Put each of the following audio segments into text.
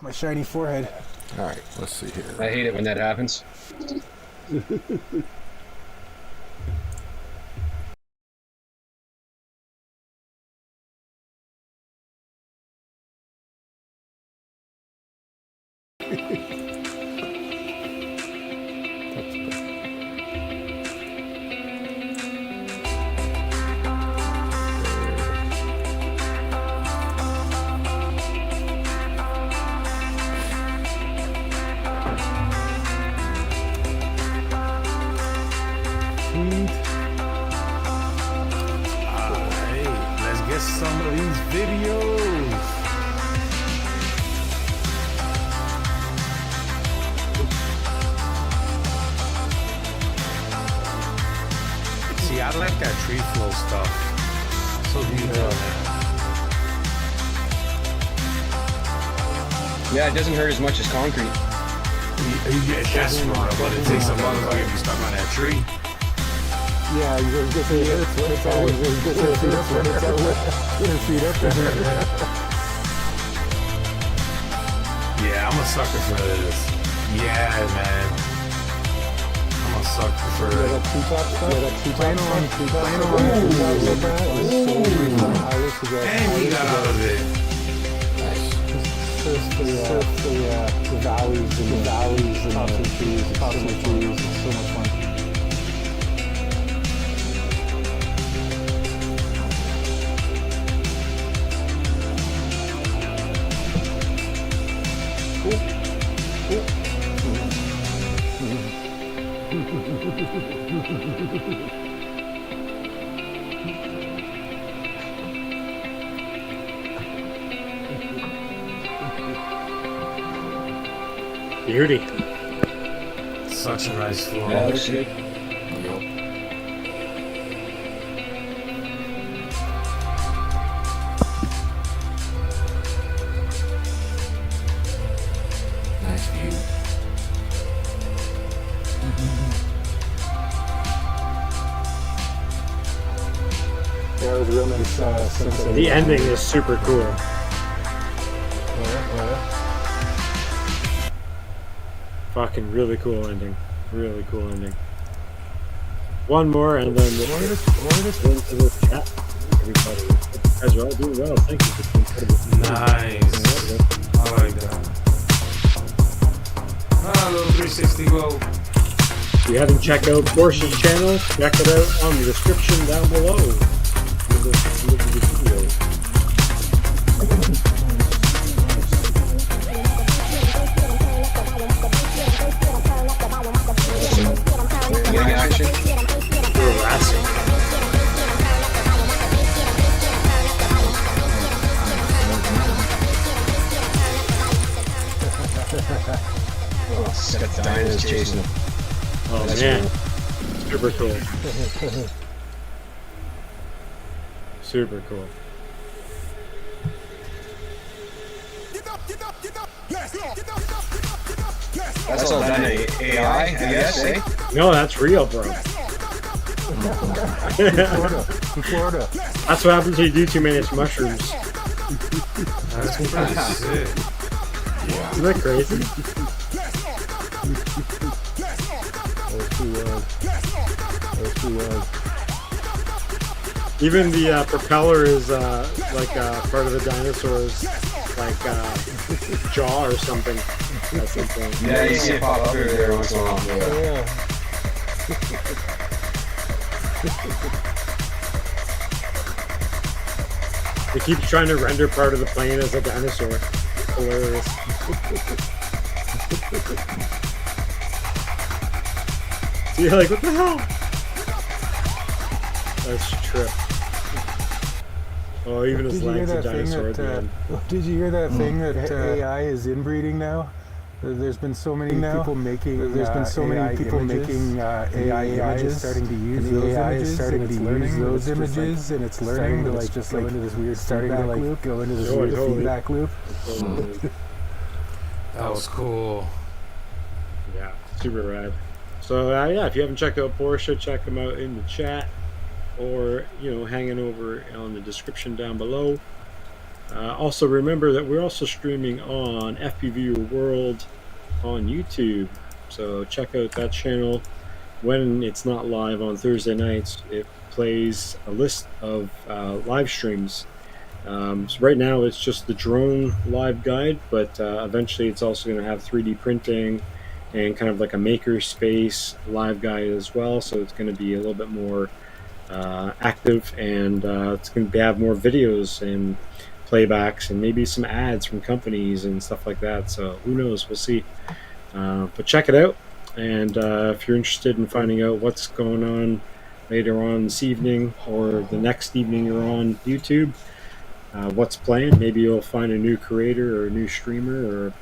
My shiny forehead. All right, let's see here. I hate it when that happens. Some of these videos. See, I like that tree flow stuff. So beautiful. Yeah, it doesn't hurt as much as concrete. That's smart, but it takes a motherfucker if you stuck on that tree. Yeah, you just get to the Yeah, I'm a sucker for this. Yeah, man. I'm a sucker for it. And we got out of it. The valleys and the tops of trees, it's so much fun. Beauty. Such a nice floor. Yeah, looks good. Nice view. Yeah, it was a real nice sunset. The ending is super cool. Fucking really cool ending. Really cool ending. One more and then we'll into the chat. Everybody. You guys are all doing well. Thank you for incredible. Nice. I like that. Ah, little 360 glow. If you haven't checked out Porcha's channel, check it out on the description down below. Look at the video. Getting action. Harassing. It's got dinos chasing him. Oh That's man. cool. Super cool. Super cool. That's all done in AI, I guess, eh? No, that's real, bro. Florida. That's what happens when you do too many mushrooms. That's pretty sick. Isn't that crazy? Even the propeller is like part of the dinosaur's like jaw or something. At some point. Yeah, you see it pop up here there once in a while. Yeah. They keep trying to render part of the plane as a dinosaur. Hilarious. So you're like, what the hell? That's a trip. Oh, even his legs are dinosaur. Did you hear that thing that AI is inbreeding now? There's been so many people making. There's been so many people making AI images, starting to use those images, starting to use those images, and it's learning to like just go into this weird feedback loop, go into this weird feedback loop. That was cool. Yeah, super rad. So yeah, if you haven't checked out Porcha, check them out in the chat, or hanging over on the description down below. Also, remember that we're also streaming on FPV World on YouTube. So check out that channel. When it's not live on Thursday nights, it plays a list of live streams. So right now it's just the drone live guide, but eventually it's also going to have 3D printing and kind of like a maker space live guide as well. So it's going to be a little bit more active, and it's going to have more videos and playbacks and maybe some ads from companies and stuff like that. So who knows? We'll see. But check it out. And if you're interested in finding out what's going on later on this evening or the next evening you're on YouTube, what's playing, maybe you'll find a new creator or a new streamer, or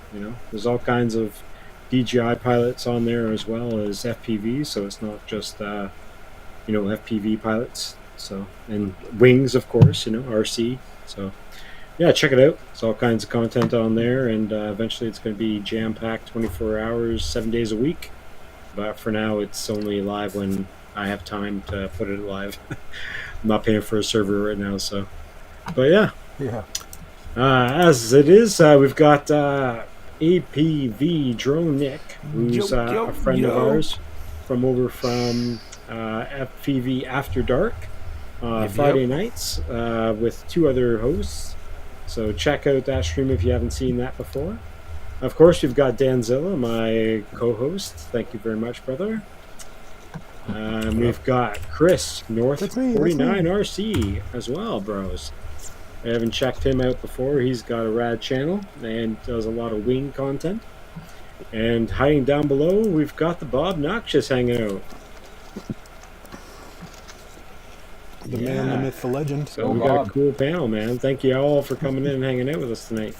there's all kinds of DJI pilots on there as well as FPV. So it's not just FPV pilots. So, and wings, of course, RC. So yeah, check it out. It's all kinds of content on there, and eventually it's going to be jam-packed 24 hours, 7 days a week. But for now, it's only live when I have time to put it live. I'm not paying for a server right now, so. But yeah. Yeah. As it is, we've got APV Drone Nick, who's a friend of ours from over from FPV After Dark Friday nights with 2 other hosts. So check out that stream if you haven't seen that before. Of course, we've got Danzilla, my co-host. Thank you very much, brother. We've got Chris, North 49 RC as well, bros. I haven't checked him out before. He's got a rad channel and does a lot of wing content. And hiding down below, we've got the Bob Noxious hanging out. The man, the myth, the legend. So we got a cool panel, man. Thank you all for coming in and hanging out with us tonight.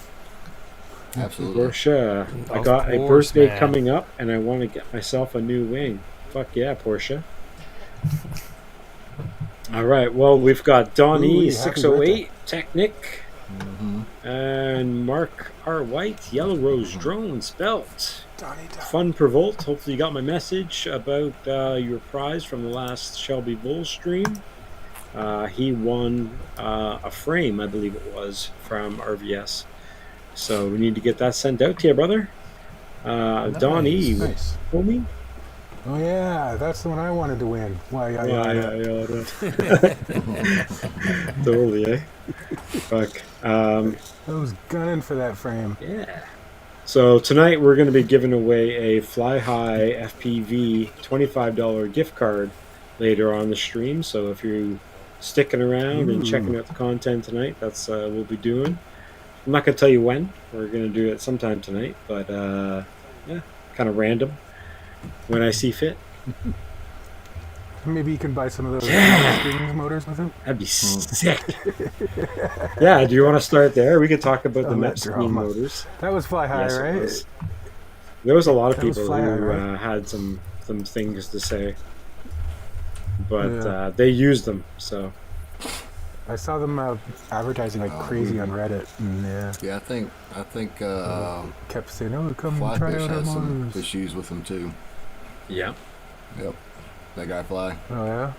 Absolutely. Porcha, I got a birthday coming up, and I want to get myself a new wing. Fuck yeah, Porcha. All right, well, we've got Donnie 608 Technic, and Mark R. White, Yellow Rose Drone Spelt. Fun Provolt. Hopefully you got my message about your prize from the last Shelby Bull stream. He won a frame, I believe it was, from RVS. So we need to get that sent out to you, brother. Donnie, homie. Oh yeah, that's the one I wanted to win. Why? Totally, eh? Fuck. I was gunning for that frame. Yeah. So tonight we're going to be giving away a Fly High FPV $25 gift card later on the stream. So if you're sticking around and checking out the content tonight, that's we'll be doing. I'm not going to tell you when. We're going to do it sometime tonight, but yeah, kind of random when I see fit. Maybe you can buy some of those string motors with them. That'd be sick. Yeah, do you want to start there? We could talk about the Met Stream motors. That was Fly High, right? There was a lot of people who had some things to say, but they used them, so. I saw them advertising like crazy on Reddit, and I think kept saying, "Oh, come Fly try Fish out our has some motors." issues with them too. Yeah. Yep. That guy Fly. Oh yeah.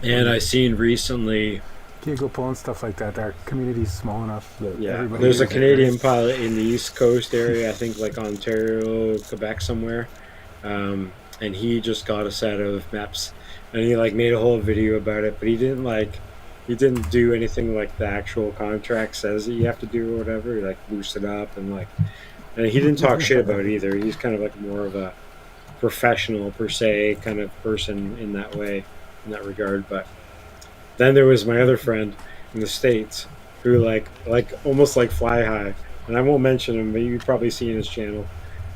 And I seen recently. Can't go pulling stuff like that. Our community's small enough that everybody. There's a Canadian pilot in the East Coast area, I think like Ontario, Quebec somewhere, and he just got a set of maps. And he like made a whole video about it, but he didn't do anything like the actual contract says that you have to do or whatever. He like boost it up and he didn't talk shit about it either. He's kind of like more of a professional per se kind of person in that way, in that regard. But then there was my other friend in the States who like almost like Fly High, and I won't mention him, but you've probably seen his channel.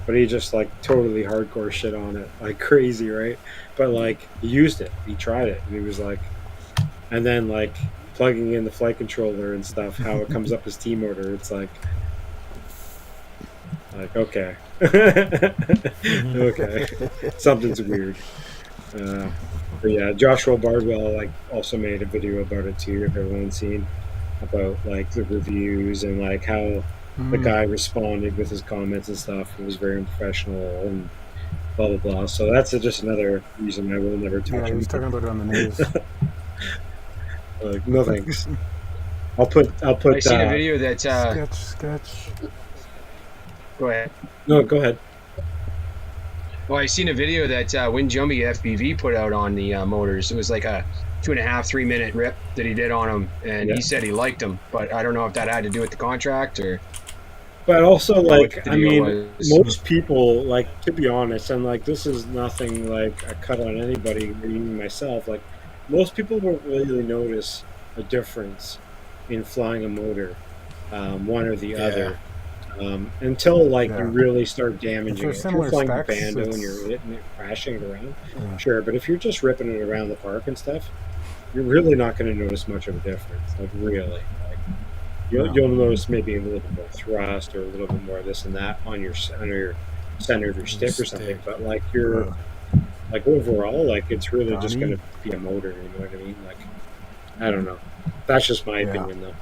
But he just like totally hardcore shit on it, like crazy, right? But like he used it, he tried it, and he was like, and then like plugging in the flight controller and stuff, how it comes up as T-motor, it's like okay, okay, something's weird. But yeah, Joshua Bardwell like also made a video about it too, if everyone's seen, about like the reviews and like how the guy responded with his comments and stuff. It was very unprofessional and blah blah blah. So that's just another reason I will never touch him. He was talking about it on the news. Like, no thanks. I'll put. I seen a video that. Sketch. Go ahead. No, go ahead. Well, I seen a video that Windjumby FPV put out on the motors. It was like a 2.5, 3 minute rip that he did on them, and he said he liked them, but I don't know if that had to do with the contract or. But also, like, I mean, was. most people, like, to be honest, and like, this is nothing like a cut on anybody, or even myself. Like, most people don't really notice a difference in flying a motor, one or the other. Until like you really start damaging it. If you're flying a bando and you're hitting it, crashing it around, sure. But if you're just ripping it around the park and stuff, you're really not going to notice much of a difference. Like really, like you'll notice maybe a little bit more thrust or a little bit more of this and that on your center of your stick or something. But like you're like overall, like it's really just going to be a motor. You know what I mean? Like I don't know. That's just my opinion, though.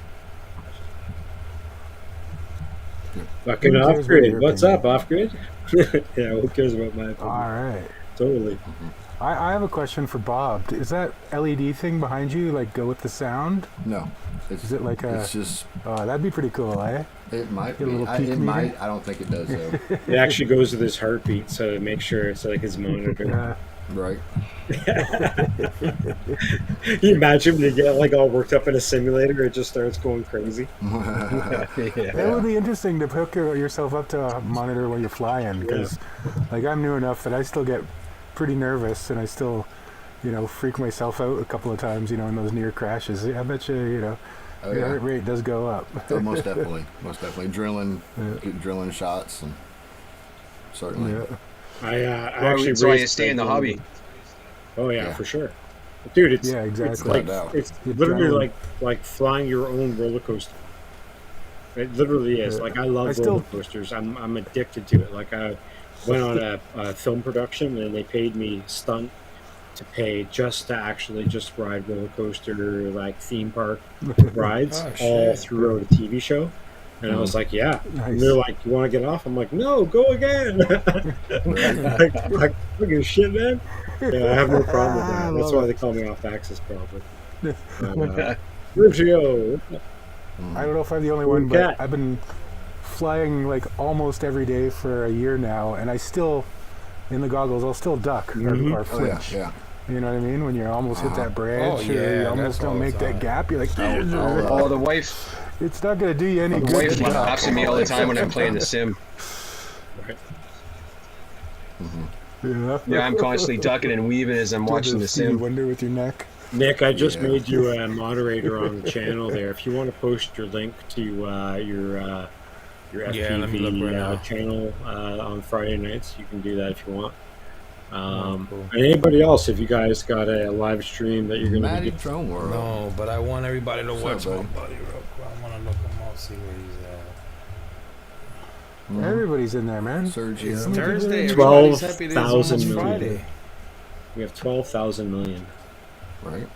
Fucking off-grid. What's up, off-grid? Yeah, who cares about my opinion? All right. Totally. I have a question for Bob. Is that LED thing behind you, like, go with the sound? No. Is it like a... It's just... Oh, that'd be pretty cool, eh? It might be. It might. I don't think it does, though. It actually goes with his heartbeat, so to make sure it's like his monitor. Right. You imagine when you get like all worked up in a simulator, it just starts going crazy. It would be interesting to hook yourself up to a monitor while you're flying, because like I'm new enough that I still get pretty nervous, and I still, freak myself out a couple of times, in those near crashes. I bet you, your heart rate does go up. Oh, most definitely. Drilling shots, and certainly. Yeah. I actually that's why you stay in the hobby. Oh yeah, for sure, dude. It's exactly. It's literally like flying your own roller coaster. It literally is. Like I love roller coasters. I'm addicted to it. Like I went on a film production and they paid me stunt to pay just to actually just ride roller coaster like theme park rides all throughout a TV show. And I was like, yeah. Nice. And they're like, you want to get off? I'm like, no, go again. like fucking shit, man. Yeah, I have no problem with that. That's why they call me off axis, probably. Where'd you go? I don't know if I'm the only one, but I've been flying like almost every day for a year now, and I still, in the goggles, I'll still duck or flinch. Yeah. You know what I mean? When you almost hit that branch, you almost don't make that gap. You're like, oh, the wife. It's not going to do you any good. My wife laughs at me all the time when I'm playing the sim. Yeah, I'm constantly ducking and weaving as I'm watching the sim. Wonder with your neck. Nick, I just made you a moderator on the channel there. If you want to post your link to your FPV channel on Friday nights, you can do that if you want. Cool. And anybody else, if you guys got a live stream that you're going to do. No, but I want everybody to watch my buddy real quick. I want to look him up, see where he's at. Everybody's in there, man. Sergio. It's Thursday. 12,000 million. We have 12,000 million. Right.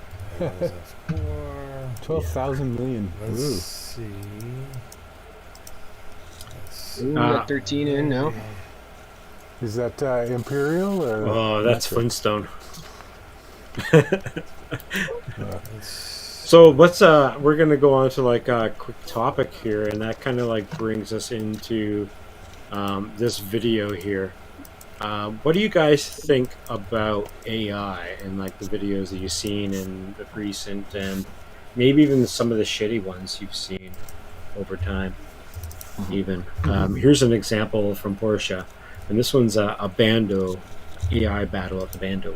12,000 million. Let's see. We got 13 in now. Is that Imperial or? Oh, that's Flintstone. So let's we're gonna go on to like a quick topic here, and that kind of like brings us into this video here. What do you guys think about AI and like the videos that you've seen in the recent and maybe even some of the shitty ones you've seen over time? Even here's an example from Porcha. And this one's a Bando AI battle at the Bando.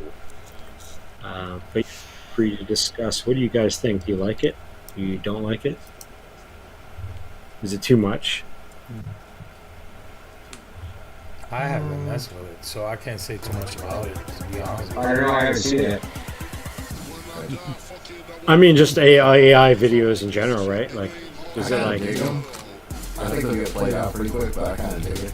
But free to discuss. What do you guys think? Do you like it? Do you don't like it? Is it too much? I haven't messed with it, so I can't say too much about it, to be honest. I don't know. I haven't seen it. I mean, just AI videos in general, right? Like, is it like? I think they'll get played out pretty quick, but I kind of dig it.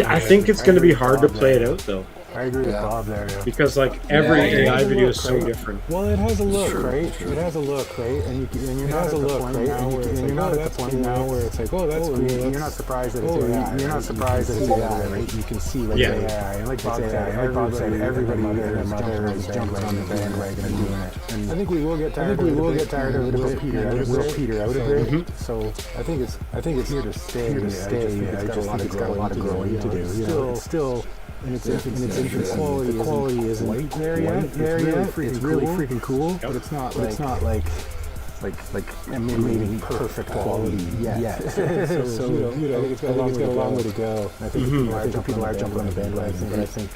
I think it's going to be hard to play it out, though. I agree with Yeah. Bob there. Yeah. Because like every Yeah, AI video is look, so right? different. Well, it has a look, True, right? true. It has a look, right? And you're not at the point now where it's like, oh, that's cool now, where it's like, oh, that's cool. You're not surprised that it's AI. You're not surprised that it's AI, right? You can see like Yeah. AI. And like Bob said, everybody and their mother is jumping on the bandwagon and doing it. And I think we will get tired of it. We'll get tired of it a bit. We'll peter out a bit. So I think it's here to stay. I just think it's got a lot of growing to do. It's still. And it's interesting. The quality isn't there yet. It's really freaking cool, but it's not like amazing perfect quality yet. So you know, I think it's got a long way to go. I think people are jumping on the bandwagon, but I think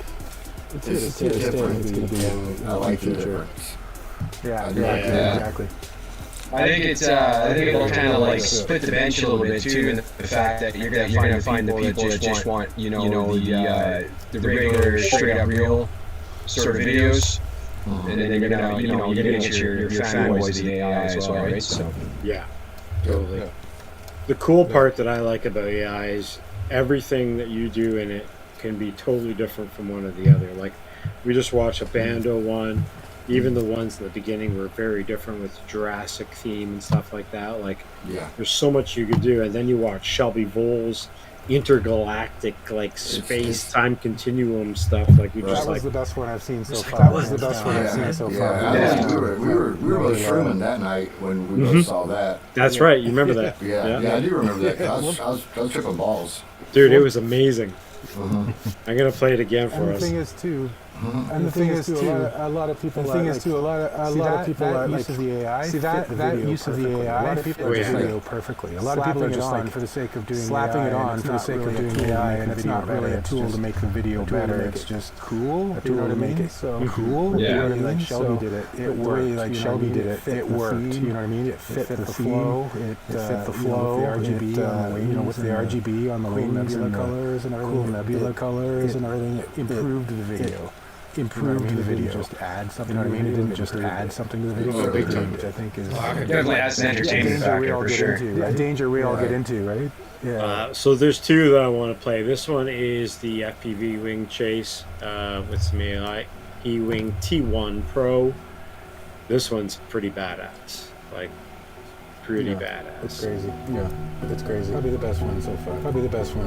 it's here to stay. It's going to be I like the future. difference. Yeah, exactly. I think it'll kind of like split the bench a little bit too, in the fact that you're gonna find the people that just want the regular straight up real sort of videos, and then you're gonna get your fanboys of the AI as well, right? So Yeah, totally. The cool part that I like about AI is everything that you do in it can be totally different from one or the other. Like we just watched a Bando one. Even the ones in the beginning were very different with Jurassic theme and stuff like that. Like, there's so much you could do. And then you watch Shelby Voll's intergalactic, like, space-time continuum stuff. Like, we just that was like... the best one I've seen so far. That was the best one I've seen so far. Yeah, we were both shrooming that night when we both saw that. That's right. You remember that? Yeah, I do remember that. I was tripping balls. Dude, it was amazing. I'm going to play it again for us. The thing is, too... And the thing is too, a lot of people. The thing is too, a lot of people are like use of the AI. See that use of the AI. A lot of people just video perfectly. A lot of people are just like for the sake of doing slapping it on for the sake of doing AI, and it's not really a tool to make the video better. It's just cool. A tool to make it so cool. Yeah. Really like Shelby did it. It worked. Really like Shelby did it. It worked. You know what I mean? It fit the flow. It fit the flow. With the RGB on the wing, nebula colors and everything. Cool nebula colors and everything. It improved the video. Improved the video. Just add something. You know what I mean? It didn't just add something to the video. Big time. Which I think is definitely adds an entertainment factor for sure. That danger we all get into, right? Yeah. So there's two that I want to play. This one is the FPV wing chase with some AI E-Wing T1 Pro. This one's pretty badass. Like, pretty badass. It's crazy. Yeah, it's crazy. Probably the best one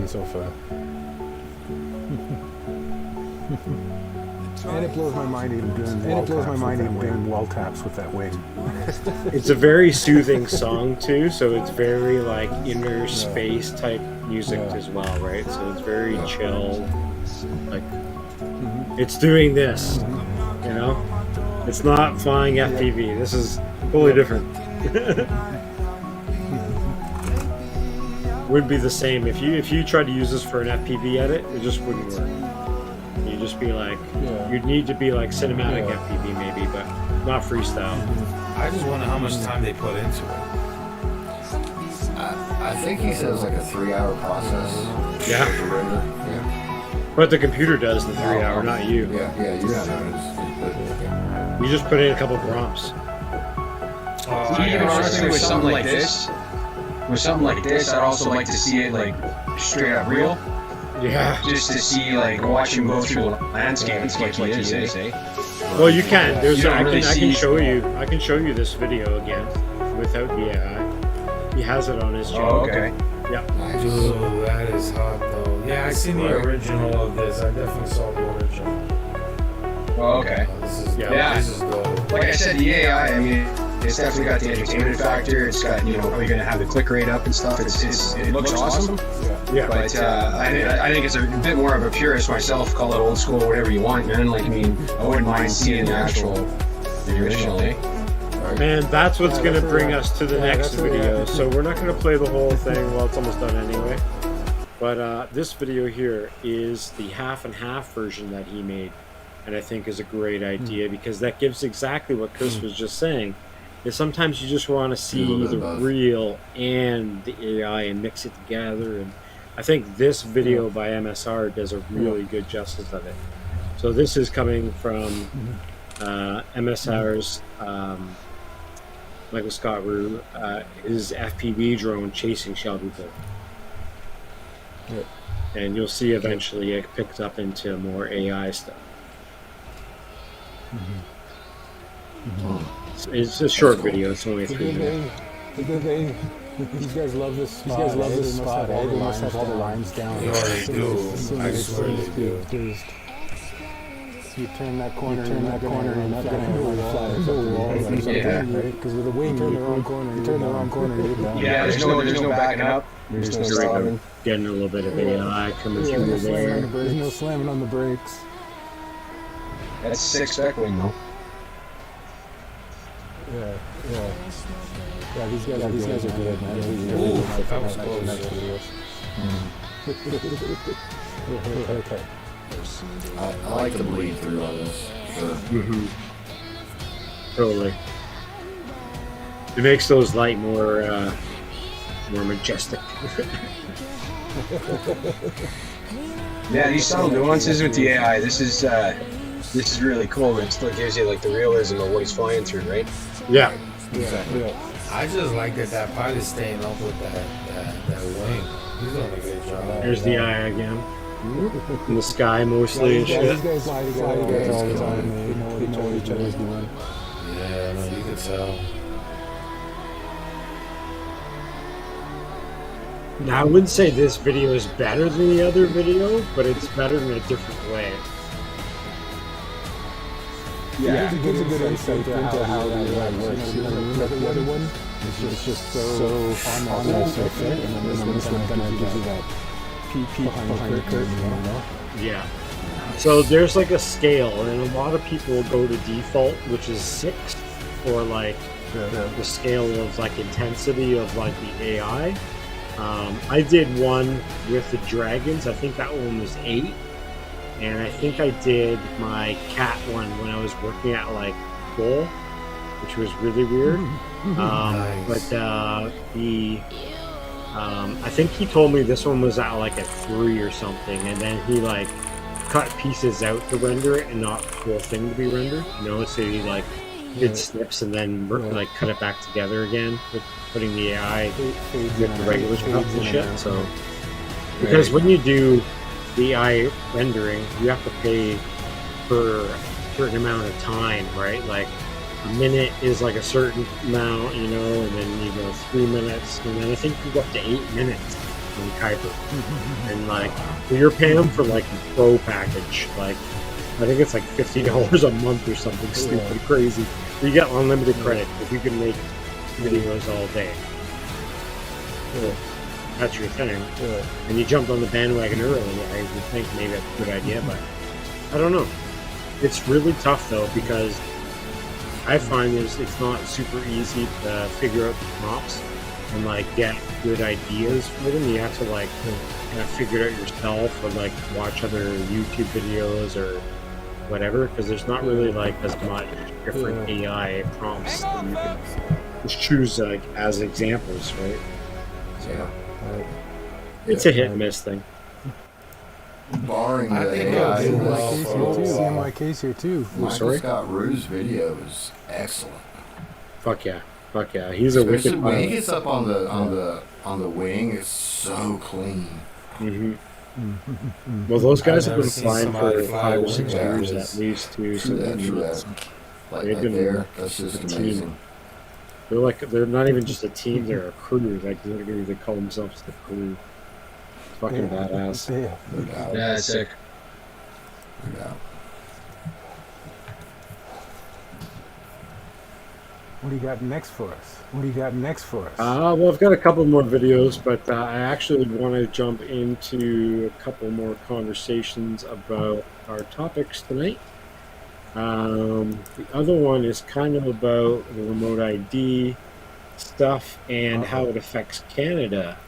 so far. And it blows my mind even doing wall taps with that wing. It's a very soothing song too, so it's very like inner space type music as well, right? So it's very chill. Like it's doing this, you know? It's not flying FPV. This is totally different. Wouldn't be the same if you tried to use this for an FPV edit. It just wouldn't work. You'd just be like, you'd need to be like cinematic FPV maybe, but not freestyle. I just wonder how much time they put into it. I think he says like a 3-hour process. Yeah. Yeah. But the computer does the 3 hour, not you. Yeah, you have You just put in a couple prompts. Even honestly, with something like this, I'd also like to see it like straight up real. Yeah. Just to see, like, watch him go through the landscape like he is, eh? Well, you can. There's. You I don't really can see- show you. I can show you this video again without the AI. He has it on his channel. Oh, okay. Yeah. Ooh, that is hot though. Yeah, I seen the original of this. I definitely saw the original. Oh, okay. This is Yeah. This is dope. Like I said, the AI, I mean, it's definitely got the entertainment factor. It's got, you know, are you going to have the click rate up and stuff? It looks awesome. Yeah. But I think it's a bit more of a purist myself. Call it old school, whatever you want, man. Like, I mean, I wouldn't mind seeing the original, eh? And that's what's going to bring us to the next video. So we're not going to play the whole thing. Well, it's almost done anyway. But this video here is the half and half version that he made. And I think is a great idea because that gives exactly what Chris was just saying. Is sometimes you just want to see the real and the AI and mix it together. And I think this video by MSR does a really good justice of it. So this is coming from MSR's Michael Scott Rue, his FPV drone chasing Shelby Voll. and you'll see eventually it picks up into more AI stuff. It's a short video. It's only 3 minutes. These guys love this spot. These guys love this spot. They must have all the lines down. You know they do. I swear they do. You turn that corner, and you're not gonna have a flat wall or something, right? Because with a wing, you turn the wrong corner, you're down. Yeah, there's no backing up. There's no stopping. Getting a little bit of AI coming through there. There's no slamming on the brakes. That's 6 spec wing though. Yeah. These guys are good, man. Ooh, that was close. Okay. I like to bleed through on this. Sure. Totally. It makes those light more majestic. Yeah, these subtle nuances with the AI. This is really cool. It still gives you like the realism of what he's flying through, right? Yeah. Yeah. I just like that pilot's staying up with that wing. He's doing a good job. There's the eye again. In the sky mostly and shit. These guys fly together all the time. They know what each other's doing. Yeah, no, you can tell. Now, I wouldn't say this video is better than the other video, but it's better in a different way. Yeah, it gives a good insight into how the AI works. The other one is just so on that surface, and then this one kind of gives you that peek behind the curtain, you know? Yeah. So there's like a scale, and a lot of people go to default, which is 6, or like the scale of like intensity of like the AI. I did one with the dragons. I think that one was 8. And I think I did my cat one when I was working at like full, which was really weird. Nice. But I think he told me this one was at like a 3 or something, and then he like cut pieces out to render it and not the whole thing to be rendered. You know, so he like did snips and then like cut it back together again with putting the AI with the regular stuff and shit. So because when you do the AI rendering, you have to pay for a certain amount of time, right? Like a minute is like a certain amount, you know, and then you go 3 minutes, and then I think you go up to 8 minutes on Kuiper. And like, you're paying for like the pro package, like I think it's like $50 a month or something stupid crazy. You get unlimited credit if you can make videos all day. That's your thing. And you jumped on the bandwagon early. I would think maybe that's a good idea, but I don't know. It's really tough though, because I find it's not super easy to figure out the prompts and like get good ideas for them. You have to like kind of figure it out yourself, or like watch other YouTube videos or whatever, because there's not really like as much different AI prompts that you can just choose like as examples, right? So it's a hit and miss thing. Barring I the think AI, it'll do well for a while. CMYK's here too. Michael Scott Rue's video is excellent. Fuck yeah. He's a Especially wicked when he pilot. gets up on the wing, it's so clean. Well, those guys I've have been never seen flying somebody for fly 5 or with 6 that. years at least too. So True that. Like They've right been there, that's just a team. amazing. they're not even just a team; they're a crew. Like literally, they call themselves the crew. Fucking badass. Yeah. No doubt. Yeah, that's sick. No doubt. What do you got next for us? Well, I've got a couple more videos, but I actually want to jump into a couple more conversations about our topics tonight. The other one is kind of about the remote ID stuff and how it affects Canada.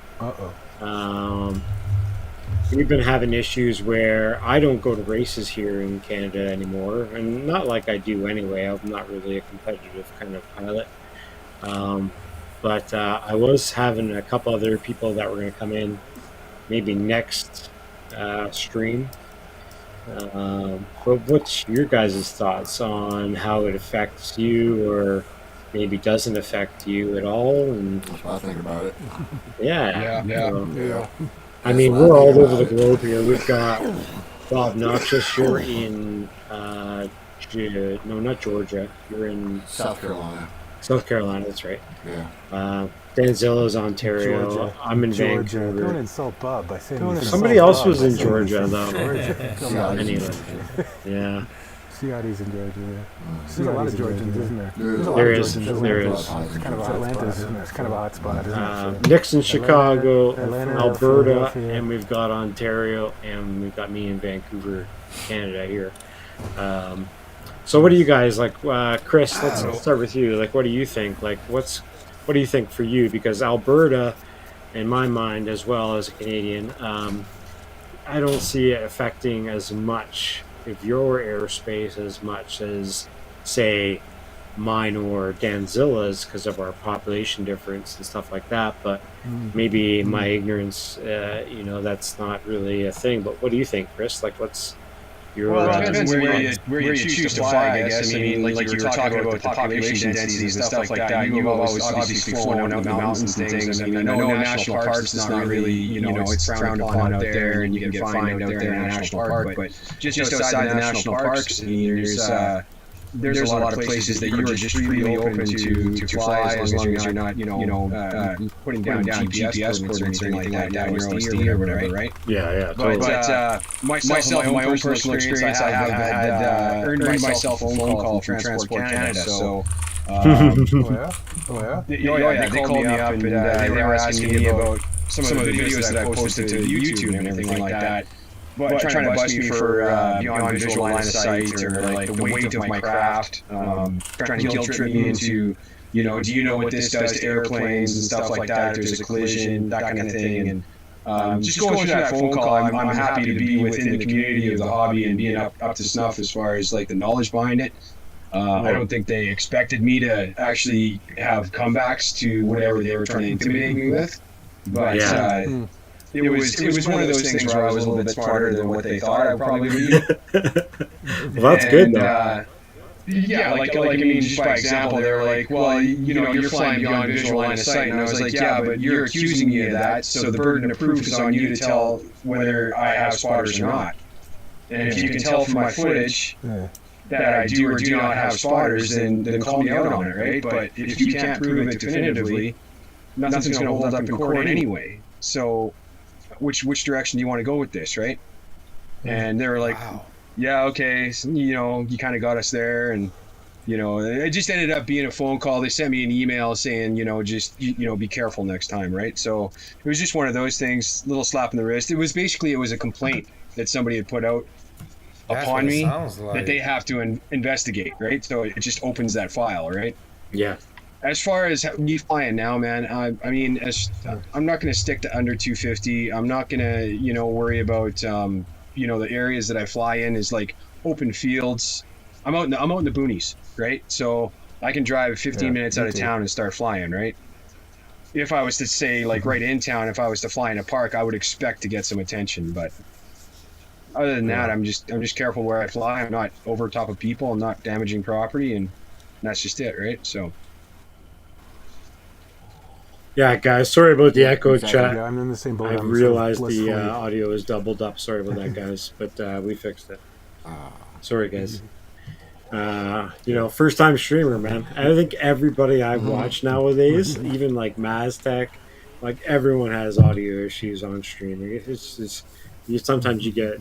We've been having issues where I don't go to races here in Canada anymore, and not like I do anyway. I'm not really a competitive kind of pilot. But I was having a couple other people that were going to come in maybe next stream. But what's your guys' thoughts on how it affects you, or maybe doesn't affect you at all? And I'll think about it. Yeah. Yeah. I mean, we're all over the globe here. We've got Bob Noxious. You're in, no, not Georgia. You're in South Carolina. South Carolina, that's right. Yeah. Danzilla's Ontario. Georgia. I'm in Georgia. Vancouver. Don't insult Bob. I think Somebody else was in Georgia, though. Come on. Anyway, yeah. Ciotti's in Georgia. Yeah. There's a lot of Georgians, isn't there? There is. There is. It's kind of Atlanta's. It's kind of a hot spot, isn't it? Nick's in Chicago, Atlanta, Alberta, Philadelphia. and we've got Ontario, and we've got me in Vancouver, Canada here. So what do you guys like, Chris? Let's start with you. Like, what do you think? Like, what do you think for you? Because Alberta, in my mind, as well as a Canadian, I don't see it affecting as much of your airspace as much as, say, mine or Danzilla's because of our population difference and stuff like that. But maybe my ignorance, that's not really a thing. But what do you think, Chris? Like, what's your... Well, it depends where you choose to fly, I guess. I mean, like you were talking about the population densities and stuff like that. You've always obviously flown out in the mountains and things. I mean, I know national parks, it's not really, it's frowned upon out there, and you can get fined out there in a national park. But just outside the national parks, I mean, there's a lot of places that you are just freely open to fly as long as you're not, putting down GPS coordinates or anything like that in your own steam or whatever, right? Yeah. But myself, my own personal experience, I have had earned myself a phone call from Transport Canada. So, they called me up and they were asking me about some of the videos that I posted to YouTube and everything like that. But trying to bust me for beyond visual line of sight or like the weight of my craft, trying to guilt trip me into, do you know what this does to airplanes and stuff like that? There's a collision, that kind of thing. And just going through that phone call, I'm happy to be within the community of the hobby and being up to snuff as far as like the knowledge behind it. I don't think they expected me to actually have comebacks to whatever they were trying to intimidate me with, but. It was one of those things where I was a little bit smarter than what they thought I would probably be. Well, that's good, though. Yeah, like I mean, just by example, they were like, well, you're flying beyond visual line of sight, and I was like, yeah, but you're accusing me of that, so the burden of proof is on you to tell whether I have spotters or not. And if you can tell from my footage that I do or do not have spotters, then call me out on it, right? But if you can't prove it definitively, nothing's going to hold up in court anyway. So which direction do you want to go with this, right? And they were like, yeah, okay, so, you kind of got us there, and it just ended up being a phone call. They sent me an email saying, just be careful next time, right? So it was just one of those things, little slap in the wrist. It was a complaint that somebody had put out upon me that they have to investigate, right? So it just opens that file, right? Yeah. As far as me flying now, man, I mean, I'm not going to stick to under 250. I'm not going to, worry about, the areas that I fly in is like open fields. I'm out in the boonies, right? So I can drive 15 minutes out of town and start flying, right? If I was to say like right in town, if I was to fly in a park, I would expect to get some attention. But other than that, I'm just careful where I fly. I'm not over top of people. I'm not damaging property, and that's just it, right? So. Yeah, guys, sorry about the echo chat. Yeah, I'm in the same boat. I realized the audio is doubled up. Sorry about that, guys, but we fixed it. Sorry, guys. First time streamer, man. I think everybody I watch nowadays, even like Maztec, like everyone has audio issues on streaming. It's sometimes you get,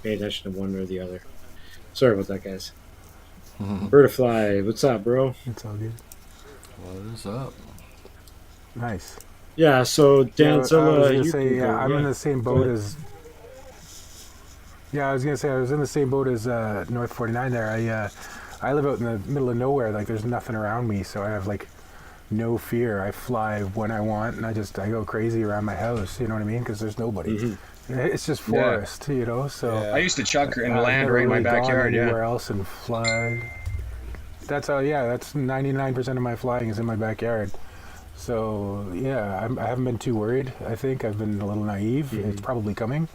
pay attention to one or the other. Sorry about that, guys. Birdafly, what's up, bro? It's all good. What is up? Nice. Yeah, so Danzilla, I'm in the same boat as. Yeah, I was gonna say I was in the same boat as North 49 there. I live out in the middle of nowhere. Like there's nothing around me, so I have like no fear. I fly when I want, and I go crazy around my house. You know what I mean? Because there's nobody. It's just forest, So I used to chuck and land right in my backyard. Anywhere else and fly. That's how. Yeah, that's 99% of my flying is in my backyard. So yeah, I haven't been too worried. I think I've been a little naive. It's probably coming.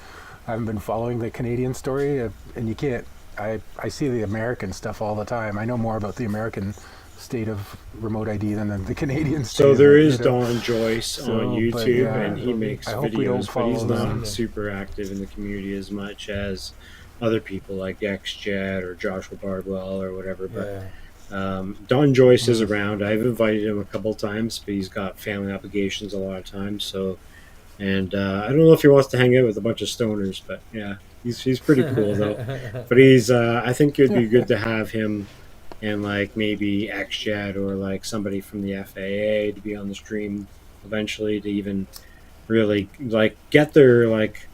I haven't been following the Canadian story, and you can't. I see the American stuff all the time. I know more about the American state of remote ID than the Canadians. So do, there is you know. Don Joyce on YouTube, and he makes I hope we don't videos, but he's follow not them. super active in the community as much as other people like XJet or Joshua Bardwell or whatever. But Don Joyce is around. I've invited him a couple times, but he's got family obligations a lot of times. So, and I don't know if he wants to hang out with a bunch of stoners, but yeah, he's pretty cool though. But he's I think it'd be good to have him and like maybe XJet or like somebody from the FAA to be on the stream eventually to even really like get their like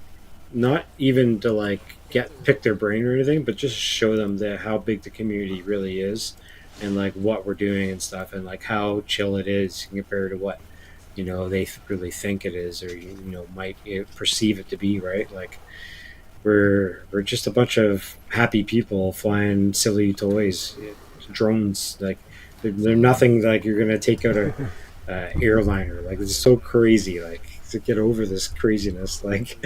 not even to like pick their brain or anything, but just show them how big the community really is and like what we're doing and stuff and like how chill it is compared to what they really think it is or might perceive it to be, right? Like we're just a bunch of happy people flying silly toys, drones. Like they're nothing like you're gonna take out a airliner. Like it's so crazy. Like to get over this craziness. Like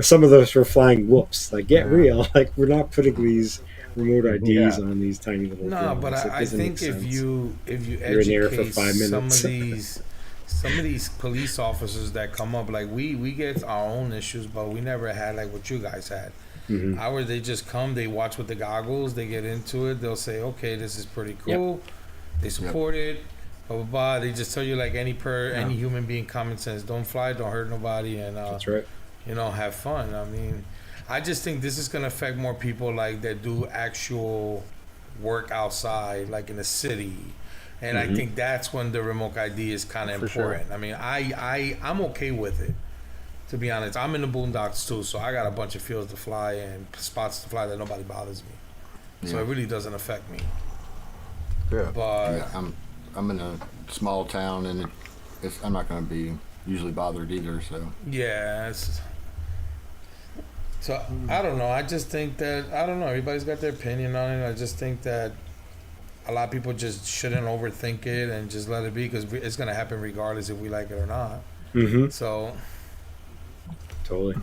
some of those were flying whoops. Like get real. Like we're not putting these remote IDs on these tiny little drones. But I think if you You're in the air for educate 5 minutes. some of these police officers that come up, like we get our own issues, but we never had like what you guys had. Mm-hmm. Ours, they just come, they watch with the goggles, they get into it, they'll say, okay, this is pretty cool. They support it, blah blah blah. They just tell you like any human being, common sense, don't fly, don't hurt nobody, and That's right. have fun. I mean, I just think this is gonna affect more people like that do actual work outside, like in the city. And I think that's when the remote ID is kind of important. Sure. I mean, I'm okay with it, to be honest. I'm in the boondocks too, so I got a bunch of fields to fly and spots to fly that nobody bothers me. So it really doesn't affect me. Yeah. But I'm in a small town, and I'm not going to be usually bothered either. So so I don't know. I just think that everybody's got their opinion on it. I just think that a lot of people just shouldn't overthink it and just let it be because it's going to happen regardless if we like it or not. Mm-hmm. So totally,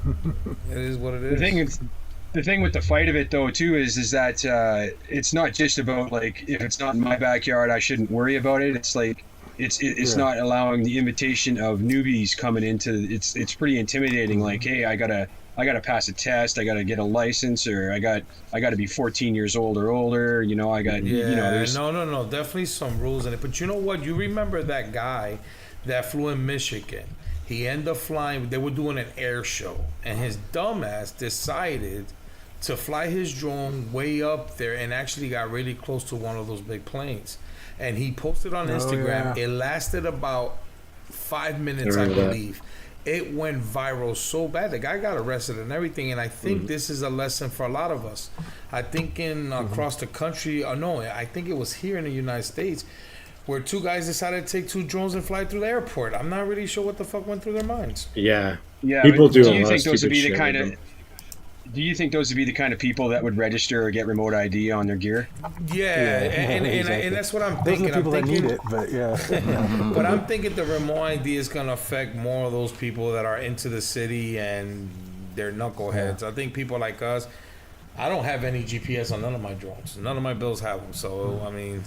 it is what it is. The thing with the fight of it though too is that it's not just about like if it's not in my backyard I shouldn't worry about it. It's like it's not allowing the invitation of newbies coming into it's pretty intimidating. Like, hey, I gotta pass a test, I gotta get a license, or I gotta be 14 years old or older. There's no, definitely some rules in it. But you know what? You remember that guy that flew in Michigan? He ended up flying. They were doing an air show, and his dumbass decided to fly his drone way up there and actually got really close to one of those big planes. And he posted on Instagram. It lasted about 5 minutes, I believe. It went viral so bad. The guy got arrested and everything. And I think this is a lesson for a lot of us. I think across the country, I think it was here in the United States, where two guys decided to take two drones and fly through the airport. I'm not really sure what the fuck went through their minds. Yeah. People do. Do you think those would be the kind of? Do you think those would be the kind of people that would register or get remote ID on their gear? And that's what I'm thinking. Those are the people that need it, but But I'm thinking the remote ID is going to affect more of those people that are into the city and they're knuckleheads. I think people like us, I don't have any GPS on none of my drones. None of my bills have them. So, I mean,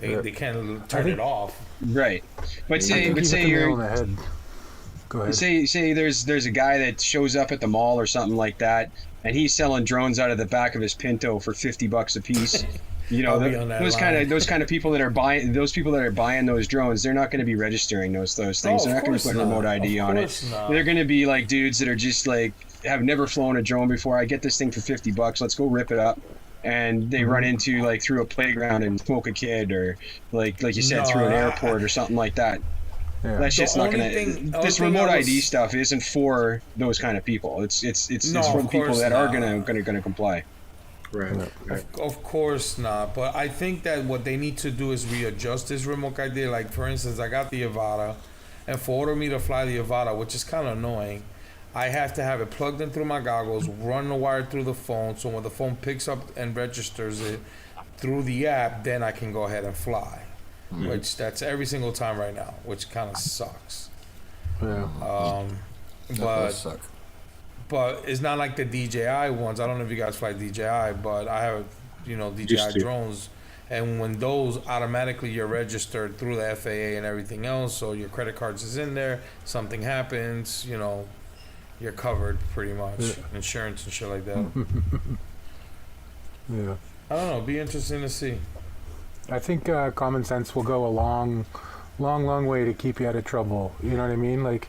they can't turn it off. Right. But say you're... Go ahead. Say there's a guy that shows up at the mall or something like that, and he's selling drones out of the back of his Pinto for $50 a piece. Those kind of people that are buying those drones, they're not going to be registering those things. They're not going to put remote ID on it. They're going to be like dudes that are just like have never flown a drone before. I get this thing for $50. Let's go rip it up. And they run into like through a playground and smoke a kid, or like you said, through an airport or something like that. Yeah. That's just not gonna. This remote ID stuff isn't for those kind of people. It's for people that are gonna comply. Right. Of course not. But I think that what they need to do is readjust this remote ID. Like for instance, I got the Avata, and for order me to fly the Avata, which is kind of annoying, I have to have it plugged in through my goggles, run the wire through the phone, so when the phone picks up and registers it through the app, then I can go ahead and fly. Which that's every single time right now, which kind of sucks. Yeah. But it's not like the DJI ones. I don't know if you guys fly DJI, but I have DJI drones, And when those automatically you're registered through the FAA and everything else, so your credit cards is in there, something happens, you know, you're covered pretty much. Insurance and shit like that. Yeah. I don't know, it'd be interesting to see. I think common sense will go a long way to keep you out of trouble. You know what I mean? Like,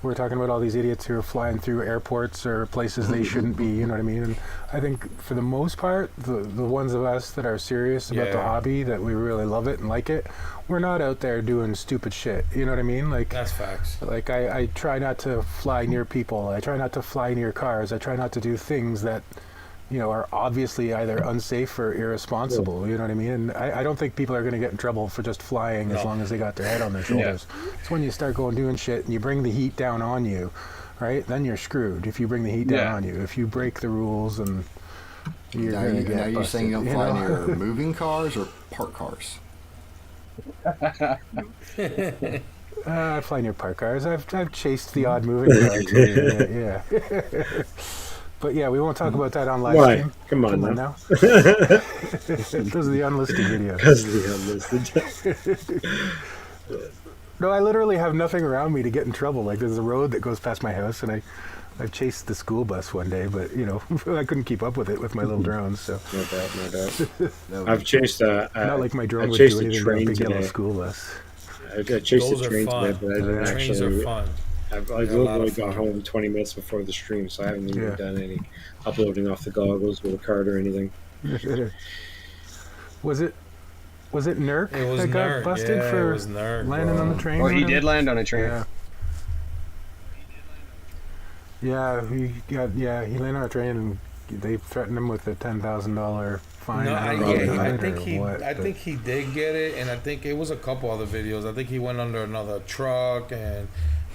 we're talking about all these idiots who are flying through airports or places they shouldn't be, you know what I mean? And I think for the most part, the ones of us that are serious about the hobby, that we really love it and like it, we're not out there doing stupid shit, you know what I mean? Like, That's facts. like I try not to fly near people. I try not to fly near cars. I try not to do things that, you know, are obviously either unsafe or irresponsible. You know what I mean? And I don't think people are going to get in trouble for just flying as long as they got their head on their shoulders. It's when you start going doing shit and you bring the heat down on you, right? Then you're screwed if you bring the heat down on you. If you break the ruls, and you're going to get busted. Are you saying you don't fly near moving cars or parked cars? I fly near parked cars. I've chased the odd moving car too. Yeah. But yeah, we won't talk about that on live stream. Come on now. Those are the unlisted videos. Because of the unlisted. No, I literally have nothing around me to get in trouble. Like, there's a road that goes past my house, and I've chased the school bus one day, but, you know, I couldn't keep up with it with my little drones, so. No doubt. I've chased not like my drone would do anything about a big yellow school bus. I chased Those the are train fun. today, but I didn't Trains actually. are fun. I literally got home 20 minutes before the stream, so I haven't even done any uploading off the goggles with a card or anything. Was it Nurk It was that got Nurk. busted Yeah, for it was Nurk, landing bro. on the train? Oh, or he whatever? did land on a train. Yeah, he landed on a train and they threatened him with a $10,000 fine. No, I don't know if he got I it think or he, what, I but- think he did get it, and I think it was a couple other videos. I think he went under another truck and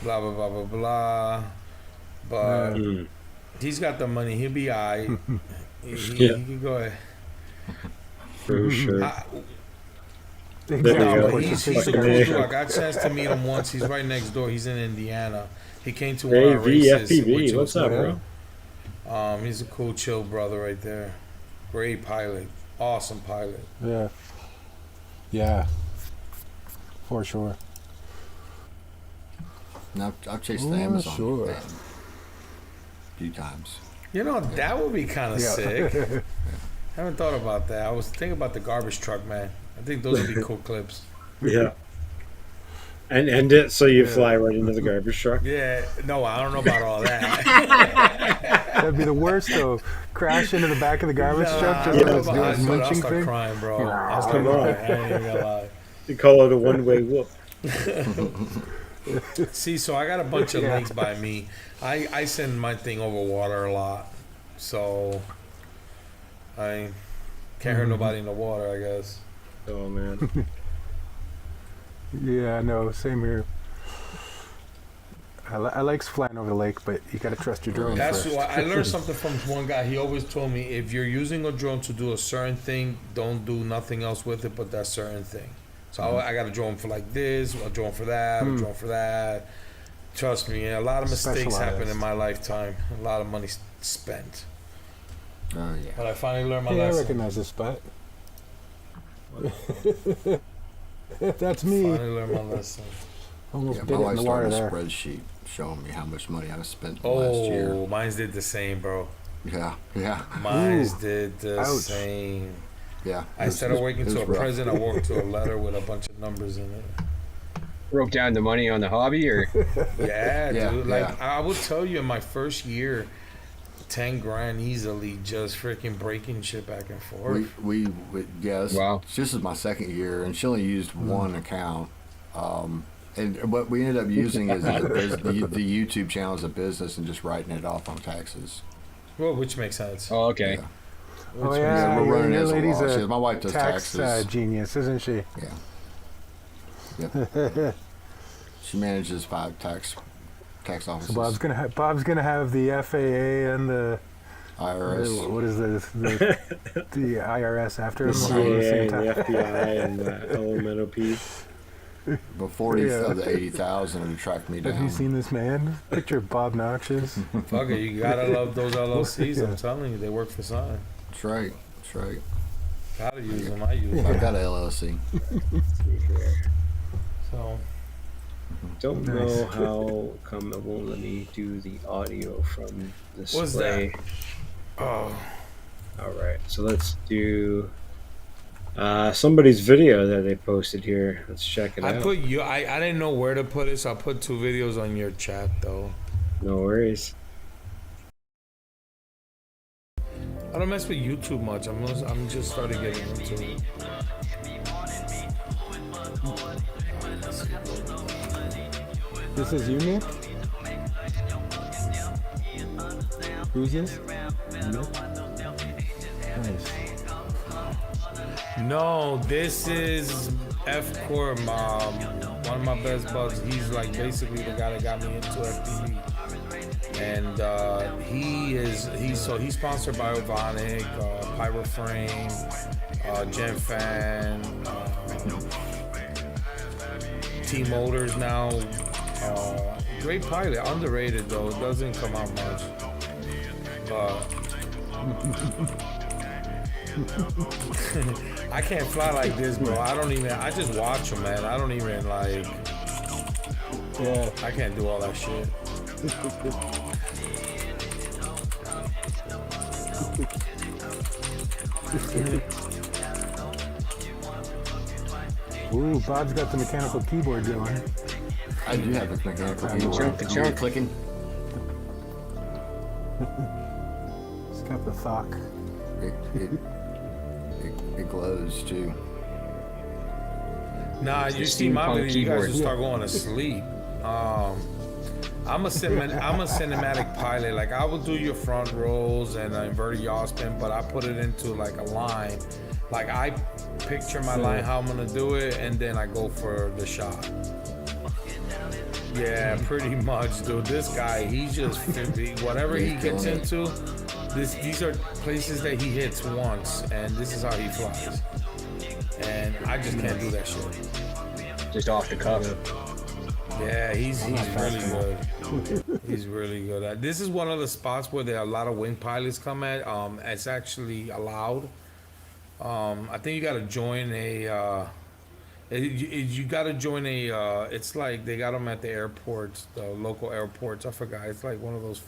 blah blah blah blah blah. But he's got the money. He'll be alright. He can go ahead. For sure. Exactly. No, but go. he's a Fucking cool A. dude. I got a chance to meet him once. He's right next door. He's in Indiana. He came to one Hey, of our races. FPV, which what's was up, cool. bro? He's a cool, chill brother right there. Great pilot. Awesome pilot. Yeah, for sure. Now I've chased the Amazon sure. van a few times. You know, that would be kind of sick. I haven't thought about that. I was thinking about the garbage truck, man. I think those would be cool clips. Yeah. And so you fly right into the garbage truck? Yeah, no, I don't know about all that. That'd be the worst, though. Crash into the back of the garbage truck just as it's doing its I'll munching start thing. crying, bro. I'll start Come on. crying. I ain't even gonna lie. You call it a one-way whoop. See, so I got a bunch of links by me. I send my thing over water a lot, so I can't hurt nobody in the water, I guess. Oh, man. Yeah, no, same here. I like flying over the lake, but you gotta trust your drone That's first. why I learned something from one guy. He always told me, if you're using a drone to do a certain thing, don't do nothing else with it but that certain thing. So I got a drone for like this, a drone for that, a drone for that. Trust me, a lot of mistakes happen in my lifetime. A lot of money spent. Oh yeah. But I finally learned my I lesson. recognize this spot. That's me. Finally learned my lesson. Almost Yeah, bit my it in wife the water started a there. spreadsheet showing me how much money I've spent the last year. Oh, mine's did the same, bro. Yeah. Mine's did the Ouch. same. Yeah. I instead of working to a rough. present, I worked to a letter with a bunch of numbers in it. Broke down the money on the hobby, or Yeah, Yeah, dude. Like yeah. I will tell you, in my first year, 10 grand easily, just freaking breaking shit back and forth. We yes. Wow. This is my second year, and she only used one account. And what we ended up using is the YouTube channel as a business and just writing it off on taxes. Well, which makes sense. oh, okay. Yeah. Oh yeah, we're running your as a lady's law. My wife does tax taxes. genius, isn't she? Yeah. Yep. She manages 5 tax offices. So Bob's gonna have the FAA and the IRS. what is the IRS after him The all at the CIA same and time. the FBI and the LMNOP. But 40 Yeah. of the 80,000 would track me down. Have you seen this man? Picture of Bob Noxious. Fuck it, you gotta love those LLCs. Yeah. I'm telling you, they work for something. That's right. That's right. Gotta use them. I use I've them. got a LLC. So Don't Nice. know how come it won't let me do the audio from the display. what's that? Oh, All right, so let's do somebody's video that they posted here. Let's check it I out. put you. I didn't know where to put it, so I put 2 videos on your chat though. No worries. I don't mess with YouTube much. I'm just starting getting into it. This is you, Nick? Who's this? Nick? Nice. No, this is F Core Mom. One of my best buds. He's like basically the guy that got me into FPV. And he's sponsored by Ovonic, Pyroframe, GenFan, T Motors now. Great pilot, underrated though. It doesn't come out much. I can't fly like this, bro. I just watch them, man. I don't even like. Yeah. I can't do all that shit. Ooh, Bob's got the mechanical keyboard going. I do have a mechanical Chunk, keyboard. chunk. Clicking. It's got the thock. It glows too. Nah, you see my video, you guys will start going to sleep. I'm a cinematic pilot. Like I will do your front rolls and inverted yaw spin, but I put it into like a line. Like I picture my line how I'm gonna do it, and then I go for the shot. Yeah, pretty much, dude. This guy, he's just whatever he gets into. These are places that he hits once, and this is how he flies. And I just can't do that shit. Just off the cuff. Yeah, he's really good. He's really good at. This is one of the spots where there are a lot of wing pilots come at. It's actually allowed. I think you got to join a. You got to join a. It's like they got them at the airports, the local airports. I forgot. It's like one of those.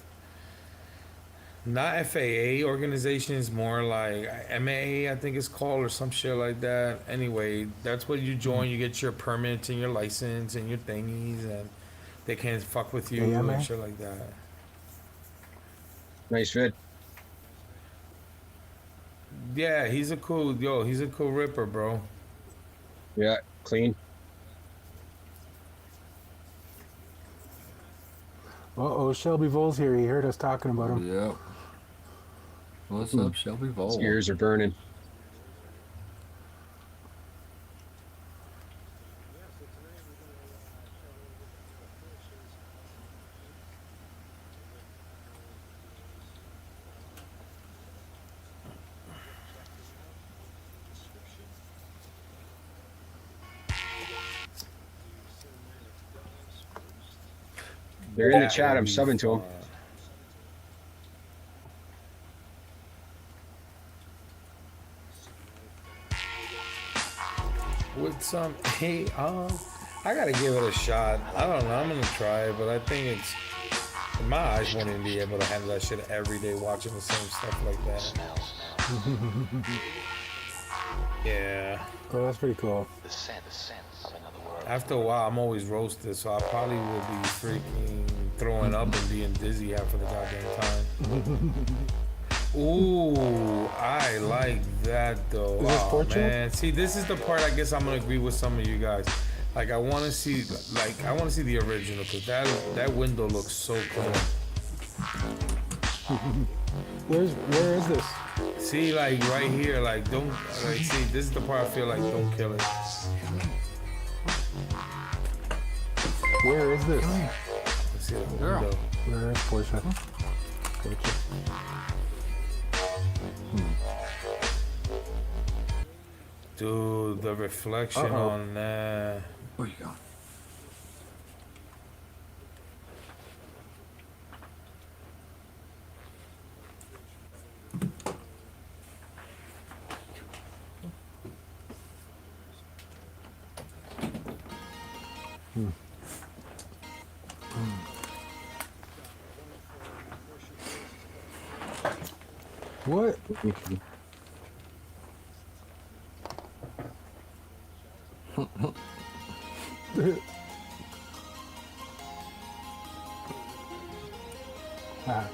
Not FAA organizations, more like MAA, I think it's called, or some shit like that. Anyway, that's what you join. You get your permits and your license and your thingies, and they can't fuck with you and shit like that. Nice vid. Yeah, he's a cool ripper, bro. Yeah, clean. Uh-oh, Shelby Vole's here. He heard us talking about him. Yep. What's up, Shelby Vole? His ears are burning. They're in the chat. I'm subbing to them. With some, hey, I gotta give it a shot. I don't know. I'm gonna try it, but I think it's my eyes won't even be able to handle that shit every day, watching the same stuff like that. Yeah. Oh, that's pretty cool. After a while, I'm always roasted, so I probably will be freaking throwing up and being dizzy half of the goddamn time. Ooh, I like that though. Is this Porcha? Man, see, this is the part I guess I'm gonna agree with some of you guys. Like, I want to see, the original, because that window looks so cool. Where is this? See, like right here, like don't, like, see, this is the part I feel like don't kill it. Where is this? Let's see the window. Where is Porcha? Porcha. Dude, the reflection on that. Where you going? What? Ah.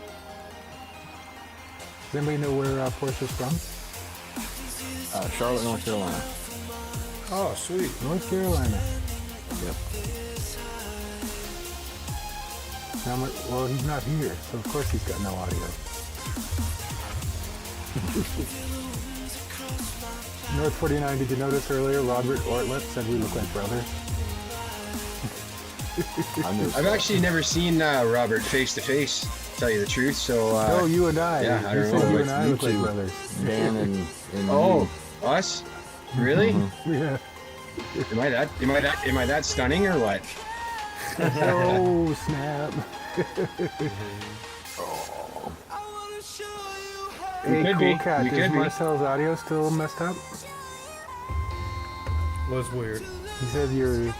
Does anybody know where Porcha's from? Charlotte, North Carolina. Oh, sweet. North Carolina. Yep. Well, he's not here, so of course he's got no audio. North 49, did you notice earlier Robert Ortlett said we look like brothers? I've actually never seen Robert face to face, to tell you the truth. So No, you and I. yeah, I You don't said know. you and I You look like two. brothers. Dan and Oh, us? Really? Yeah. Am I that stunning or what? Oh, snap. Hey, could cool be. cat, We is could be. Marcel's audio still messed up? Was weird. He said your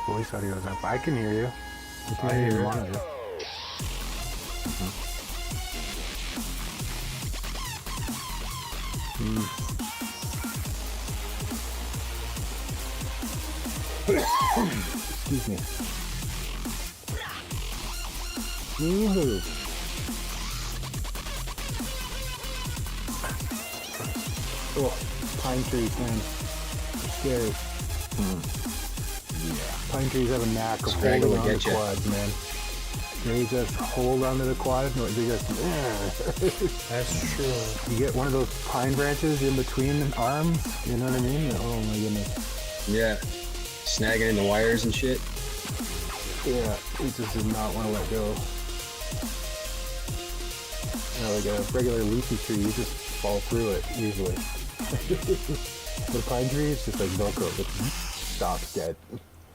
voice audio is up. I can hear you. I can hear your monitor. Excuse me. Woohoo. Oh, pine trees, man. They're scary. Pine trees have a knack of Strangler holding will on to get ya. quads, man. They just hold onto the quad. No, they just. That's true. You get one of those pine branches in between arms. You know what I mean? Oh my goodness. Yeah. Snagging in the wires and shit. Yeah, it just does not want to let go. You know, like a regular leafy tree, you just fall through it easily. But a pine tree, it's just like Velcro. It stops dead.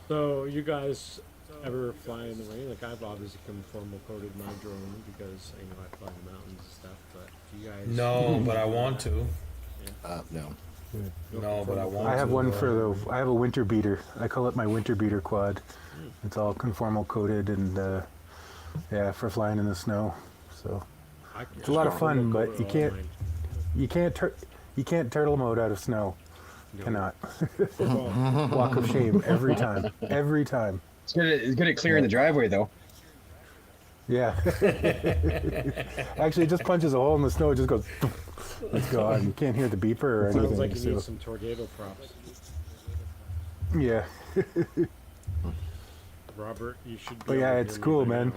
So you guys ever fly in the rain? Like I've obviously conformal coated my drone because I fly in the mountains and stuff. But do you guys? No, but I want to. no. No, but I want to. I have one for the. I have a winter beater. I call it my winter beater quad. It's all conformal coated and yeah, for flying in the snow. So it's a lot of fun, but you can't. You can't turtle mode out of snow. No. Cannot. Walk of shame every time. Every time. It's good at clearing the driveway though. Yeah. Actually, it just punches a hole in the snow. It just goes. It's gone. You can't hear the beeper or anything. Sounds like you so- need some tornado props. Yeah. Robert, you should. But yeah, it's cool, man.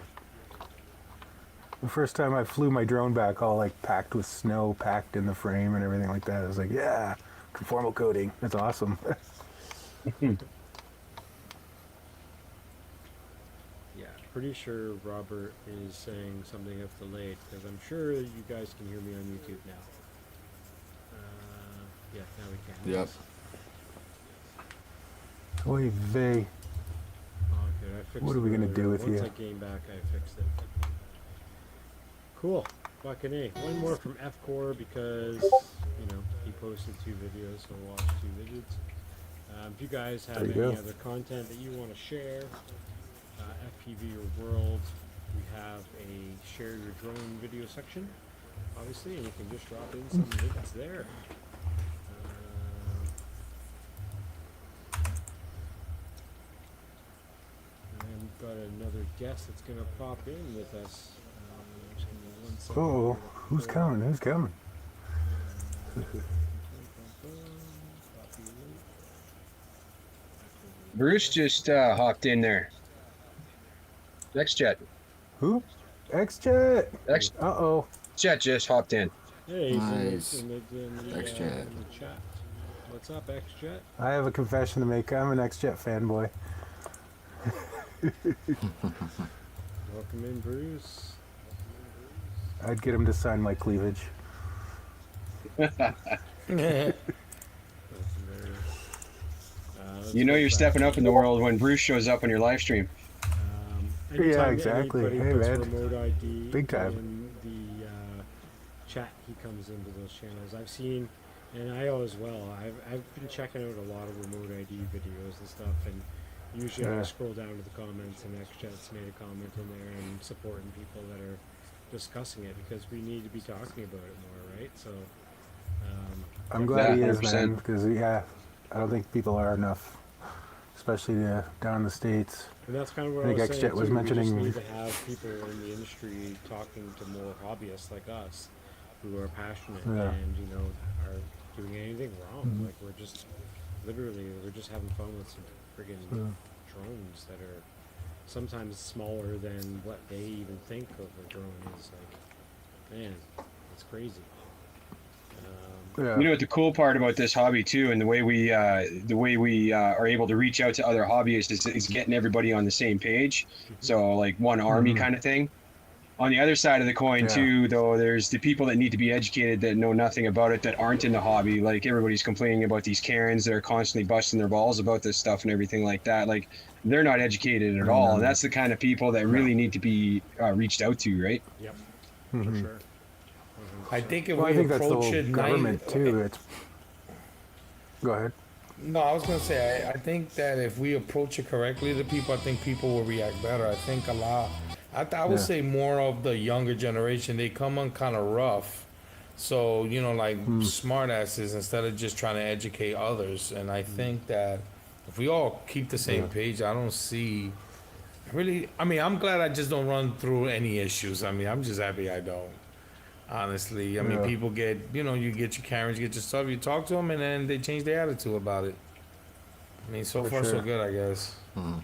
The first time I flew my drone back, all like packed with snow, packed in the frame and everything like that. I was like, yeah, conformal coating. That's awesome. Yeah, pretty sure Robert is saying something that's delayed because I'm sure you guys can hear me on YouTube now. Yeah, now we can. Yep. Oy vey. Oh, okay, I fixed What are we it gonna earlier. do with Once you? I came back, I fixed it. Cool. Fucking A. One more from F-Core because, he posted 2 videos, so we'll watch 2 vidiots. If you guys have There you any go. other content that you want to share, FPV or World, we have a share your drone video section, obviously, and you can just drop in some vids there. And we've got another guest that's going to pop in with us. Just give me 1 second. Oh, who's coming? Who's coming? Bruce just hopped in there. XJet. Who? XJet. XJet just hopped in. Hey, he's Nice. in the XJet. in the chat. What's up, XJet? I have a confession to make. I'm an XJet fanboy. Welcome in, Bruce. I'd get him to sign my cleavage. That's hilarious. Let's You know go you're back stepping to- up in the world when Bruce shows up on your live stream. Anytime exactly. anybody Hey, puts man. remote ID Big time. in the chat, he comes into those channels. I've seen, and I as well. I've been checking out a lot of remote ID videos and stuff, and usually I Yeah. scroll down to the comments, and XJet's made a comment in there and supporting people that are discussing it because we need to be talking about it more, right? So I'm glad he Yeah, is, 100%. man, because I don't think people are enough, especially down in the States. and that's kind of what I I think was saying XJet was too. We mentioning- just need to have people in the industry talking to more hobbyists like us who are passionate Yeah. and, you know, are doing anything wrong. Like we're just having fun with some friggin' drones that are sometimes smaller than what they even think of a drone is. Like, man, it's crazy. Yeah. You know what the cool part about this hobby too, and the way we are able to reach out to other hobbyists is getting everybody on the same page. So like one army kind of thing. On the other side of the coin Yeah. too, though, there's the people that need to be educated that know nothing about it, that aren't in the hobby. Like everybody's complaining about these Karens that are constantly busting their balls about this stuff and everything like that. Like they're not educated at all, and that's the kind of people that really need to be reached out to, right? Yep, for sure. I think if Well, I we think that's the approach whole it government too. It's go ahead. No, I was gonna say I think that if we approach it correctly to people, I think people will react better. I think a lot. I would Yeah. say more of the younger generation. They come on kind of rough, so you know, like smart asses instead of just trying to educate others. And I think that if we all keep the same page, I don't see really. I mean, I'm glad I just don't run through any issues. I mean, I'm just happy I don't. Honestly, I mean, Yeah. people get, you know, you get your Karens, you get your stuff, you talk to them, and then they change their attitude about it. I mean, so For far so sure. good, I guess. And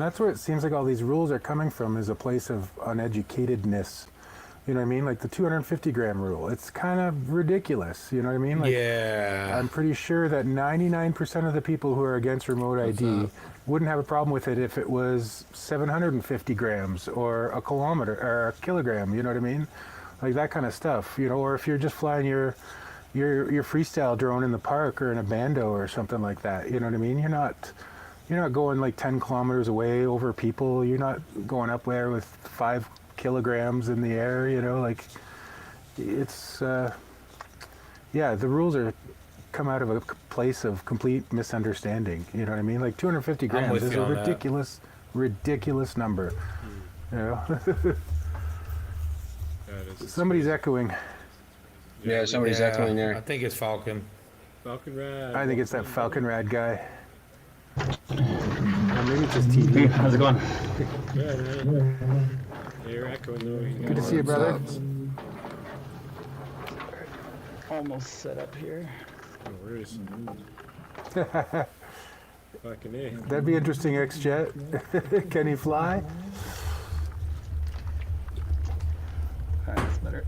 that's where it seems like all these rules are coming from, is a place of uneducatedness. You know what I mean? Like the 250 gram rule. It's kind of ridiculous. You know what I mean? Like, Yeah. I'm pretty sure that 99% of the people who are against remote ID wouldn't have a problem with it if it was 750 grams or a kilometer or a kilogram. You know what I mean? Like that kind of stuff. You know, or if you're just flying your freestyle drone in the park or in a bando or something like that. You know what I mean? You're not going like 10 kilometers away over people. You're not going up there with 5 kilograms in the air, you know, like it's, yeah, the rules are come out of a place of complete misunderstanding. You know what I mean? Like 250 grams with is you a on that. ridiculous number. You know, That is somebody's echoing. Yeah, somebody's Yeah, echoing I there. think it's Falcon. Falcon Rad. I think it's that Falcon Rad guy. Or maybe it's just TV. How's it going? Good, man. You're echoing though. Good to see you, brother. What's up? Almost set up here. Oh, where is Fucking A. That'd be interesting, XJet. Can he fly? That's better.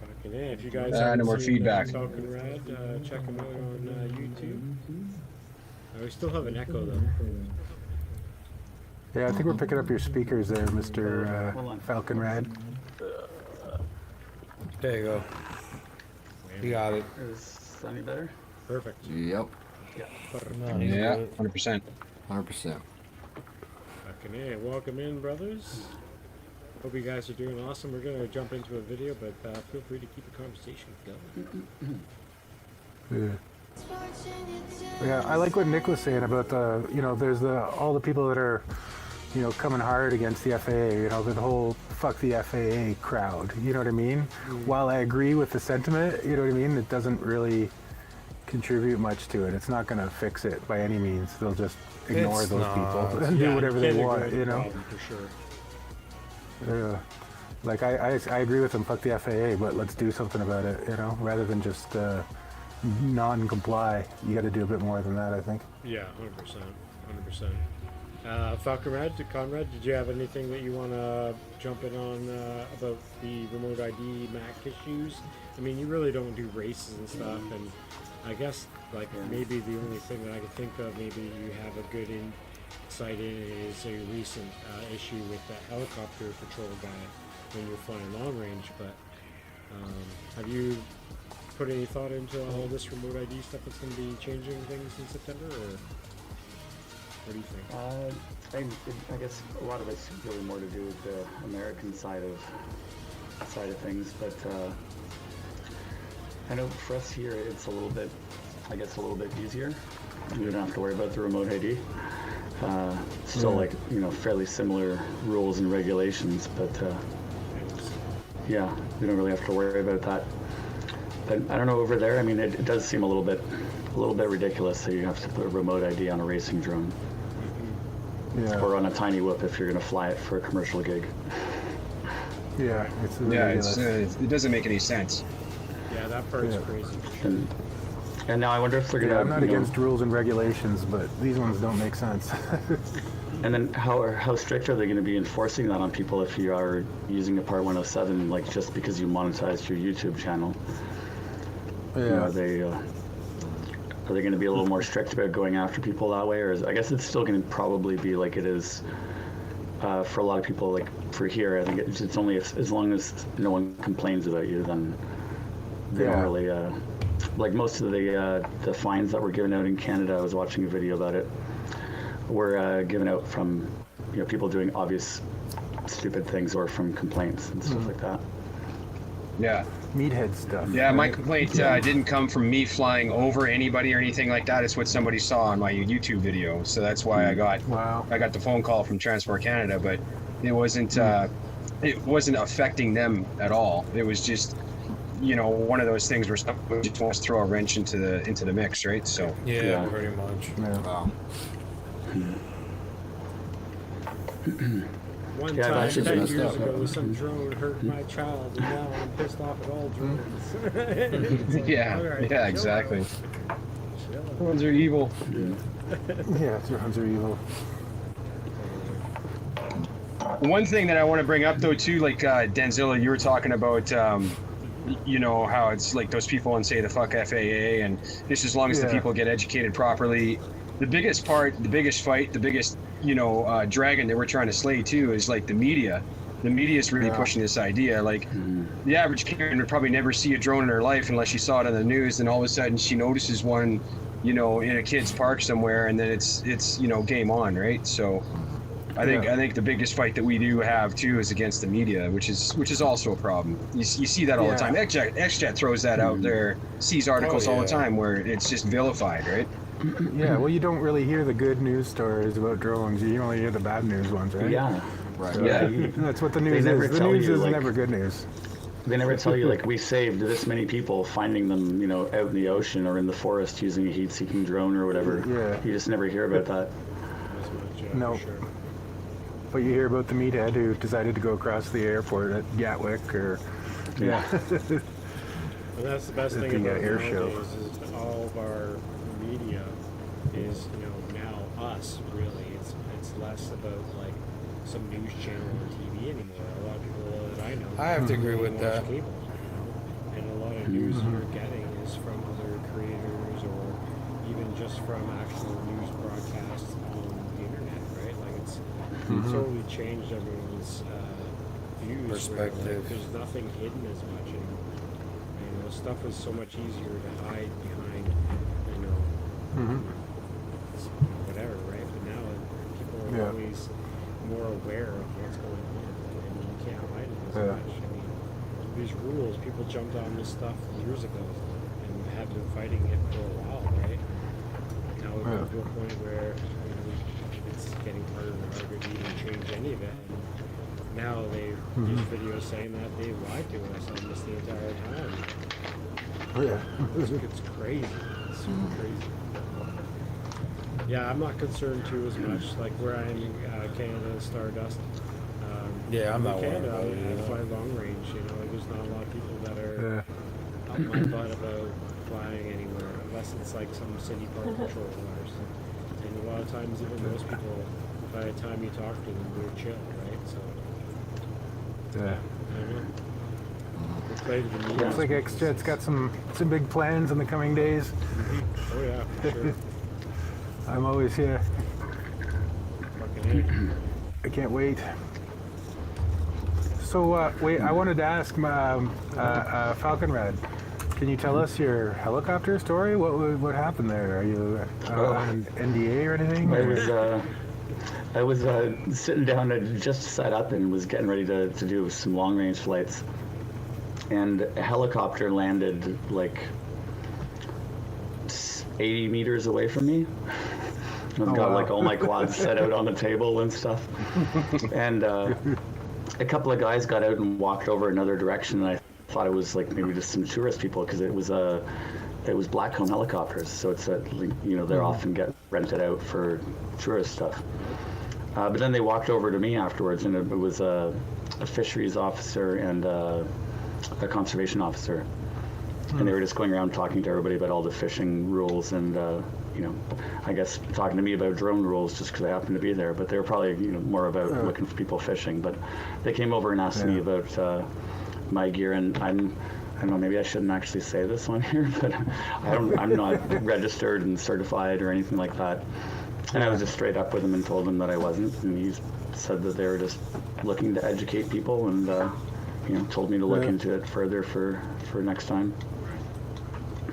Fucking A. If you guys No haven't more seen, feedback. Falcon Rad, check him out on YouTube. We still have an echo though. Yeah, I think we're picking up your speakers there, Hold Mr. on. Falcon Rad. There you go. You got it. Is any better? Perfect. Yep, No, he's Yeah, good. 100%. 100%. Fucking A. Welcome in, brothers. Hope you guys are doing awesome. We're gonna jump into a video, but feel free to keep the conversation going. Yeah, I like what Nick was saying about the, you know, there's all the people that are, you know, coming hard against the FAA, you know, the whole fuck the FAA crowd, you know what I mean? While I agree with the sentiment, you know what I mean, it doesn't really contribute much to it. It's not going to fix it by any means. They'll just ignore It's those not. people and Yeah, do whatever you they can't want, ignore you the know? problem, for sure. Yeah. Like I agree with them, fuck the FAA, but let's do something about it, you know, rather than just non-comply. You got to do a bit more than that, I think. Yeah, 100%. 100%. Falcon Rad, to Conrad, did you have anything that you want to jump in on about the remote ID MAAC issues? I mean, you really don't do races and stuff, and I guess like maybe the only thing that I could think of, maybe you have a good insight in is a recent issue with that helicopter patrol guy when you're flying long range. But have you put any thought into all this remote ID stuff that's going to be changing things in September, or what do you think? I guess a lot of it's really more to do with the American side of things, but I know for us here it's a little bit, I guess, a little bit easier. We don't have to worry about the remote ID. Still like, you know, fairly similar rules and regulations, but yeah, we don't really have to worry about that. But I don't know over there. I mean, it does seem a little bit ridiculous that you have to put a remote ID on a racing drone, or on a tiny whoop if you're going to fly it for a commercial gig. Yeah, it's ridiculous. It doesn't make any sense. Yeah, that part's crazy. And now I wonder if they're going to. I'm not against rules and regulations, but these ones don't make sense. And then how strict are they going to be enforcing that on people if you are using a Part 107, like just because you monetized your YouTube channel? Yeah. You know, are they going to be a little more strict about going after people that way, or I guess it's still going to probably be like it is for a lot of people. Like for here, I think it's only as long as no one complains about you, then they don't really. Like most of the fines that were given out in Canada, I was watching a video about it, were given out from people doing obvious stupid things or from complaints and stuff like that. Yeah. Meathead stuff. Yeah, my complaint didn't come from me flying over anybody or anything like that. It's what somebody saw on my YouTube video. So that's why I got the phone call from Transport Canada, but it wasn't affecting them at all. It was just one of those things where somebody just wants to throw a wrench into the mix, right? So yeah. Pretty much. Yeah. Wow. One Yeah, time, that should 10 be years messed up. ago, some drone hurt my child, and now I'm pissed off at all drones. It's like, yeah, all right, yeah, chill exactly. out. Chill out. Ones are evil. Yeah, drones are evil. One thing that I want to bring up though too, like Denzilla, you were talking about, how it's like those people and say the fuck FAA, and just as long as the people get educated properly. The biggest fight, the biggest dragon that we're trying to slay too is like the media. The media is really pushing this idea. Like the average Karen would probably never see a drone in her life unless she saw it on the news, and all of a sudden she notices one, in a kid's park somewhere, and then it's game on, right? So I think the biggest fight that we do have too is against the media, which is also a problem. You see that all the time. XJet throws that out there, sees articles all the time where it's just vilified, right? Yeah, well, you don't really hear the good news stories about drones. You only hear the bad news ones, right? Yeah. Right. So Yeah. that's what the news never is. The tell news you, is like- never good news. They never tell you, like, we saved this many people, finding them, out in the ocean or in the forest using a heat-seeking drone or whatever. Yeah. You just never hear about that. As much, No. for sure. But you hear about the meathead who decided to go across the airport at Gatwick, or And that's the best thing The, about air nowadays show. is all of our media is now us really. It's less about like some news channel on TV anymore. A lot of people that I know I have to agree don't with watch that. cable, and a lot of news you're getting is from other creators or even just from actual news broadcasts on the internet, right? Like it's totally changed everyone's views. where, Perspective. like, there's nothing hidden as much anymore. Stuff is so much easier to hide behind, whatever, right? But now people are always more aware of what's going on, and you can't hide it as much. I mean, these rules, people jumped on this stuff years ago and have been fighting it for a while, right? Now we've come to a point where it's getting harder and harder to even change any of it. And now they use videos saying that they lied to us on this the entire time. It's crazy. It's super crazy. Yeah, I'm not concerned too as much. Like where I'm in Canada, Stardust. Yeah, I'm in not worried Canada. about it, I fly long range. Like there's not a lot of people that are up my butt about flying anywhere, unless it's like some city park patrol or something. And a lot of times, even those people, by the time you talk to them, they're chill, right? So. I don't know. Looks like XJet's got some big plans in the coming days. Oh yeah, for sure. I'm always here. Fucking I can't wait. So wait, I wanted to ask Falconrad. Can you tell us your helicopter story? What happened there? Are you on an NDA or anything? I was sitting down, I just sat up and was getting ready to do some long-range flights. And a helicopter landed like 80 meters away from me. I've got like all my quads set out on the table and stuff. And a couple of guys got out and walked over another direction, and I thought it was like maybe just some tourist people, because it was Blackcomb helicopters, so it's they're often get rented out for tourist stuff. But then they walked over to me afterwards, and it was a fisheries officer and a conservation officer, and they were just going around talking to everybody about all the fishing rules and I guess talking to me about drone rules just because I happened to be there. But they were probably more about looking for people fishing. But they came over and asked me about my gear, and I don't know, maybe I shouldn't actually say this on here, but I'm not registered and certified or anything like that. And I was just straight up with him and told him that I wasn't, and he said that they were just looking to educate people, and told me to look into it further for next time.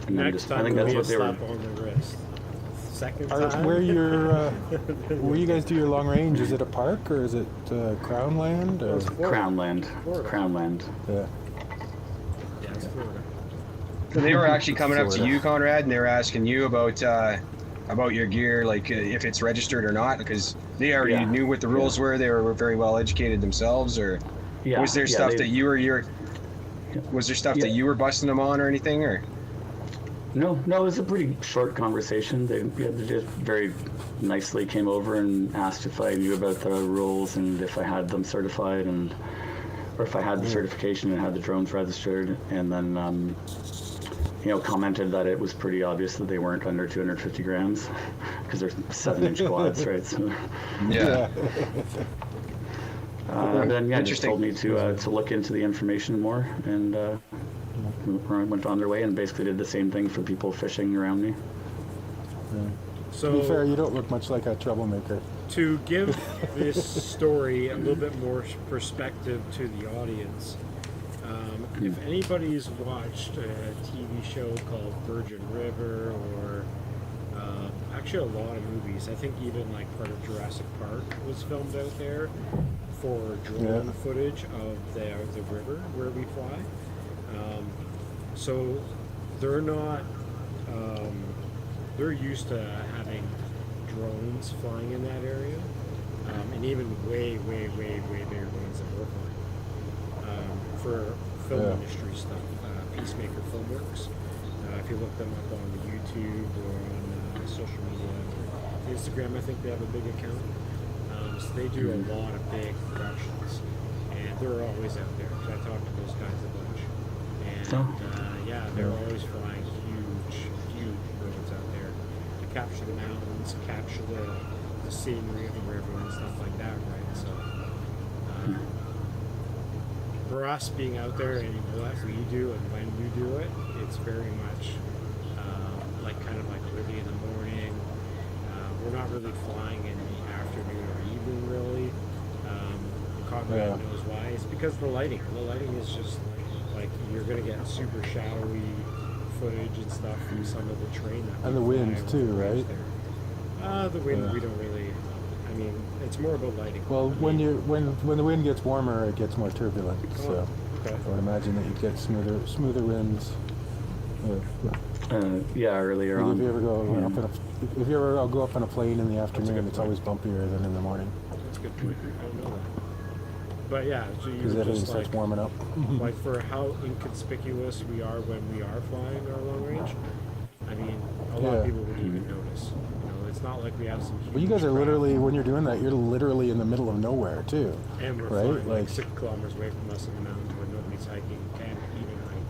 And Next time, I think that's what they were. slap on the wrist. Second time. Where you guys do your long range? Is it a park or is it Crown Land? Or? Crown Land. Florida. Crown Land. Yeah. Yeah, it's Florida. So they were actually coming up to you, Conrad, and they were asking you about your gear, like if it's registered or not, because they already knew what the rules were. They were very well educated themselves. Or was there stuff that you were was there stuff that you were busting them on or anything, or? No, it was a pretty short conversation. They just very nicely came over and asked if I knew about the rules and if I had them certified, or if I had the certification and had the drones registered, and then commented that it was pretty obvious that they weren't under 250 grams because they're 7-inch quads, right? So, yeah. Then just told me to look into the information more, and went on their way and basically did the same thing for people fishing around me. So, to be fair, you don't look much like a troublemaker. to give this story a little bit more perspective to the audience, if anybody's watched a TV show called Virgin River, or actually a lot of movies, I think even like part of Jurassic Park was filmed out there for drone footage of the river where we fly. So they're not, they're used to having drones flying in that area, and even way bigger ones than we're flying. For film industry stuff, Peacemaker Filmworks. If you look them up on the YouTube or on social media, Instagram, I think they have a big account. So they do a lot of big productions, and they're always out there. I talk to those guys a bunch, and they're always flying huge drones out there to capture the mountains, capture the scenery of the river and stuff like that, right? So for us being out there and what we do and when you do it, it's very much kind of like early in the morning. We're not really flying in the afternoon or evening, really. Conrad knows why. It's because the lighting. The lighting is just like you're gonna get super shadowy footage and stuff from some of the terrain. And the wind too, right? The wind we don't really. I mean, it's more about lighting. Well, when the wind gets warmer, it gets more turbulent. So I would imagine that you get smoother winds. Earlier on. If you ever go up on a plane in the afternoon, it's always bumpier than in the morning. That's a good point. I don't know that. But yeah, so you Because everything just starts warming up. like for how inconspicuous we are when we are flying our long range. I mean, a lot of people wouldn't even notice. It's not like we have some huge. Well, you guys are literally, when you're doing that, you're literally in the middle of nowhere too. And we're flying like 6 kilometers away from us in the mountains where nobody's hiking, and even hike.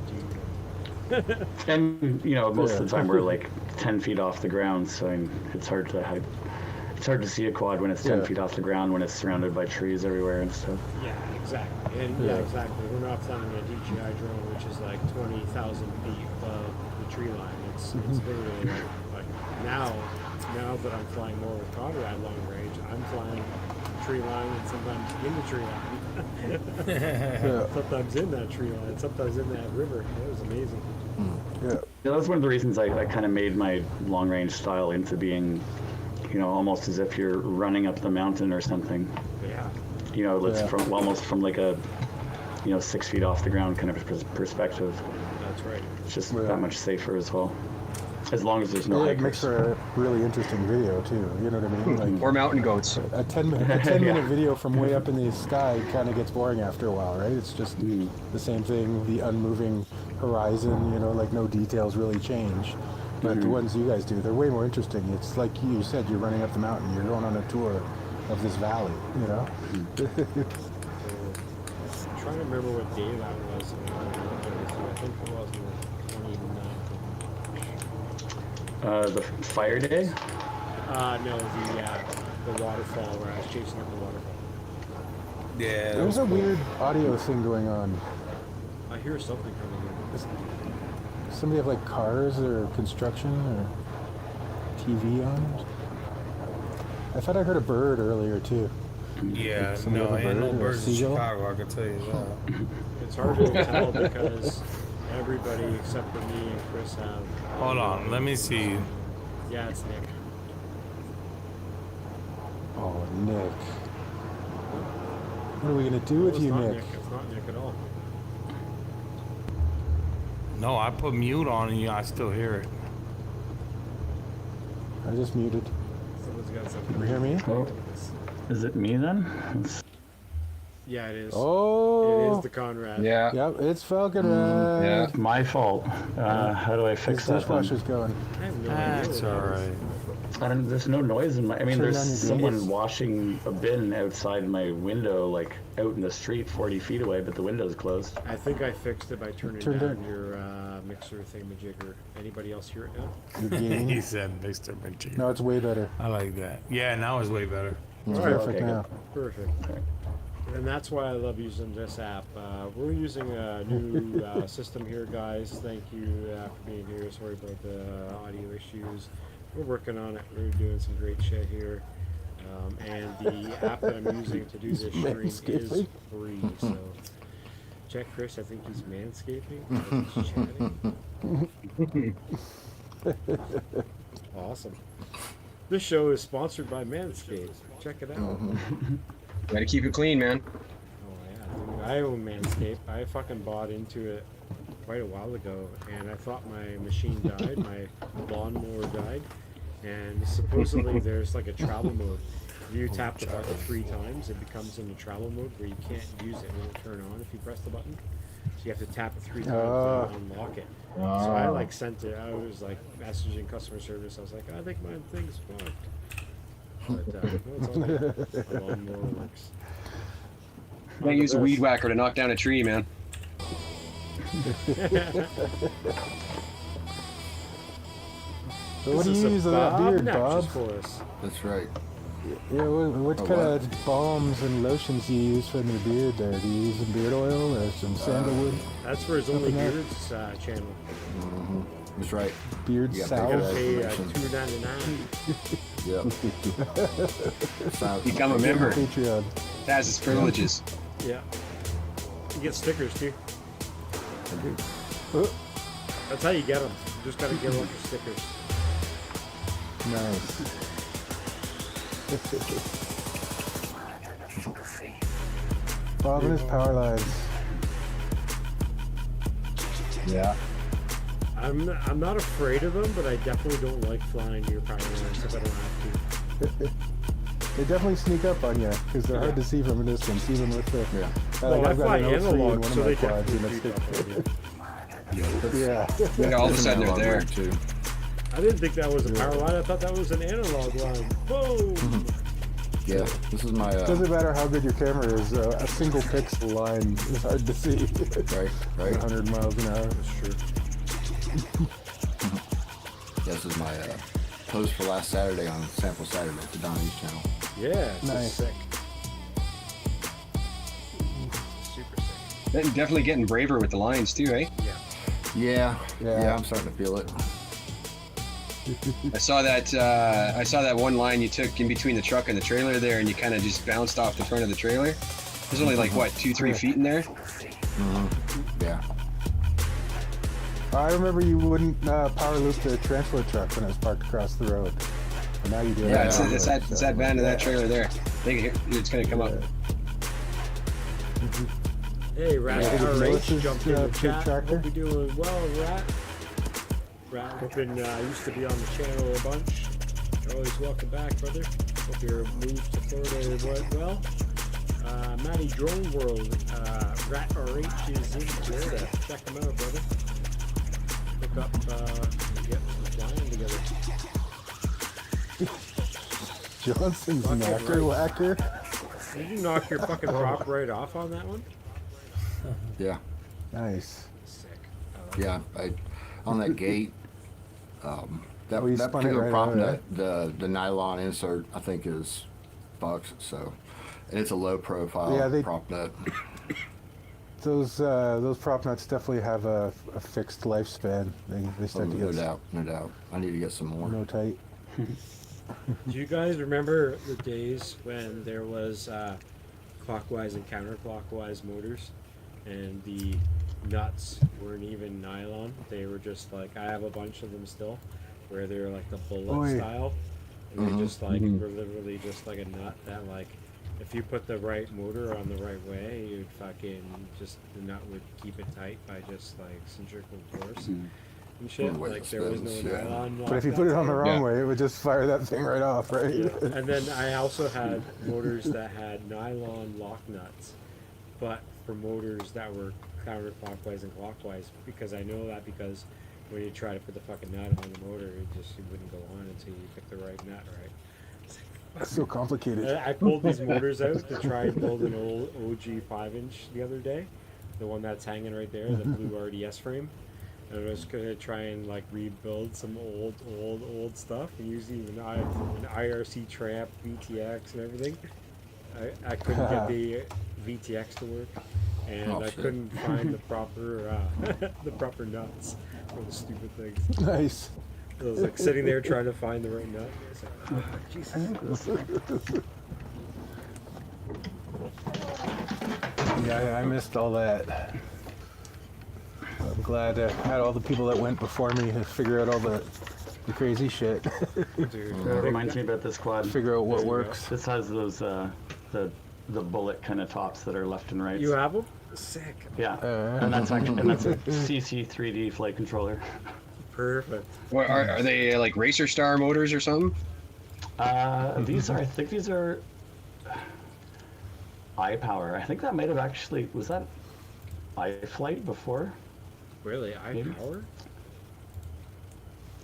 And most of the time we're like 10 feet off the ground, so it's hard to see a quad when it's 10 feet off the ground when it's surrounded by trees everywhere and stuff. Yeah, exactly. And exactly. We're not flying a DJI drone, which is like 20,000 feet above the tree line. It's literally like now that I'm flying more with Conrad long range, I'm flying tree line and sometimes in the tree line. Sometimes in that tree line, sometimes in that river. It was amazing. Yeah, that's one of the reasons I kind of made my long range style into being, almost as if you're running up the mountain or something. Yeah. It's from almost from like a, 6 feet off the ground kind of perspective. That's right. It's just that much safer as well. as long as there's no It hikers. makes for a really interesting video too. You know what I mean? Like Or mountain goats. a 10-minute video from way up in the sky kind of gets boring after a while, right? It's just the same thing, the unmoving horizon. You know, like no details really change. But the ones you guys do, they're way more interesting. It's like you said, you're running up the mountain. You're going on a tour of this valley. You know. I'm trying to remember what day that was. I think it was the 29th. The fire day? No, the waterfall where I was chasing up the waterfall. Yeah, There's a weird audio thing going on. I hear something coming in. Somebody have like cars or construction or TV on? I thought I heard a bird earlier too. yeah. Somebody No, have a ain't no bird or a birds in seagull? Chicago. I can tell you that. It's hard to tell because everybody except for me and Chris have. Hold on, let me see. Yeah, it's Nick. Oh, Nick. What are we gonna do with It's you, not Nick? It's not Nick at all. No, I put mute on and I still hear it. I just muted. Someone's got something. Can you hear me? Oh, is it me then? Yeah, it is. Oh. It is the Conrad. Yeah. Yep, it's Falcon Red. Yeah. My fault. How do I His fix that then? dishwasher's going. I have no idea. That's what all that is. right. I don't, there's no noise in my. I mean, Turn there's down your someone gates. washing a bin outside my window, like out in the street, 40 feet away, but the window's closed. I think I fixed it by turning Turn down down. your mixer thingamajigger. Anybody else hear it now? Your gain. He said Mr. McGee. No, it's way better. I like that. Yeah, now it's way better. It's Alright, perfect okay, now. Perfect. And that's why I love using this app. We're using a new system here, guys. Thank you for being here. Sorry about the audio issues. We're working on it. We're doing some great shit here. And the app that I'm using to do this stream is free. So check Chris. I think he's manscaping. He's chatting. Awesome. This show is sponsored by Manscaped. Check it out. Gotta keep it clean, man. Oh yeah, dude, I own Manscaped. I fucking bought into it quite a while ago, and I thought my machine died, my lawnmower died, and supposedly there's like a travel mode. If you tap the button 3 times, it becomes in the travel mode where you can't use it; it won't turn on if you press the button. So you have to tap it 3 times to unlock it. So I like sent it. I was like messaging customer service. I was like, I think my thing's fucked. But no, it's all good. My lawnmower works. Gotta use a weed whacker to knock down a tree, man. So what do you use of that beard, Bob? For us. That's right. Yeah, what kind of balms and lotions do you use for your beard there? Do you use some beard oil or some sandalwood? That's for his only Something beards channel. That's right. Beard Yeah, You salve? gotta pay information. $2.99. Yep. Become a member. Patreon. It has its privileges. Yeah. You get stickers too. Oh, That's how you get them. You just gotta get a bunch of stickers. nice. Bob and his power lines. Yeah. I'm not afraid of them, but I definitely don't like flying near power lines if I don't have to. They definitely sneak up on you because they're hard to see from a distance, even with the. Yeah. Well, I I've got fly an L3 in analog, one so of they my quads, and definitely it's creep up on you. yeah. All of a sudden they're there. Too. I didn't think that was a power line. I thought that was an analog line. Boom! Yeah. This is my. Doesn't matter how good your camera is, a single pixel line is hard to see. Right. Right. 100 miles an hour. Sure. This is my post for last Saturday on Sample Saturday at the Donnie's channel. Yeah, it's Nice. sick. Super sick. Then definitely getting braver with the lines too, eh? Yeah. Yeah. I'm starting to feel it. I saw that one line you took in between the truck and the trailer there, and you kind of just bounced off the front of the trailer. There's only like what 2-3 feet in there. Yeah. I remember you wouldn't power loop the transport truck when it was parked across the road. But now you do. Yeah, it. it's that van and that trailer there. I think it's gonna come up. Hey, Rat Yeah. RH Melissa's, jumped in the big chat. tractor. Hope you're doing well, Rat. Rat Hoping used to be on the channel a bunch. You're always welcome back, brother. Hope your move to Florida went well. Matty Drone World, Rat RH is in Florida. Check him out, brother. Hook up, get some flying together. Johnson's Fucking knacker right. whacker. Did you knock your fucking prop right off on that one? Yeah, Nice. Sick. yeah. On that gate, that Oh, you that spun it particular right prop out of net, the nylon insert, I think is bucks. So, and it's a low profile Yeah, prop net. Those prop nuts definitely have a fixed lifespan. They start to No get doubt, no doubt. I need to get some more. no tight. Do you guys remember the days when there was clockwise and counterclockwise motors, and the nuts weren't even nylon? They were just like, I have a bunch of them still, where they're like the bullet Oi. style, and they're just like were literally just like a nut that like, if you put the right motor on the right way, you'd fucking just the nut would keep it tight by just like centrifugal force and shit. The way Like it there was no spins, yeah. nylon. But if you lock put it nuts on the there. wrong Yeah. way, it would just fire that thing right off, right? Yeah. And then I also had motors that had nylon lock nuts, but for motors that were counterclockwise and clockwise, because I know that because when you try to put the fucking nut on the motor, it wouldn't go on until you pick the right nut, right? That's so complicated. I pulled these motors out to try and build an old OG 5-inch the other day, the one that's hanging right there, the blue RDS frame. And I was gonna try and like rebuild some old stuff and using an IRC tramp, VTX, and everything. I couldn't get the VTX to work, and Oh, I shit. couldn't find the proper the proper nuts for the stupid things. Nice. I was like sitting there trying to find the right nut. I was like, oh, Jesus. Yeah, I missed all that. I'm glad I had all the people that went before me to figure out all the crazy shit. Dude, That reminds me about this quad. Figure out what There you go. works. This has those the bullet kind of tops that are left and right. you have them? Sick. Yeah, and that's actually and that's a CC3D flight controller. Perfect. What, are they like Racer Star motors or something? These are, I think these are iPower. I think that might have actually, was that iFlight before? Really? Maybe. iPower?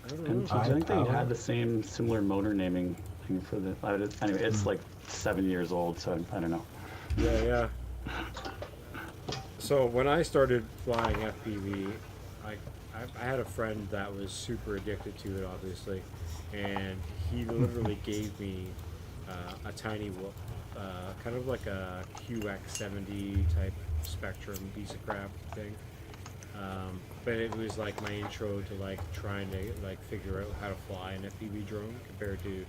I don't And know. I think they iPower. had the same similar motor naming thing for the, anyway, it's like 7 years old, so I don't know. Yeah. So when I started flying FPV, I had a friend that was super addicted to it, obviously, and he literally gave me a tiny whoop, kind of like a QX70 type Spectrum piece of crap thing. But it was like my intro to like trying to like figure out how to fly an FPV drone compared to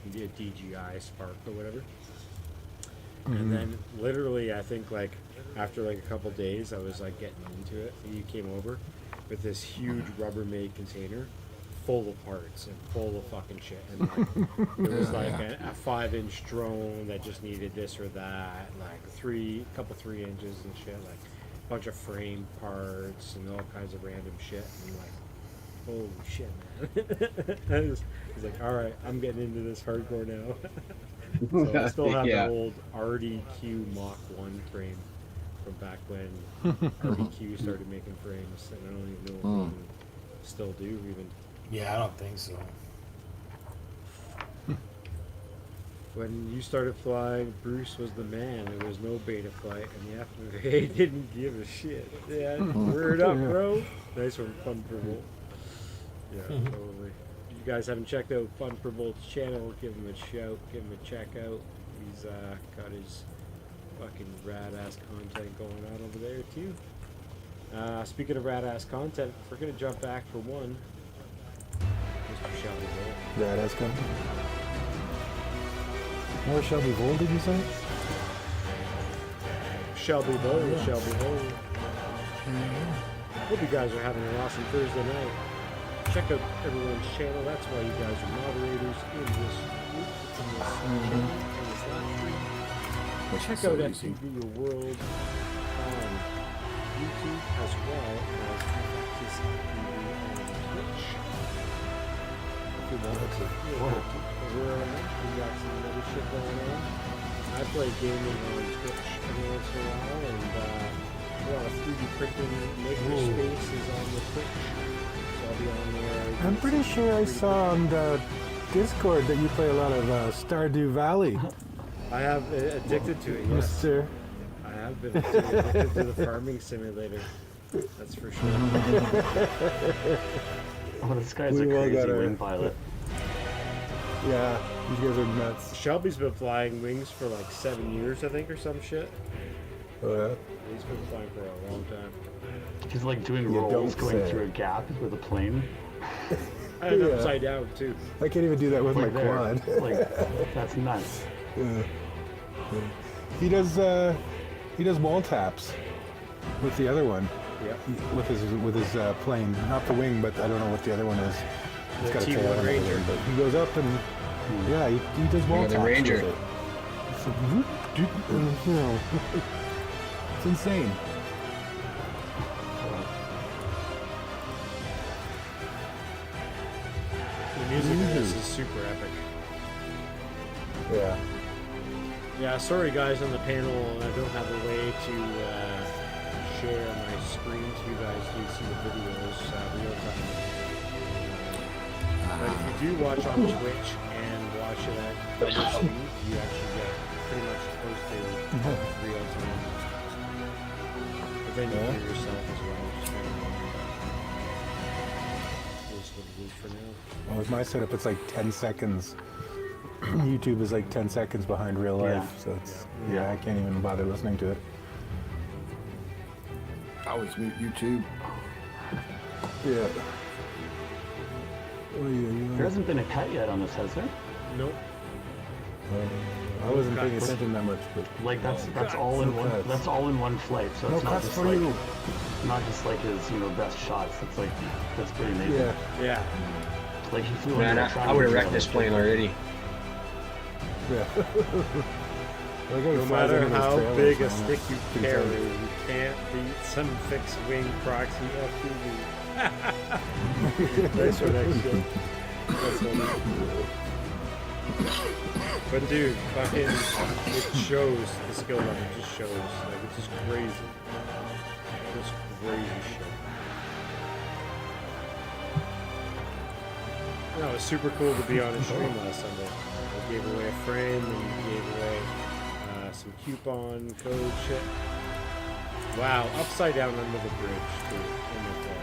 a DJI Spark or whatever. And then literally, I think like after like a couple days, I was like getting into it. And you came over with this huge Rubbermaid container full of parts and full of fucking shit. And like it was like a 5-inch drone that just needed this or that, like couple 3 inches and shit, like a bunch of frame parts and all kinds of random shit. And like, holy shit, man! I was like, all right, I'm getting into this hardcore now. So I still have Yeah. the old RDQ Mach 1 frame from back when RDQ started making frames, and I don't even know if they still do even. Yeah, I don't think so. When you started flying, Bruce was the man. There was no beta flight, and the FFA didn't give a shit. Yeah, word up, bro. Nice one, Fun for Volt. Yeah, totally. If you guys haven't checked out Fun for Volt's channel, give him a shout, give him a check out. He's got his fucking rad ass content going on over there too. Speaking of rad ass content, we're gonna jump back for one. Mr. Shelby Volt. That has come. More Shelby Vol, did you say? Shelby Volt, Shelby Volt. Hope you guys are having an awesome Thursday night. Check out everyone's channel. That's why you guys are moderators in this group, in this live stream. Which Check is so out easy. FPV Your World on YouTube as well as FPV on Twitch. If you want to. We got some other shit going on. I play gaming on Twitch every once in a while, and a lot of 3D printing makerspace is on the Twitch. So I'll be on there. I'm pretty sure I saw on the Discord that you play a lot of Stardew Valley. I have addicted to it, yes. Mr. I have been addicted to the farming simulator. That's for sure. Oh, this guy's We a all crazy got our- wing pilot. Yeah, these guys are nuts. Shelby's been flying wings for like 7 years, I think, or some shit. Oh yeah? He's been flying for a long time. He's like doing You rolls don't going say. through a gap with a plane. And Yeah. upside down, too. I can't even do that with Like my there. quad. Like, that's nuts. Yeah. He does wall taps with the other one. Yeah. With his plane, not the wing, but I don't know what the other one is. It's The got a T1 tail on it, Ranger. but he goes up and yeah, he does wall Yeah, the taps Ranger. with it. It's like, whoop, doop, and, you know, it's insane. The music in this is super epic. Yeah. Yeah, sorry guys on the panel, I don't have a way to share my screen to you guys to see the videos real time. But if you do watch on Twitch and watch it at double speed, you actually get pretty much close to real time. But then you hear yourself as well, which is kind of fun. That's what it is for now. Well, with my setup, it's like 10 seconds. YouTube is like 10 seconds behind real life, Yeah. so it's Yeah. I can't even bother listening to it. I always mute YouTube. Yeah. There hasn't been a cut yet on this, has there? Nope. I wasn't paying attention that much, but Like that's all in No one. cuts. That's all in one flight. So no it's not cuts just for like you. not just like his best shots. It's like that's pretty amazing. Yeah. Yeah. Like he flew. Man, under a I would have tractor wrecked this plane already. Yeah. Like No matter how big a stick you carry, you can't beat some fixed wing proxy FPV. Thanks for that shit. That's funny. But dude, fucking, it shows the skill level. It just shows. Like, it's just crazy. Just crazy shit. No, it was super cool to be on a stream last Sunday. I gave away a frame and gave away some coupon code shit. Wow, upside down under the bridge, dude. Oh my god.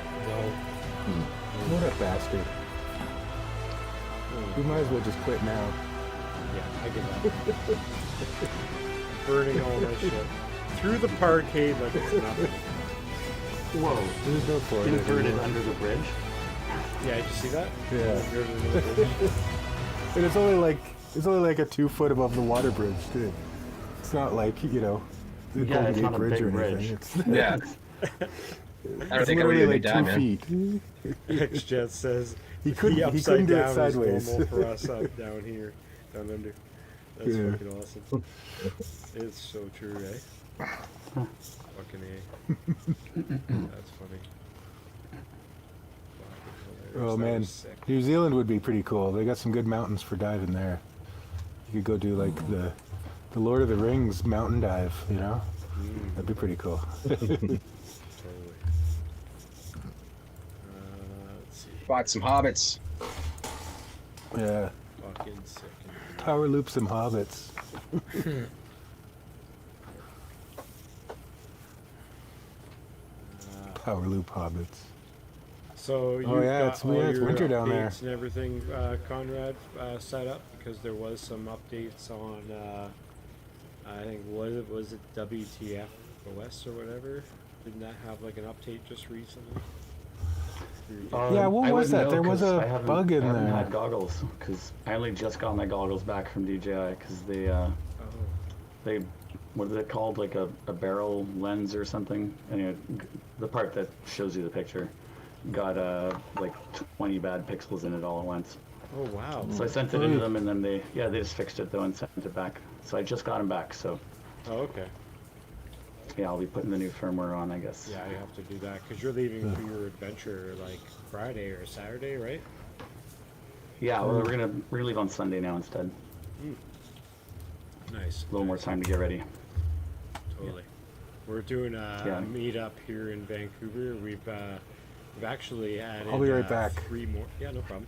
What a bastard. We might as well just quit now. Yeah, I give up. Burning all my shit. Through the parkade like it's nothing. Whoa! There's no point. Inverted under the bridge. Yeah, did you see that? Yeah. Inverted under the bridge. And it's only like a 2 foot above the water bridge, too. It's not like, the Yeah, Golden it's Gate not a Bridge big or bridge. anything. It's, Yeah. I don't think I would literally have like done 2 that, feet. man. X-Jet says He couldn't upside do it down sideways. is normal for us up down here, down under. That's Yeah. fucking awesome. It's so true, eh? Fucking A. That's funny. Fucking hilarious. Oh That man, was sick. New Zealand would be pretty cool. They got some good mountains for diving there. You could go do like the Lord of the Rings mountain dive, That'd be pretty cool. Totally. Let's see. Bought some hobbits. Yeah, Fucking sick. power loop some hobbits. Power loop hobbits. So you yeah, got it's all it's your winter down there. updates and everything, Conrad, set up because there was some updates on. I think was it WTF OS or whatever? Didn't that have like an update just recently? Yeah, what I was wouldn't that? know There was 'cause a I haven't- bug in I haven't there. had goggles because I only just got my goggles back from DJI because they what are they called, like a barrel lens or something. Anyway, the part that shows you the picture got like 20 bad pixels in it all at once. Oh wow. So I sent it into them and then they just fixed it though and sent it back. So I just got them back. So Oh okay. yeah, I'll be putting the new firmware on, I guess. Yeah, you have to do that because you're leaving for your adventure like Friday or Saturday, right? Yeah, well, we're gonna leave on Sunday now instead. Nice. A little more time to get ready. Totally. We're doing a Yeah. meetup here in Vancouver. We've actually added. I'll be right back. 3 more. Yeah, no problem.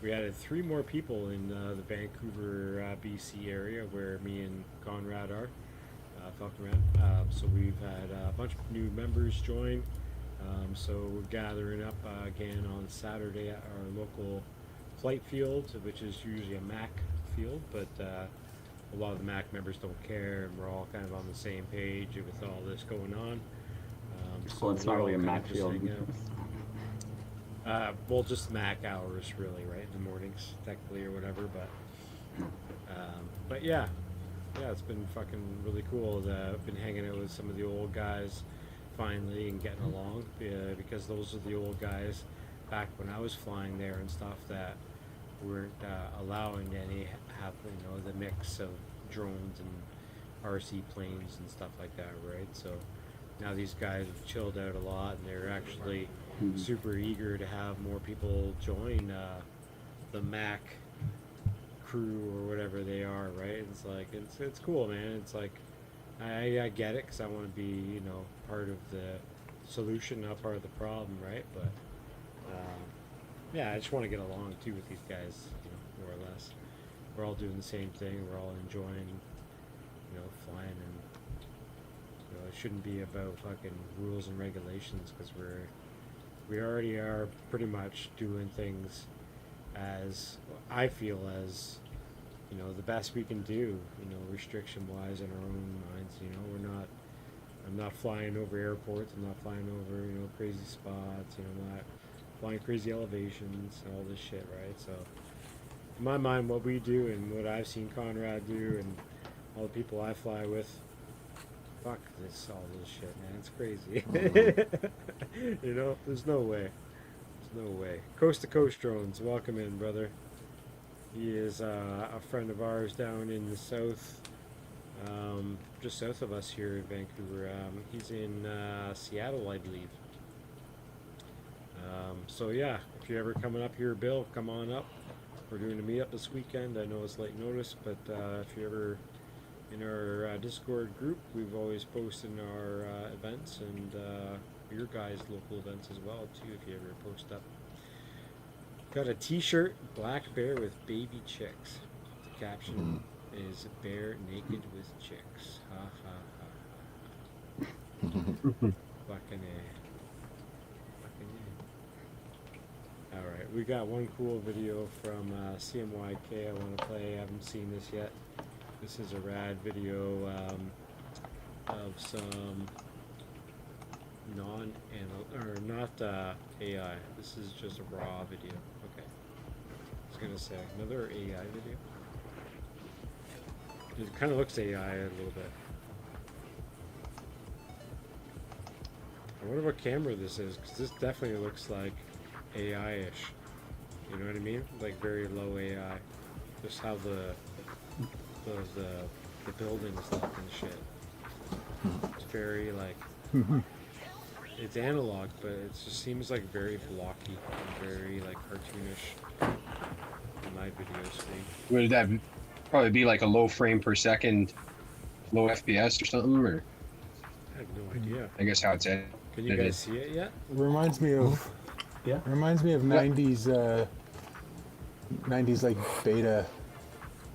We added 3 more people in the Vancouver, BC area where me and Conrad are. Falcon Red. So we've had a bunch of new members join. So we're gathering up again on Saturday at our local flight field, which is usually a MAAC field, but a lot of the MAAC members don't care, and we're all kind of on the same page with all this going on. So Well, it's not really a we're all kind MAAC of just field. hanging out. Well, just MAAC hours, really, right? In the mornings, technically, or whatever. But yeah, it's been fucking really cool. I've been hanging out with some of the old guys finally and getting along, because those are the old guys back when I was flying there and stuff that weren't allowing any the mix of drones and RC planes and stuff like that, right? So now these guys have chilled out a lot, and they're actually super eager to have more people join the MAAC crew or whatever they are, right? It's like it's cool, man. It's like I get it because I want to be part of the solution, not part of the problem, right? But yeah, I just want to get along too with these guys, more or less. We're all doing the same thing. We're all enjoying, flying, and it shouldn't be about fucking rules and regulations because we already are pretty much doing things as I feel as the best we can do, restriction wise in our own minds. I'm not flying over airports. I'm not flying over crazy spots. I'm not flying crazy elevations and all this shit, right? So in my mind, what we do and what I've seen Conrad do and all the people I fly with, fuck all this shit, man. It's crazy. There's no way. There's no way. Coast to Coast Drones, welcome in, brother. He is a friend of ours down in the south, just south of us here in Vancouver. He's in Seattle, I believe. So yeah, if you're ever coming up here, Bill, come on up. We're doing a meetup this weekend. I know it's late notice, but if you're ever in our Discord group, we've always posted our events and your guys' local events as well too, if you ever post up. Got a t-shirt, black bear with baby chicks. The caption is bear naked with chicks. Ha ha ha. Fucking A. Alright, we got one cool video from CMYK I want to play. I haven't seen this yet. This is a rad video of some not AI. This is just a raw video. Okay. I was gonna say another AI video. It kind of looks AI a little bit. I wonder what camera this is, because this definitely looks like AI-ish. You know what I mean? Like very low AI. Just how the buildings look and shit. It's very like it's analog, but it just seems like very blocky and very like cartoonish in my video stream. Would that probably be like a low frame per second, low FPS or something? Or I have no idea. I guess how it's edited. Can you guys see it yet? It reminds me of Yeah. It reminds me of 90s 90s like beta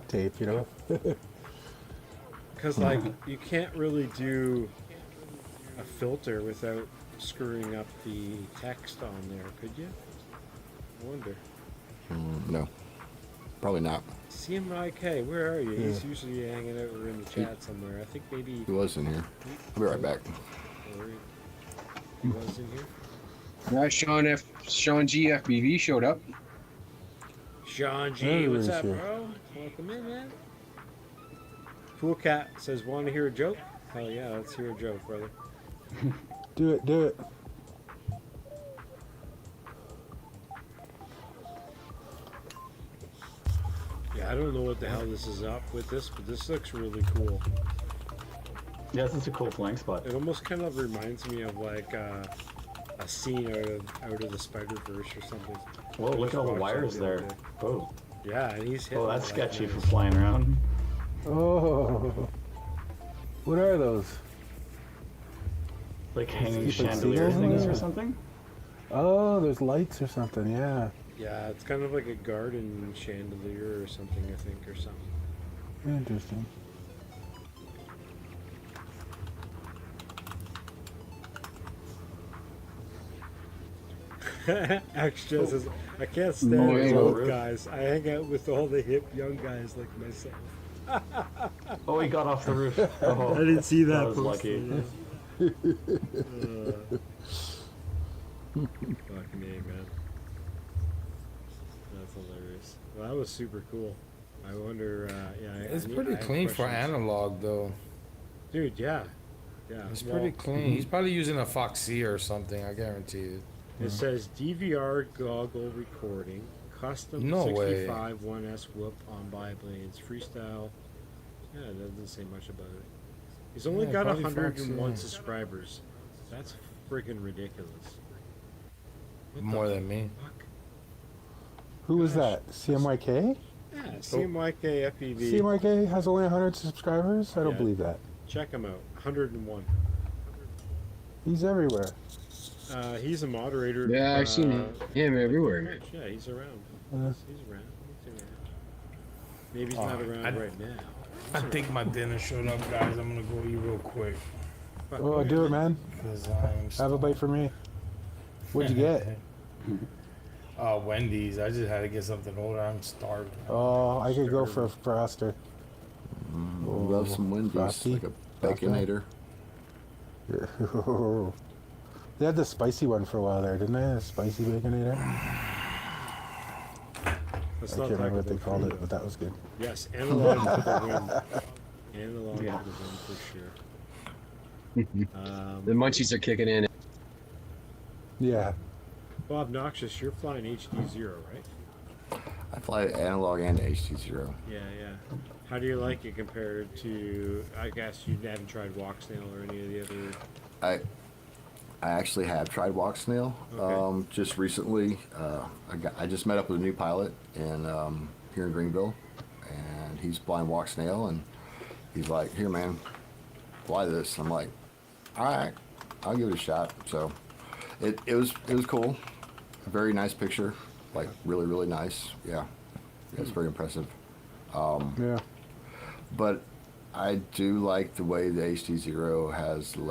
tape, Because like you can't really do a filter without screwing up the text on there, could you? I wonder. No, probably not. CMYK, where are you? He's usually hanging out or in the chat somewhere. I think maybe He was in here. I'll be right back. he was in here. Sean G FPV showed up. Sean G, Hey, what's where's up, he? bro? Welcome in, man. Pool Cat says, want to hear a joke? Hell yeah, let's hear a joke, brother. Do it. Yeah, I don't know what the hell this is up with this, but this looks really cool. Yeah, this is a cool flying spot. It almost kind of reminds me of like a scene out of the Spider-Verse or something. Whoa, look at all the Watch wires that the other there. day. Oh, Yeah, and he's hitting oh, that's it sketchy like for this. flying around. Oh, what are those? Like hanging Keep it chandelier sealed? things Yeah. or something? Oh, there's lights or something. Yeah, Yeah, it's kind of like a garden chandelier or something, I think, or something. interesting. Extra says, I can't stand Oh, these yeah. old guys. I hang out with all the hip young guys like myself. Oh, he got off the roof. I Oh, didn't see that. that was post, lucky. yeah. Fucking A, man. That's hilarious. Well, that was super cool. I wonder, yeah. It's I pretty have clean for questions. analog, though. Dude, yeah. Yeah. It's well, pretty clean. He's probably using a Foxy or something. I guarantee it. It says DVR goggle recording, custom No way. 65 1S whoop on biblades, freestyle. Yeah, it doesn't say much about it. He's only Yeah, got probably 101 Fox, yeah. subscribers. That's freaking ridiculous. What More the than me. fuck? Who was Gosh. that? CMYK? Yeah, CMYK FPV. CMYK has only 100 subscribers? I don't Yeah. believe that. Check him out. 101. He's everywhere. He's a moderator. Yeah, I've seen him everywhere, man. Twitch. Yeah, he's around. Uh, He's around. Maybe he's not around right now. I think my dinner showed up, guys. I'm gonna go eat real quick. Fuck, oh, do it, man. Cause I'm Have a bite for me. What'd you get? Wendy's. I just had to get something older. I'm starved. Oh, I could go for Froster. Love some Wendy's, Frosty? like a baconator. They had the spicy one for a while there, didn't they? A spicy baconator. Let's I not can't talk remember what they about called food, it, but that was good. Yes, analog for the win. Analog Yeah. for the win for sure. The munchies are kicking in. Yeah. Bob Noxious, you're flying HD0, right? I fly analog and HD0. Yeah, yeah. How do you like it compared to? I guess you haven't tried Walk Snail or any of the other. I actually have tried walk snail Okay. just recently. I just met up with a new pilot here in Greenville, and he's flying walk snail, and he's like, "Here, man, fly this." I'm like, "All right, I'll give it a shot." So it was cool. A very nice picture, like really nice. Yeah, it's very impressive. Yeah. But I do like the way the HD0 has the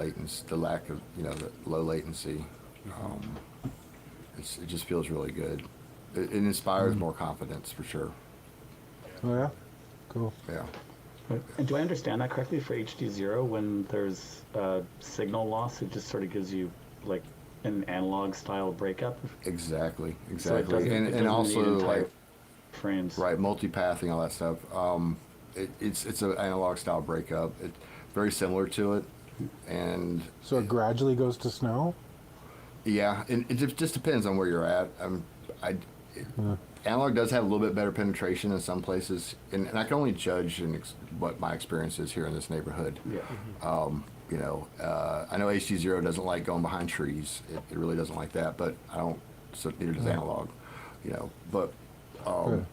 lack of, the low latency. It just feels really good. It inspires more confidence for sure. Oh, yeah? Cool. Yeah. And do I understand that correctly for HD0? When there's signal loss, it just sort of gives you like an analog style breakup? Exactly. So it doesn't- it And doesn't also need entire like frames. right multipathing, all that stuff. It's an analog style breakup. It's very similar to it, and So it gradually goes to snow? yeah, and it just depends on where you're at. Analog does have a little bit better penetration in some places, and I can only judge what my experience is here in this neighborhood. Yeah. I know HD0 doesn't like going behind trees. It really doesn't like that, but I don't. So neither does analog. But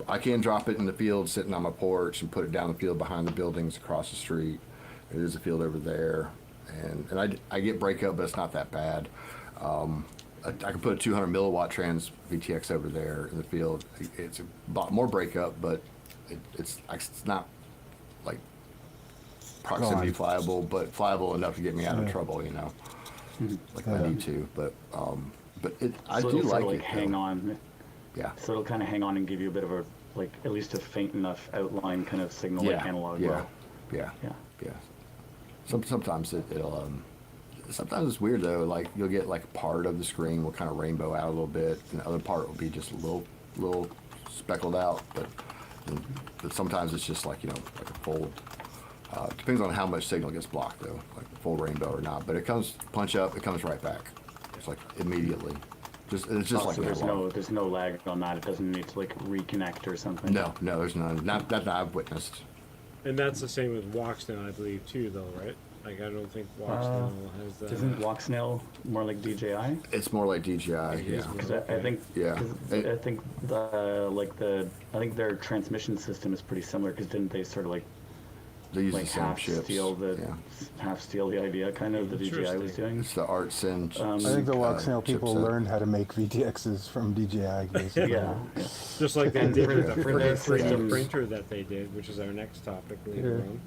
I can drop it in the field, sitting on my porch, and put it down the field behind the buildings across the street. There's a field over there, and I get breakup, but it's not that bad. I can put a 200 milliwatt trans VTX over there in the field. It's a lot more breakup, but it's not like proximity flyable, but flyable enough to get me out of trouble. Like I need to. But I So do it'll like sort of it. hang though. on. Yeah. So it'll kind of hang on and give you a bit of a, like, at least a faint enough outline kind of signal like analog will. Yeah. Yeah. Sometimes it'll. Sometimes it's weird though. Like you'll get like part of the screen will kind of rainbow out a little bit, and the other part will be just a little speckled out. But sometimes it's just like like a full. Depends on how much signal gets blocked though, like full rainbow or not. But it comes punch up, it comes right back. It's like immediately. It's just like So analog. there's no lag on that. It doesn't need to like reconnect or something. No, there's none. Not that I've witnessed. And that's the same with Walk Snail, I believe, too, though, right? Like, I don't think Watchdog has that. Isn't Walksnail more like DJI? It's more like DJI, yeah. 'Cause I think, Yeah. 'cause I think I think their transmission system is pretty similar. Because didn't they sort of like They use the same half chips. steal the idea kind of the DJI was doing? It's the arts and I think the Walksnail people chipset. learned how to make VTXs from DJI, basically. Yeah. Just like they And did for- with the for their 3D systems- printer that they did, which is our next topic later on.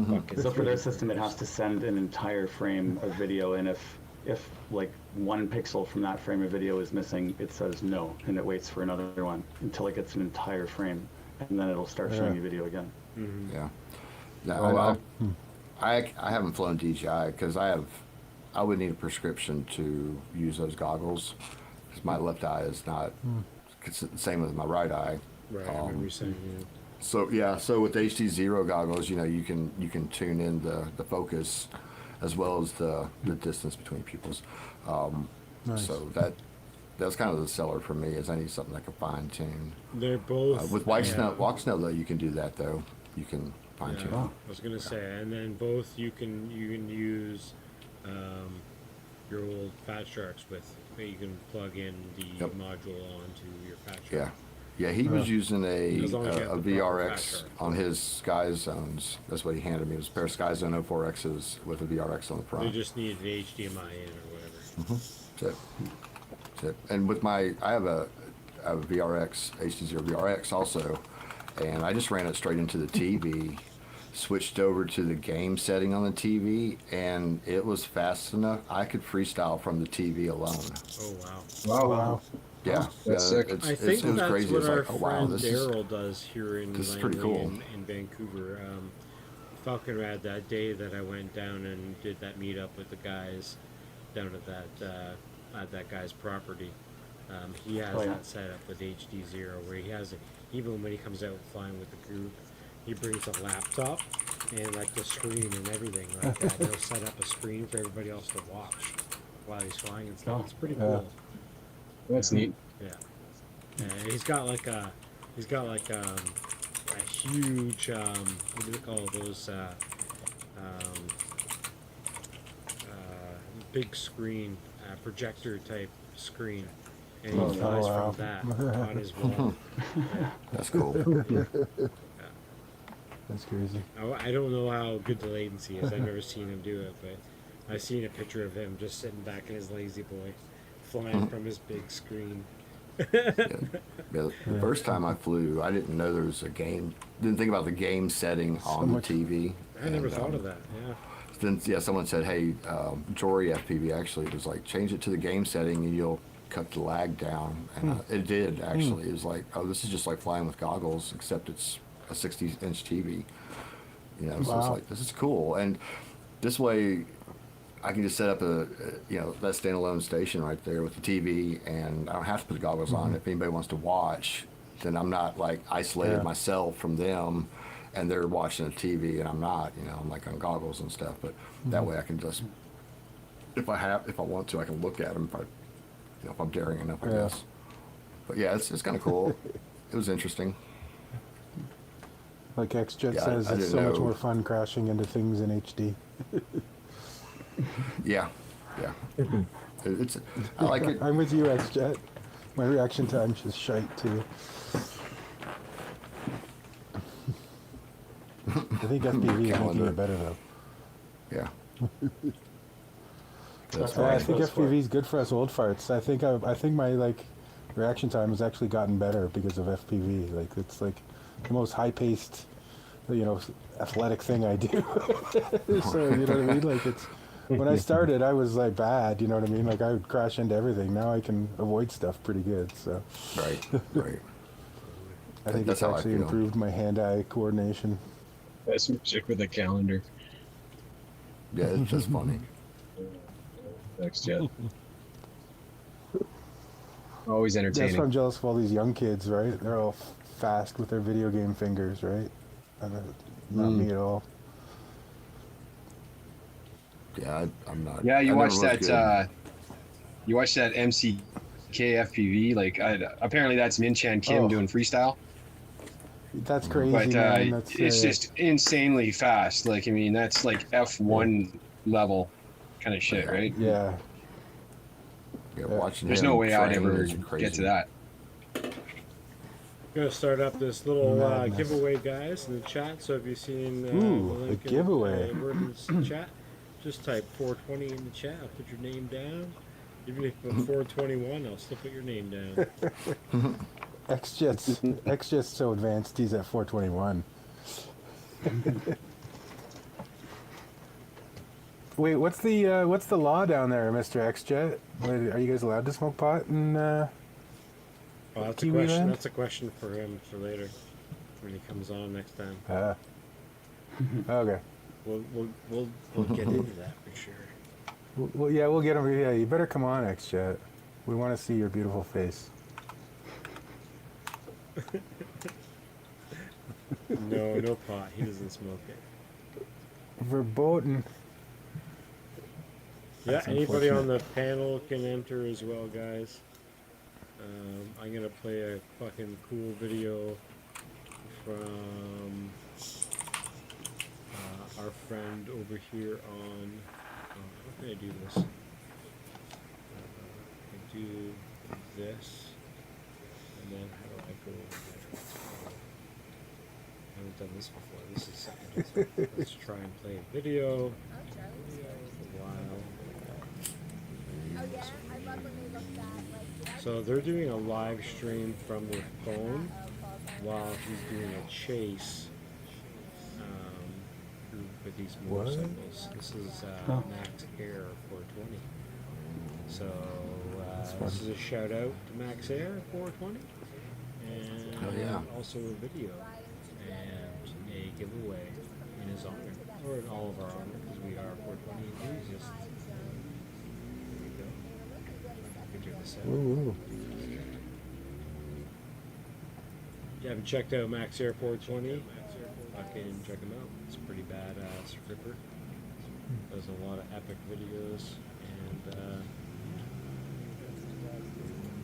Fucking So for their 3D system, it has to send an entire frame of video, and if like 1 pixel from that frame of video is missing, it says no, and it waits for another one until it gets an entire frame, and then it'll start showing you video again. Yeah. No, Oh, wow. I haven't flown DJI because I would need a prescription to use those goggles because my left eye is not it's the same as my right eye. Right, I remember you saying, yeah. So yeah, so with HD0 goggles, you know, you can tune in the focus as well as the distance between pupils. Nice. So that's kind of the seller for me is I need something that can fine tune. They're both. With Walksnail though, you can do that though. You can fine tune. Yeah, I was gonna say, and then both you can use your old Fat Sharks with. You can plug in the Yep. module onto your Fat Shark. Yeah. Yeah, he was using a As long as you have the proper VRX factor. on his Sky Zones. That's what he handed me. It was a pair of Sky Zone 04Xs with a VRX on the They front. just need an HDMI in or whatever. That's it. That's it. And with I have a VRX, HD0 VRX also, and I just ran it straight into the TV, switched over to the game setting on the TV, and it was fast enough. I could freestyle from the TV alone. Oh wow! Wow. Yeah, That's sick. I think it was that's crazy. what It's our like, oh wow, friend this is Daryl does here in this is pretty Langley cool. in Vancouver. Falcon Rad, that day that I went down and did that meetup with the guys down at that guy's property. He has that set up with HD0 where he has it. Even when he comes out flying with the group, he brings a laptop and like the screen and everything like that. He'll set up a screen for everybody else to watch while he's flying and stuff. It's pretty cool. That's neat. Yeah. He's got like a huge what do they call those big screen projector type screen, and he flies wow. from that on his wall. That's cool. That's crazy. I don't know how good the latency is. I've never seen him do it, but I've seen a picture of him just sitting back in his lazy boy, flying from his big screen. Yeah, the first time I flew, I didn't know there was a game. Didn't think about the game setting on much- the TV. I never And, thought of that. Yeah. Then someone said, "Hey, Jory FPV actually was like change it to the game setting and you'll cut the lag down." And it did actually. It was like, oh, this is just like flying with goggles, except it's a 60-inch TV. You know, so it's Wow. like this is cool. And this way, I can just set up that standalone station right there with the TV, and I don't have to put the goggles on. If anybody wants to watch, then I'm not like isolated myself from them, and they're watching the TV and I'm not. You know, I'm like on goggles and stuff. But that way, I can just, if I want to, I can look at them if I'm daring enough, I guess. But yeah, it's kind of cool. It was interesting. Like XJet Yeah, says, I it's didn't so much know. more fun crashing into things in HD. Yeah. It's I like it. I'm with you, XJet. My reaction time's just shite too. I think FPV is making Calendar. it better though. Yeah. That's Yeah, I why think it's for- FPV is good for us old farts. I think my reaction time has actually gotten better because of FPV. Like it's like the most high-paced, athletic thing I do. So you know what I mean? Like it's when I started, I was like bad. You know what I mean? Like I would crash into everything. Now I can avoid stuff pretty good. So Right. I think That's it's how I actually feel. improved my hand-eye coordination. That's some chick with a calendar. Yeah, it's just funny. Next jet. Always That's entertaining. why I'm jealous of all these young kids, right? They're all fast with their video game fingers, right? Not me at all. Yeah, I'm not. Yeah, I you never watched was that. good. You watched that MCK FPV. Like, apparently that's Min Chan Kim Oh. doing freestyle. That's crazy, But man. That's, it's just insanely fast. Like, I mean, that's like F1 level kind of shit, right? yeah. Yeah, watching There's him no way I'd train ever is crazy. get to that. Gonna start up this little Madness. giveaway, guys, in the chat. So if you've seen Ooh, the link a giveaway. Gordon's chat, just type 420 in the chat. I'll put your name down. Even if you put 421, I'll still put your name down. XJet's so advanced. He's at 421. Wait, what's the law down there, Mr. XJet? Are you guys allowed to smoke pot in Well, that's a Kiwi question. land? That's a question for him for later, when he comes on next time. Okay. We'll get into that for sure. Well, yeah, we'll get him. Yeah, you better come on, XJet. We want to see your beautiful face. No pot. He doesn't smoke it. Verboten. Yeah, That's anybody on unfortunate. the panel can enter as well, guys. I'm gonna play a fucking cool video from our friend over here on. How can I do this? I do this, and then how do I go over there? I haven't done this before. This is second. So let's try and play a video. So they're doing a live stream from their phone while he's doing a chase with these motorcycles. This is Max Air 420. So this is a shout out to Max Air 420, and also a video and a giveaway in his honor, or in all of our honor, because we are 420 enthusiasts. Ooh. You haven't checked out Max Air 420? Fucking check him out. It's a pretty badass ripper. Does a lot of epic videos and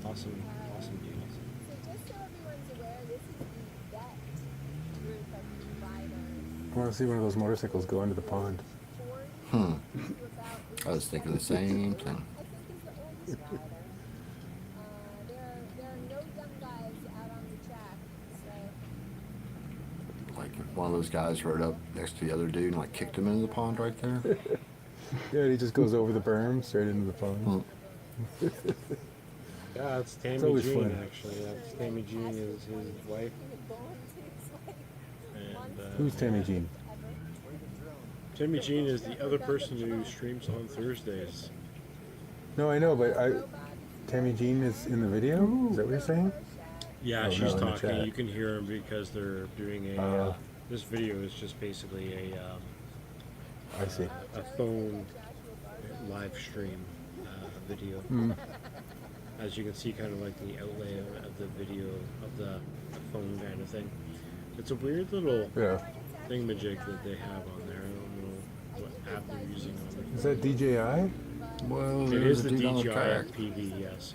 awesome dudes. So just so everyone's aware, this is the vet group of riders. I want to see one of those motorcycles go into the pond. I was thinking the same thing. I think he's the oldest rider. There are no young guys out on the track, so. Like if one of those guys rode up next to the other dude and like kicked him into the pond right there. Yeah, he just goes over the berm straight into the pond. Yeah, that's Tammy always Jean fun. actually. That's Tammy Jean is his wife. And, Who's Tammy Jean? Tammy Jean is the other person who streams on Thursdays. No, I know, but Tammy Jean is in the video? Is that what you're saying? Yeah, Oh, she's no, in the talking. chat. You can hear them because they're doing a. This video is just basically I see. a phone live stream video. As you can see, kind of like the outlay of the video of the phone kind of thing. It's a weird little thingamajig that they have on there. I don't know what app they're using on it. Is that DJI? Well, It there's is a the dude on the DJI track. FPV, yes.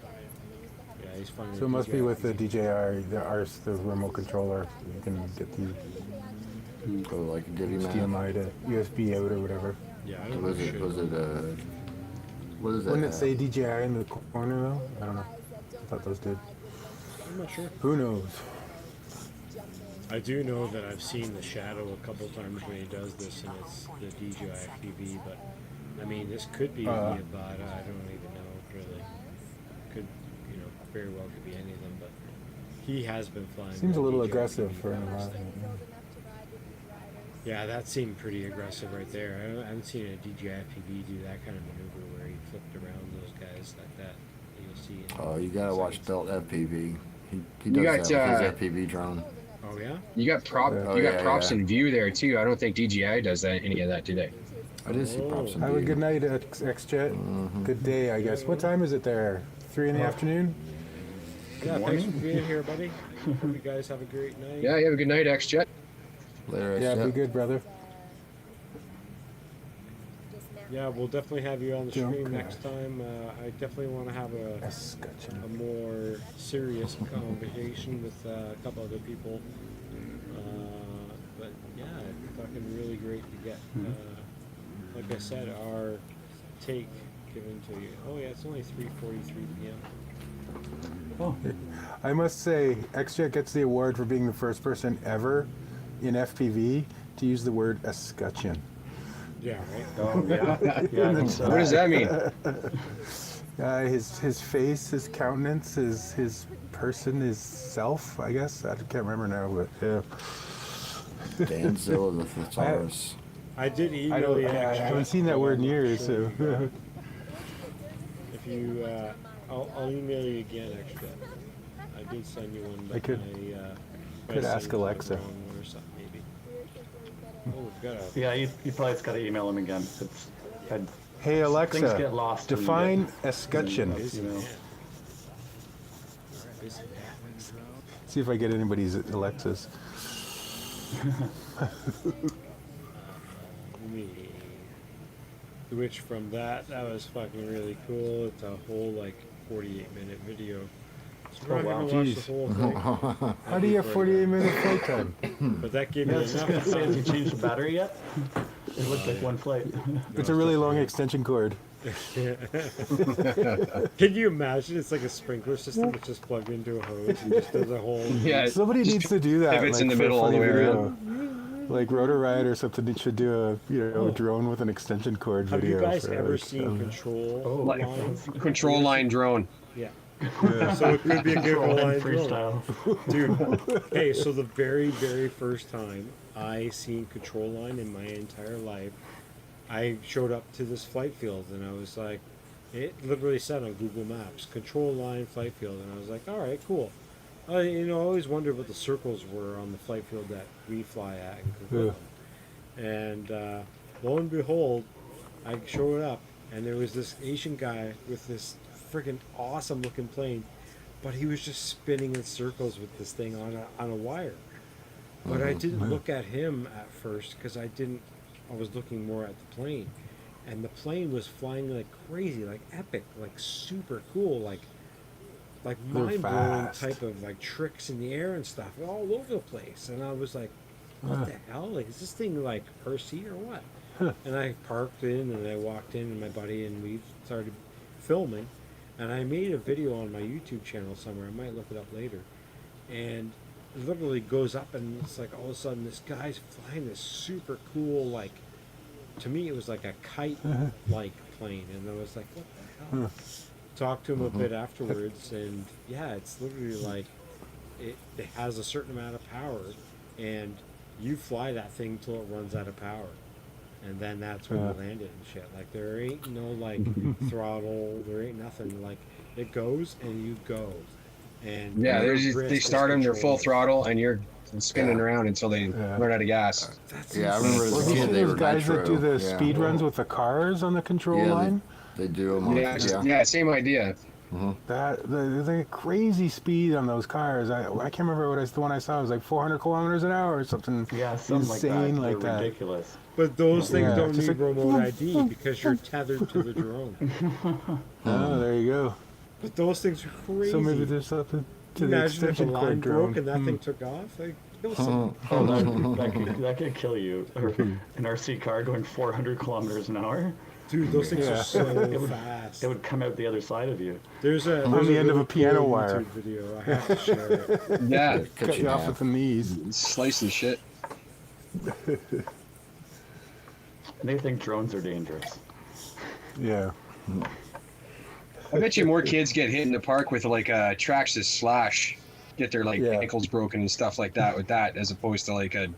Yeah, he's finding So it must be with the DJI. DJI, the remote controller. You can get the Go like a Divvy map. HDMI to USB out or whatever. Yeah, I don't Was know it? shit Was about it? What is that? Wouldn't it say DJI in the corner though? I don't know. I thought those did. I'm not sure. Who knows? I do know that I've seen the shadow a couple times when he does this, and it's the DJI FPV. But I mean, this could be a Bada. I don't even know really. Could very well could be any of them, but he has been flying. Seems the a little DJI aggressive FPV for an bombers. environment. Yeah, that seemed pretty aggressive right there. I haven't seen a DJI FPV do that kind of maneuver where he flipped around those guys like that. You'll see. Oh, you gotta watch Belt FPV. He You does got, that with his FPV drone. Oh yeah. You got props in view there too. I don't think DJI does that any of that, do they? I did see props in Have a view. good night, XJet. Good day, I guess. What time is it there? 3 in the afternoon? Yeah, thanks for being here, buddy. Hope you guys have a great night. Yeah, you have a good night, XJet. Later, Yeah, XJet. be good, brother. Yeah, we'll definitely have you on the Don't stream cry. next time. I definitely want to have a Escutcheon. more serious conversation with a couple other people fucking really great to get. Like I said, our take given to you. Oh yeah, it's only 3:43 p.m. Oh, I must say, XJet gets the award for being the first person ever in FPV to use the word escutcheon. Yeah, right. oh yeah, yeah. I think so. What does that mean? His face, his countenance, his person, his self. I guess I can't remember now, but yeah. Danzilla the Thesaurus. I did I email don't. you. I extra, haven't seen that but word I'm in not years, sure. so. If you, I'll email you again. Extra. I did send you one. But I could- I could sent ask you the Alexa. wrong one or something, maybe. Oh, we've got a. Yeah, you probably just got to email him again. It's, Hey things Alexa, get lost. when you define get- escutcheon. you know. See if I get anybody's Alexas. Me. Which from that was fucking really cool. It's a whole like 48-minute video. So we're not wow. gonna watch the Jeez. whole thing. How do you have 48-minute flight time? But that gave me Yeah, I was just gonna enough say, have you time. changed the battery yet? It looked like one flight. It's a really long extension cord. Can you imagine? It's like a sprinkler system that's just plugged into a hose and just does a whole. Yeah. Somebody needs to do that. pivots in the for a middle all the funny way video. Like Rotor Riot or something. It should do a drone with an extension cord Have video. you guys for, ever like, seen Control Like, Line? control line drone. Yeah. So it could be a good Control line and freestyle. Dude, hey, so the very, very first time I seen Control Line in my entire life, I showed up to this flight field and I was like, it literally said on Google Maps, Control Line flight field, and I was like, all right, cool. I always wondered what the circles were on the flight field that we fly at in Coquitlam. And lo and behold, I showed up and there was this Asian guy with this freaking awesome looking plane, but he was just spinning in circles with this thing on a wire. But I didn't look at him at first because I was looking more at the plane. And the plane was flying like crazy, like epic, like super cool, like They're mind-blowing fast. type of like tricks in the air and stuff all over the place. And I was like, what the hell? Like, is this thing like RC or what? And I parked in and I walked in and my buddy and we started filming. And I made a video on my YouTube channel somewhere. I might look it up later. And it literally goes up and it's like all of a sudden this guy's flying this super cool, like, to me it was like a kite-like plane. And I was like, what the hell? Talked to him a bit afterwards and yeah, it's literally like it has a certain amount of power and you fly that thing till it runs out of power. And then that's when you land it and shit. Like there ain't no like throttle, there ain't nothing. Like it goes and you go. And Yeah, your they wrist start is them, they're full controlling. throttle, and you're spinning around until they run out of gas. That's Yeah, I insane. remember Well, as a you kid see they those were guys that do nitro. the Yeah. speed runs with the cars on the control Yeah, line? They do them. Yeah, same idea. The crazy speed on those cars. I can't remember the one I saw. It was like 400 kilometers an hour or something. Yeah, something insane like like that. that. They're ridiculous. But those things Yeah, don't just need like, remote ID because you're tethered to the drone. Oh, there you go. But those things are crazy. So maybe there's something to the Imagine if a extension line cord broke drone. and that thing took off. Like, kill someone. Oh, that could kill you. Or an RC car going 400 kilometers an hour. Dude, those things Yeah. are so It fast. would come out the other side of you. There's a On there's the a end of a really piano cool wire. YouTube video. I have to share it. Yeah, Cut you off with the knees. slice the shit. And they think drones are dangerous. Yeah. I bet you more kids get hit in the park with like a Traxxas Slash, get their like Yeah. ankles broken and stuff like that with that, as opposed to like a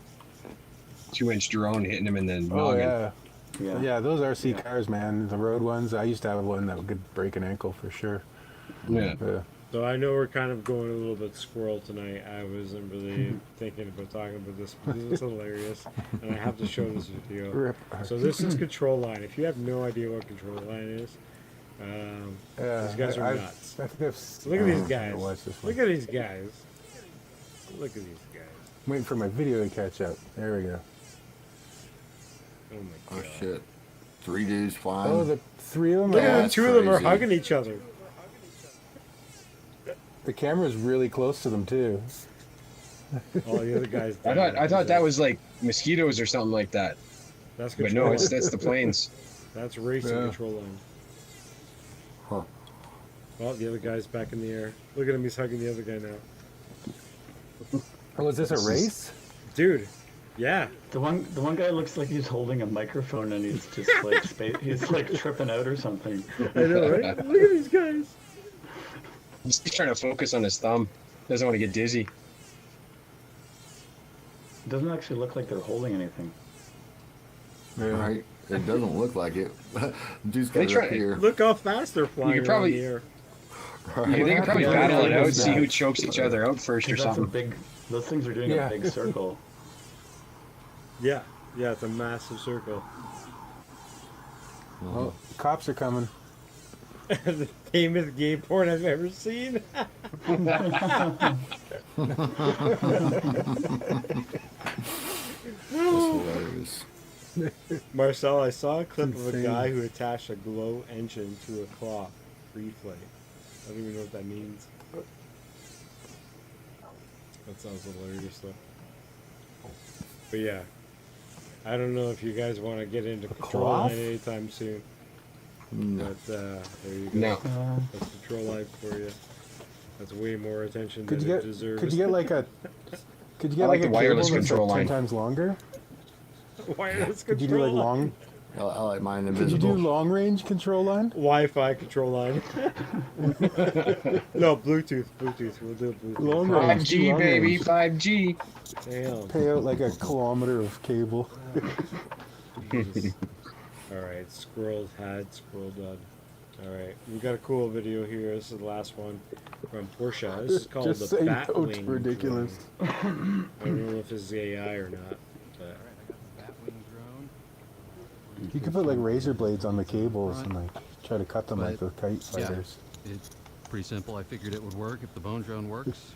2-inch drone hitting them in the Oh noggin. yeah. Yeah. Yeah, those RC cars, man. The road ones. I used to have one that could break an ankle for sure. Yeah. So I know we're kind of going a little bit squirrel tonight. I wasn't really thinking about talking about this, but this is hilarious, and I have to show this video. Rip. So this is Control Line. If you have no idea what Control Ine is, these guys are nuts. I think I've Look at these I guys. watched this one. Look at these guys. Look at these guys. I'm waiting for my video to catch up. There we go. Oh my Oh god. shit! 3 dudes flying. Oh, the three of them. Look Yeah, at them. that's 2 of them are crazy. hugging each other. The camera's really close to them too. All the other guys. I thought that was like mosquitoes or something like that. That's But control no, line. that's the planes. That's racing Yeah. control line. Huh. Well, the other guy's back in the air. Look at him, he's hugging the other guy now. Oh, is this a race? Dude, yeah. The one guy looks like he's holding a microphone and he's just like he's like tripping out or something. I know, right? Look at these guys. He's trying to focus on his thumb. Doesn't want to get dizzy. It doesn't actually look like they're holding anything. Right? It doesn't look like it. Dude's got They it try- up here. Look how fast they're flying could probably- around the air. They can probably Yeah, battle it yeah, out, yeah. see who chokes each other out first or 'Cause that's a something. those things are doing Yeah. a big circle. Yeah, yeah, it's a massive circle. Oh, cops are coming. The tamest gay porn I've ever seen. That's hilarious. Marcel, I saw a clip of a Insane. guy who attached a glow engine to a clock. Free flight. I don't even know what that means. That sounds hilarious though. But yeah. I don't know if you guys want to get into control cloth? line anytime soon. No. But there you go. No. That's control line for you. That's way more attention Could than you it get? deserves. Could you get like a? Could you get I like like the a wireless cable that's control like 10 line. times longer? wireless Could you do like control line? long? I like mine Could you do invisible. long range control line? Wi-Fi control line. No, Bluetooth. Bluetooth. We'll do Bluetooth. Long range. 5G, long baby, range. 5G. Damn. Pay out like a kilometer of cable. Alright, scrolled had, scrolled done. Alright, we got a cool video here. This is the last one from Porcha. This is called Just the say no, it's Batwing ridiculous. drone. I don't know if this is AI or not. But You could put like razor blades on the cables and like try to cut them like the kite fighters. It's pretty simple. I figured it would work if the bone drone works.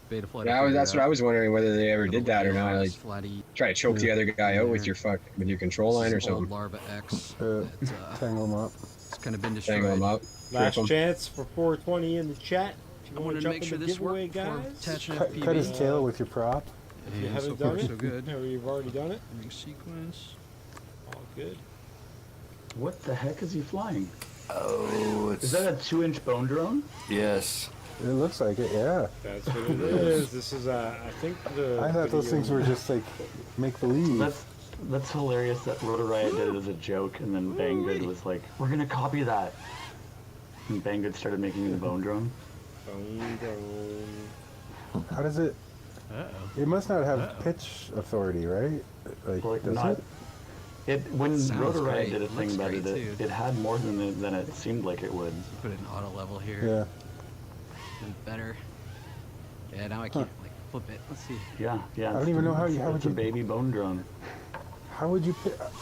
Beta flight. Yeah, that's what I was wondering whether they ever did that or not. Like, Flatty, try to choke the other guy out with your control line or something. Larva X. Uh, That, Tangle them up. it's kind of been destroyed. Tangle them up. last Rip 'em. chance for 420 in the chat. If you I want wanted to to jump make in sure the this giveaway, worked for guys. attaching Cut, FPV. cut his tail with your prop. If you And haven't so done far, it, so good. or you've already done it, Ring sequence. all good. What the heck is he flying? Oh, it's Is that a 2-inch bone drone? yes. It looks like it, yeah. That's what it is. This is, I think the. I thought those video- things were just like make believe. That's hilarious that Rotor Riot did it as a joke, and then Banggood was like, "We're gonna copy that." And Banggood started making the bone drone. Bone drone. How does it? Uh-oh. It must not have pitch authority, right? Like, does not. it? When Sounds Rotor Riot great. did a thing Looks about great, it, too. it had more than it seemed like it would. Put it in auto level here. Yeah. And better. Yeah, now I can't like flip it. Let's see. Yeah. I don't even know how would It's a you- baby bone drone. How would you?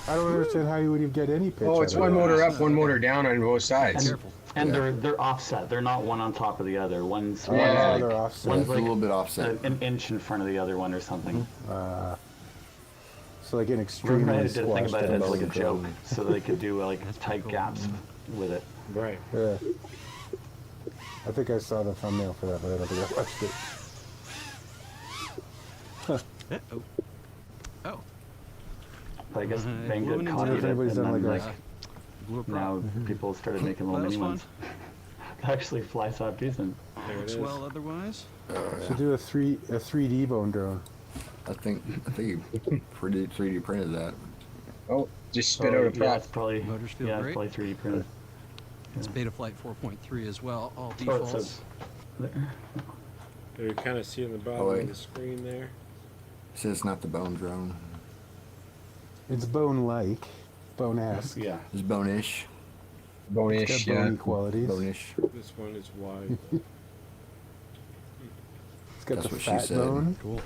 I don't understand how you would get any pitch. Oh, it's out of one that. motor up, one motor down on both sides. Careful. And they're offset. They're not one on top of the other. One's Oh, Yeah. they're offset. One's It's a like little bit offset. an inch in front of the other one or something. So like an Rotor extremely Riot did a thing squashed about it as down like a bone joke, drone. so they could do like tight gaps with it. Right. Yeah. I think I saw the thumbnail for that, but I don't think I watched it. Oh. Oh. But I guess Mhm. Banggood Moving into copied if it, anybody's and done then like like Blew a prop. now people started making little That was mini fun. ones. They actually fly half decent. There it Looks is. well otherwise. Should do a 3D bone drone. I think you 3D printed that. Oh, just spit out a Yeah, prop. it's probably Motors feel yeah, great. it's probably 3D printed. It's Beta Flight 4.3 as well. All Oh, it defaults. says You kind of see in the bottom Oh, wait. of the screen there. It says it's not the bone drone. It's bone-like, bone-esque. yeah. It's bone-ish. It's Bone-ish, got yeah. bony qualities. Bone-ish. This one is wide. It's got That's the what she fat said. bone. Cool.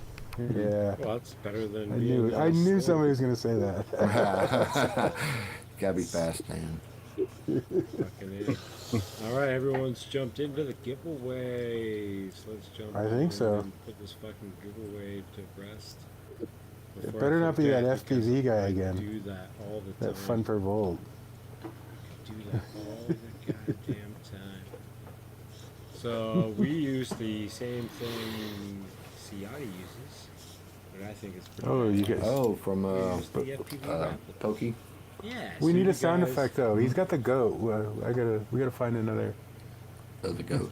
Yeah. Well, that's better than. I being knew. all I knew slow. somebody was gonna say that. Gotta be fast, man. Fucking A. All right, everyone's jumped into the giveaways. Let's jump. I think in so. and put this fucking giveaway to rest. It Before better I not be that forget, because FPV guy I again. Do that all the time. That fun per volt. Do that all the goddamn time. So we use the same thing Ciotti uses, but I think it's pretty Oh, you badass. guys. Oh, from Use the FPV raffle. Pokey. Yeah. We so need you a sound guys- effect though. He's got the goat. We gotta find another. Oh, the goat.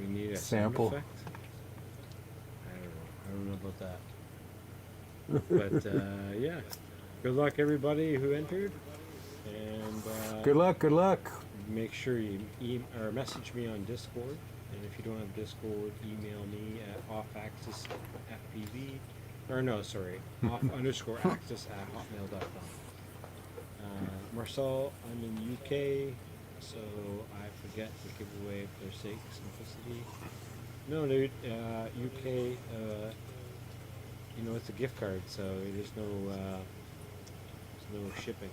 We need a Sample. sound effect. I don't know about that. But yeah, good luck everybody who entered, and Good luck. Good luck. make sure you or message me on Discord. And if you don't have Discord, email me at offaxisfpv, or no, sorry, off_axis@hotmail.com. Marcel, I'm in UK, so I forget to give away for their sake simplicity. No, dude, UK, you know, it's a gift card, so there's no shipping,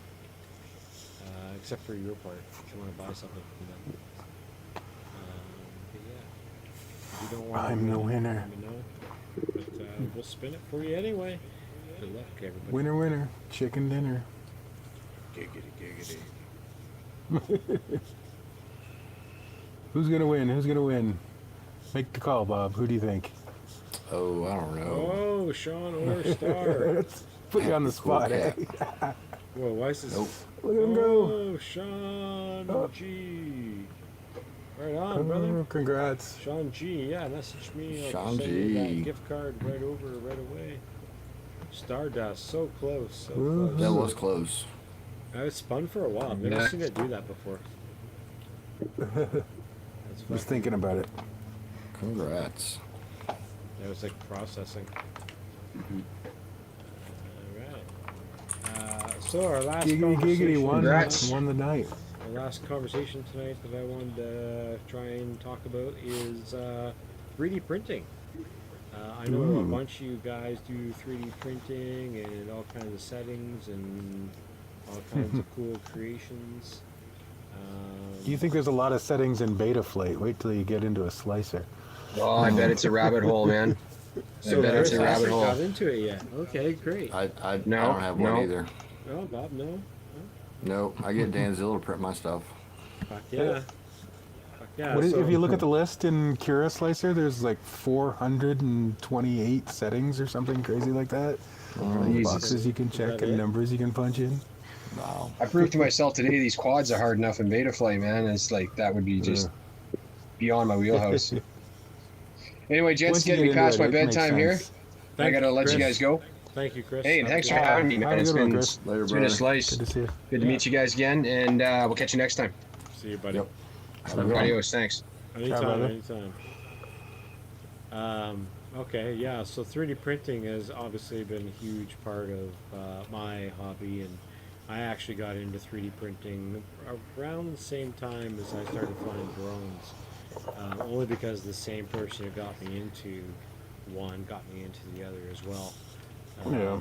except for your part if you want to buy something from them. But yeah, if you don't want I'm the winner. let me know. But we'll spin it for you anyway. Good luck, everybody. Winner, winner. Chicken dinner. Giggity, giggity. Who's gonna win? Who's gonna win? Make the call, Bob. Who do you think? Oh, I don't know. Oh, Sean or Star. Put you on the Cool spot, eh? cat. Whoa, why is this? Nope. Look at him go. Oh, Sean G. Right on, brother. Oh, congrats. Sean G. Yeah, message me. I'll Sean send you that G. gift card right away. Stardust, so close, so Woo-hoo. close. That was close. I was spun for a while. I've never seen it do that before. That's Was fucking- thinking about it. Congrats. That was like processing. Alright. So our last Giggity, conversation. giggity. Congrats. Won the night. The last conversation tonight that I wanted to try and talk about is 3D printing. I know a bunch of you guys do 3D printing and all kinds of settings and all kinds of cool creations. Do you think there's a lot of settings in Betaflight? Wait till you get into a slicer. Oh, I bet it's a rabbit hole, man. So I bet it's a Chris rabbit hasn't hole. got into it yet. Okay, great. I No, don't have no. one either. No, Bob, no. No, I get Danzilla to print my stuff. Fuck yeah. Fuck yeah. What is, so- if you look at the list in Cura Slicer, there's like 428 settings or something crazy like that. Jesus. Boxes you can check that and it? numbers you can punch in. Wow. I proved to myself today these quads are hard enough in Betaflight, man. It's like that would be just beyond my wheelhouse. Anyway, gents, Once you getting get me past into my it, it makes bedtime here. sense. I gotta let you Chris. guys go. Thank you, Chris. Hey, and thanks for Have a good having me, Have man. a It's good one, been, Chris. Later, it's been a brother. slice. Good to see you. Good to meet you guys again, and we'll catch you next time. one. See you, buddy. Yep. Have a good one. Adios. Thanks. Anytime, brother. anytime. Okay, yeah, so 3D printing has obviously been a huge part of my hobby, and I actually got into 3D printing around the same time as I started flying drones, only because the same person who got me into one got me into the other as well. Yeah.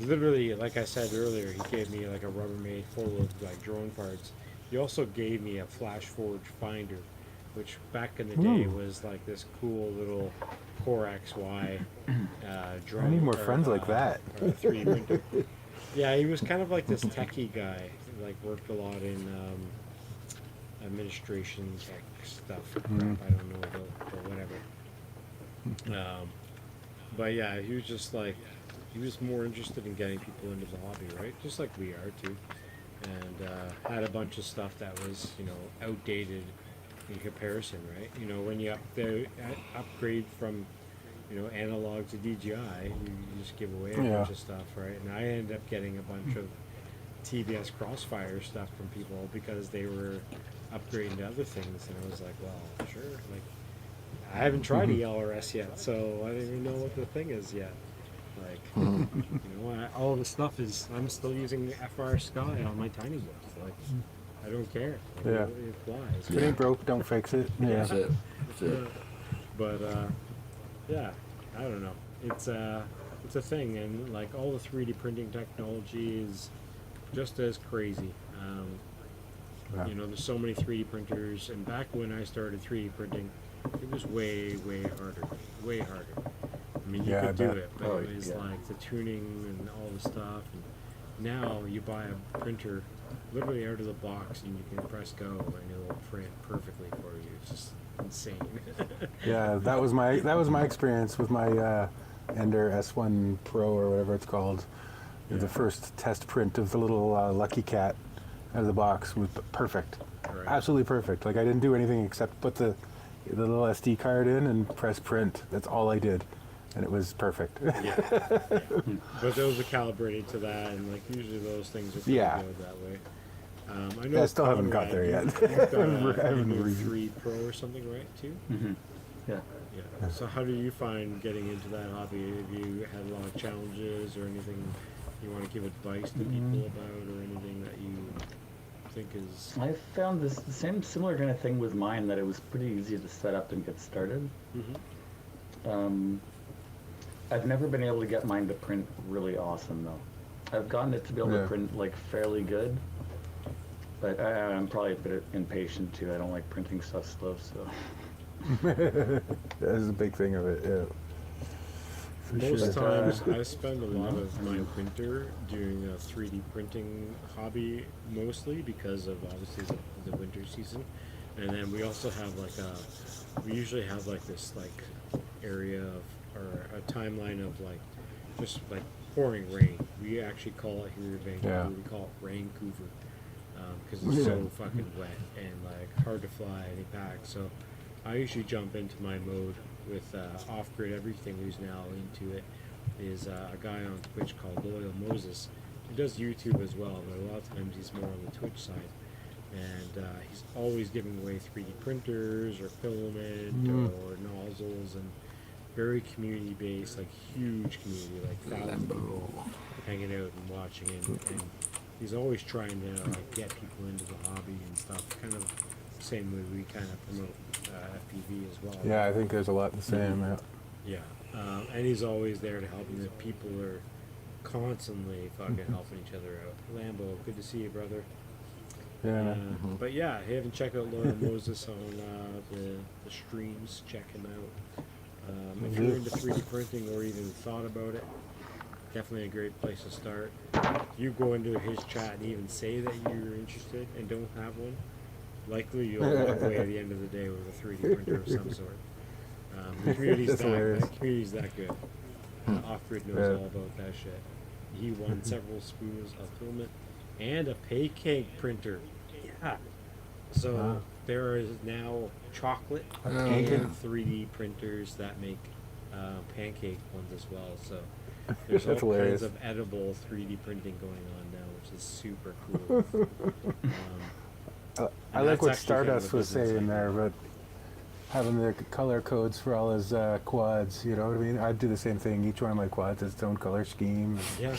Literally, like I said earlier, he gave me like a Rubbermaid full of like drone parts. He also gave me a Flash Forge finder, which back in the day was like this cool little Core XY drone. I need more or, friends like that. or a 3D printer. Yeah, he was kind of like this techie guy. Like worked a lot in administration tech stuff. Crap, I don't know, but whatever. But yeah, he was just like, he was more interested in getting people into the hobby, right? Just like we are too. And had a bunch of stuff that was, you know, outdated in comparison, right? You know, when you upgrade from, you know, analog to DJI, you just give away a bunch of stuff, right? And I ended up getting a bunch of TBS Crossfire stuff from people because they were upgrading to other things, and I was like, well, sure, like, I haven't tried ELRS yet, so I don't even know what the thing is yet. Like, you know, all the stuff is, I'm still using FR Sky on my tiny boats. Like, I don't care. Like, Yeah. it flies. If it ain't broke, don't fix it. Yeah. That's it. That's it. But yeah, I don't know. It's a thing, and like all the 3D printing technology is just as crazy. Yeah. You know, there's so many 3D printers, and back when I started 3D printing, it was way harder. Way harder. I mean, you Yeah, I could do bet. it, but Oh, it was yeah. like the tuning and all the stuff. And now you buy a printer literally out of the box, and you can press go, and it'll print perfectly for you. It's just insane. Yeah, that was my experience with my Ender S1 Pro or whatever it's called. The first test print of the little Lucky Cat out of the box was perfect, Right. absolutely perfect. Like I didn't do anything except put the little SD card in and press print. That's all I did, and it was perfect. Yeah. But those are calibrated to that, and like usually those things are pretty Yeah. good that way. I know I still haven't got there yet. You've got I haven't a read. 3 Pro or something, right? Too. Yeah. Yeah. So how do you find getting into that hobby? Have you had a lot of challenges or anything you want to give advice to people about, or anything that you think is? I found the same similar kind of thing with mine, that it was pretty easy to set up and get started. I've never been able to get mine to print really awesome though. I've gotten it to be able to print like fairly good, but I'm probably a bit impatient too. I don't like printing stuff slow, so. That is a big thing of it. Yeah. For Most sure. times I spend a lot of my winter doing a 3D printing hobby, mostly because of obviously the winter season. And then we also have we usually have like this like area of, or a timeline of like, just like pouring rain. We actually call it here in Vancouver, we call it Raincouver. Because it's so fucking wet and like hard to fly any pack. So I usually jump into my mode with off-grid everything, who's now into it, is a guy on Twitch called Loyal Moses. He does YouTube as well, but a lot of times he's more on the Twitch side. And he's always giving away 3D printers or filament or nozzles, and very community-based, like huge community, like thousands of people hanging out and watching him. And he's always trying to like get people into the hobby and stuff, kind of same way we kind of promote FPV as well. Yeah, I think there's a lot the same. Yeah, and he's always there to help, and the people are constantly fucking helping each other out. Lambo, good to see you, brother. Yeah. But yeah, if you haven't checked out Loyal Moses on the streams, check him out. If you're into 3D printing or even thought about it, definitely a great place to start. If you go into his chat and even say that you're interested and don't have one, likely you'll walk away at the end of the day with a 3D printer of some sort. The community's that good. Off-Grid knows all about that shit. He won several spools of filament and a pancake printer. Yeah. So there is now chocolate and 3D printers that make pancake ones as well. So there's all kinds of edible 3D printing going on now, which is super cool. I like what Stardust was saying there, but having the color codes for all his quads, you know what I mean? I'd do the same thing. Each one of my quads has its own color scheme. Yeah.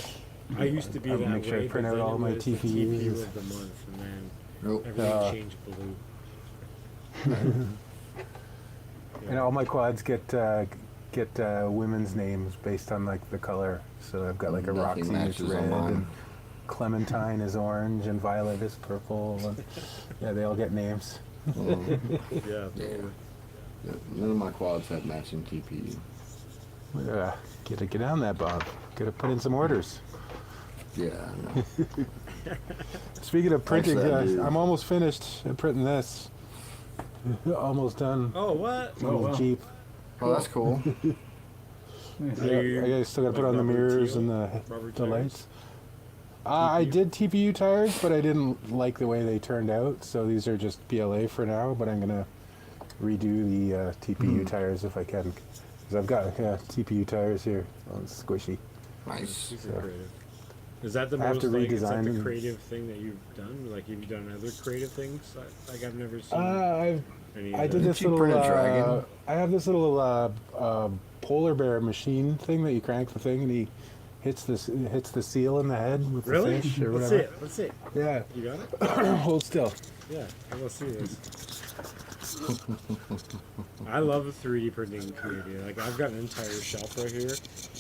I used to be that way. Make sure I print out all my TPUs. TPU of the month, and then everything changed blue. And all my quads get women's names based on like the color. So I've got like a Roxy is red, and Clementine is orange, and Violet is purple. And yeah, they all get names. Yeah, totally. None of my quads have matching TPU. Get on that, Bob. Gotta put in some orders. Yeah. I know. Speaking of printing, Actually, I'm almost finished at printing this. Almost done. Oh, what? Oh, wow. Jeep. Oh, that's cool. I still got to put on the mirrors and the lights. I did TPU tires, but I didn't like the way they turned out, so these are just PLA for now, but I'm going to redo the TPU tires if I can. Because I've got TPU tires here. Oh, it's squishy. Nice. Super creative. Is that the most like, is that the creative thing that you've done? Like, have you done other creative things? Like, I've never seen. I did this little. I have this little polar bear machine thing that you crank the thing and he hits the seal in the head with the fish or whatever. Let's see it. Yeah. You got it? Hold still. Yeah, I want to see this. I love the 3D printing community. Like, I've got an entire shelf right here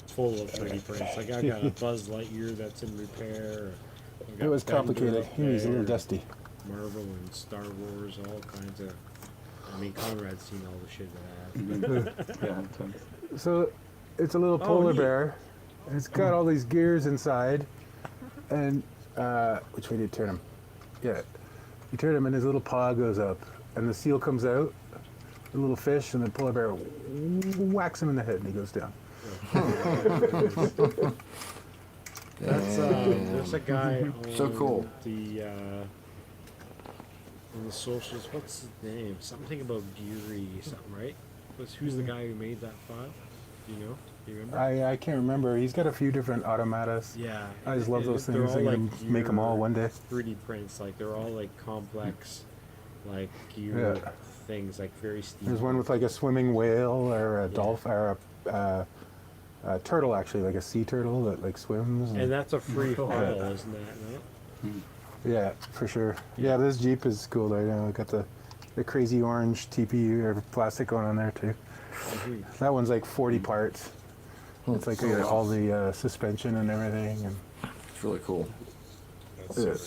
full of 3D prints. Like, I've got a Buzz Lightyear that's in repair. It was complicated. He was a little dusty. Marvel and Star Wars, all kinds of. I mean, Conrad's seen all the shit that I have. Yeah. So, it's a little polar bear. And it's got all these gears inside. And, which way do you turn him? Yeah. You turn him and his little paw goes up. And the seal comes out. a little fish, and then polar bear whacks him in the head, and he goes down. That's there's a guy on So cool. the on the socials. What's his name? Something about Geary something, right? Who's the guy who made that file? Do you know? Do you remember? I can't remember. He's got a few different automatas. Yeah. I just love those They're things. all I'm like gonna make them all one day. 3D prints, like they're all like complex, like gear things, like very steep. There's one with like a swimming whale or a dolphin or a turtle, actually, like a sea turtle that like swims. And that's a free file, isn't that? No? Yeah, for sure. Yeah, this Jeep is cool there. You know, got the crazy orange TPU or plastic going on there too. That one's like 40 parts. It's like all the suspension and everything, and It's really cool. That's super cool.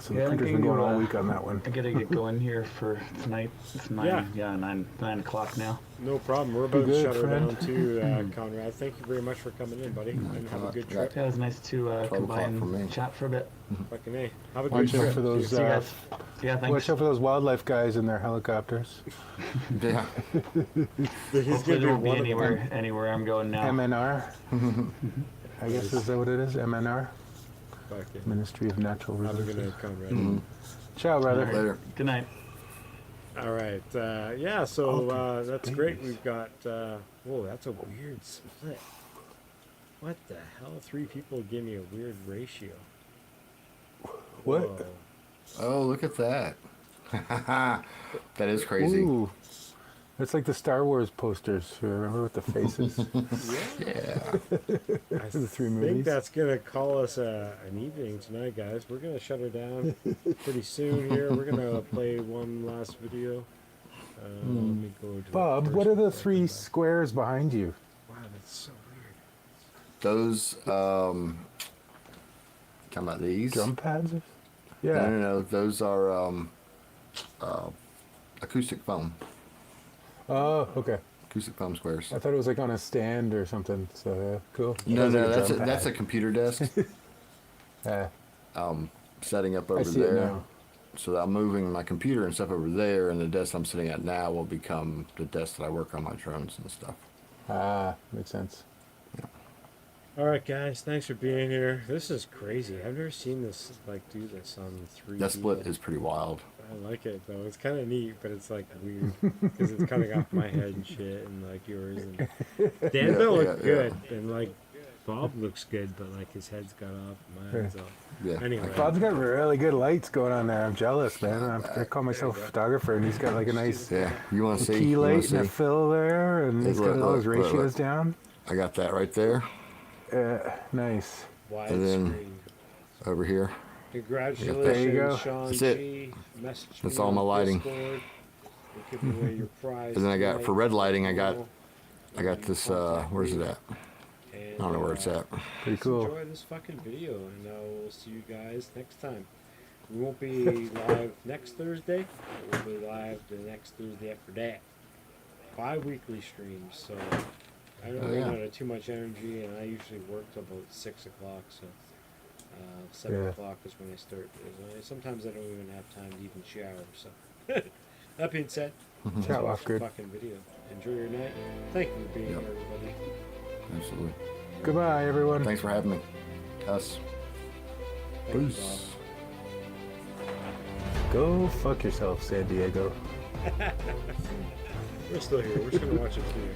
so the printer's been going all week on that one. I gotta get going here for tonight. It's 9 o'clock now. No problem. We're about to Good, shut her friend. down too, Conrad. Thank you very much for coming in, buddy. And have a good trip. Yeah, it was nice to 12 come o'clock by for me. and chat for a bit. Fucking A. Have a good Watch out trip. for those. See you guys. Yeah, thanks. Watch out for those wildlife guys in their helicopters. Yeah. He's Hopefully gonna there be won't be one of them. anywhere I'm going now. MNR. I guess is that what it is? MNR, Fuck it. Ministry of Natural Have a Resources. good night, Conrad. Ciao, brother. Later. Good night. All right. Yeah, so that's great. We've got, whoa, that's a weird split. What the hell? 3 people give me a weird ratio. What? Whoa. Oh, look at that. That is crazy. Ooh. It's like the Star Wars posters, remember, with the faces? Yeah. I The 3 think movies. that's going to call us an evening tonight, guys. We're going to shut her down pretty soon here. We're going to play one last video. Let me go to the Bob, first what are the one. 3 squares behind you? Wow, that's so weird. Those, talking about these? Drum pads? No, Yeah. no. Those are acoustic foam. Oh, okay. Acoustic foam squares. I thought it was like on a stand or something. So cool. No, Those are no, the that's drum that's a pad. computer desk. Yeah, Setting up I over see it there. now. So I'm moving my computer and stuff over there, and the desk I'm sitting at now will become the desk that I work on my drones and stuff. Ah, makes sense. All right, guys. Thanks for being here. This is crazy. I've never seen this, like, do this on 3D. That split is pretty wild. I like it, though. It's kind of neat, but it's, like, weird. Because it's coming off my head and shit, and, like, yours. And Danville looked good, and, like, Bob looks good, but, like, his head's got off, my head's off. Yeah. Anyway. Bob's got really good lights going on there. I'm jealous, man. I call myself a photographer, and he's got like a nice Yeah. You want to see? key You wanna light and a see? fill there, and he's got Look, all his look, look, ratios look. down. I got that right there. Nice. And then- Widescreen. Over here. Congratulations, There you go. Sean That's it. G. Message That's me all on my lighting. Discord. We're giving away your prize And then I got tonight. for red lighting. I got this. Where's it at? And, I don't know where it's at. Pretty just cool. Enjoy this fucking video, and we'll see you guys next time. We won't be live next Thursday. But we'll be live the next Thursday after that. Bi-weekly streams, so I don't run out of too much energy, and I usually work till about 6 o'clock. So 7 Yeah. o'clock is when I start. Sometimes I don't even have time to even shower. So that being said, Ciao, watch off the grid. fucking video. Enjoy your night. Thank you for being Yep. here, everybody. Absolutely. Goodbye, everyone. Thanks for having me. Us. Thank you, Peace. Go fuck yourself, San Diego. Bob. We're still here. We're just gonna watch it through.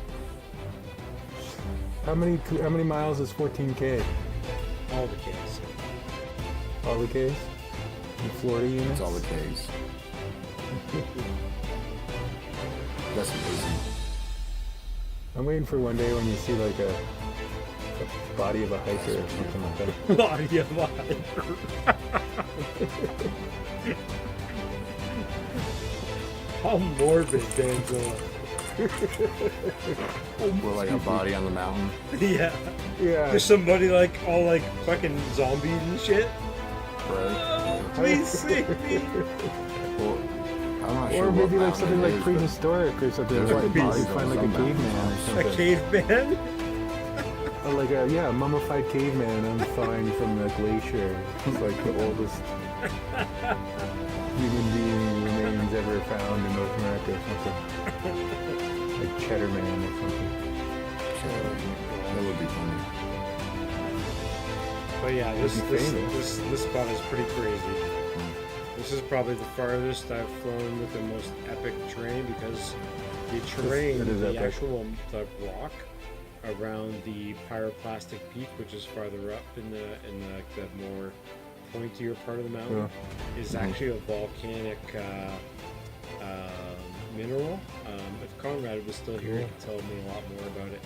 How many miles is 14K? All the kids. All the Ks? In Florida units? It's all the K's. That's amazing. I'm waiting for one day when you see like a body of a hiker or something like that. Body of mine. How morbid, Danzilla. We're like a body on the mountain. Yeah. Yeah. There's somebody like all like fucking zombies and shit. Right? Please save me. Well, I'm not sure Or what maybe like mountain something it like is, but prehistoric or something. there's Like like you bodies find on like a some caveman or mountains. A something. caveman? Or like a mummified caveman unthawing from the glacier. It's like the oldest human being remains ever found in North America. or something. Like Cheddar Man or something. So that would be funny. But yeah, It'd be famous. this spot is pretty crazy. This is probably the farthest I've flown with the most epic terrain because the terrain, it is the epic. actual the rock around the pyroclastic peak, which is farther up in the more pointier part of the mountain, is actually a volcanic mineral. If Conrad was still here, he could tell me a lot more about it.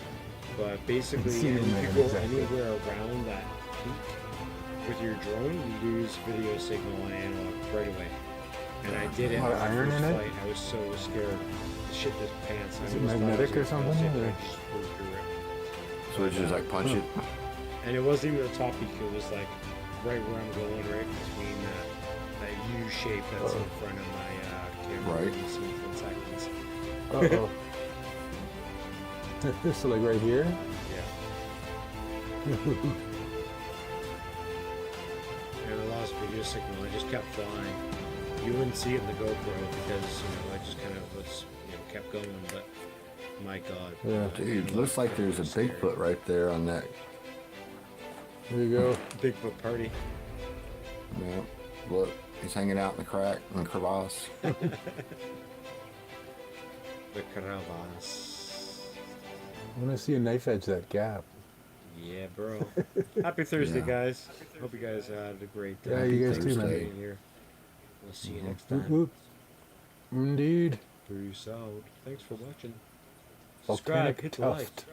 But basically, seen it, if man, you go exactly. anywhere around that peak with your drone, you lose video signal and analog right away. And I did it A on lot my of iron first in it? flight. I was so scared to shit this pants. Is I it almost thought I magnetic was or gonna something, zip or- and just flew through it. So it's just like punch it. And it wasn't even the top peak. It was like right where I'm going, right between that U shape that's in front of my camera. Right. You see in 10 seconds. Uh-oh. So like right here? Yeah. And I lost video signal. I just kept flying. You wouldn't see it in the GoPro because I just kind of was kept going. But my God, Yeah. Dude, looks like there's a Bigfoot right there on that. There you go. Bigfoot party. Yeah. Look, he's hanging out in the crack in the crevasse. The crevasse. I want to see a knife edge that gap. Yeah, bro. Happy Thursday, Yeah. guys. Hope you guys had a great time. Yeah, you guys too, man. being here. We'll see you next Whoop, time. whoop. Indeed. Peace out. Thanks for watching. Volcanic Subscribe, hit the like. tuft.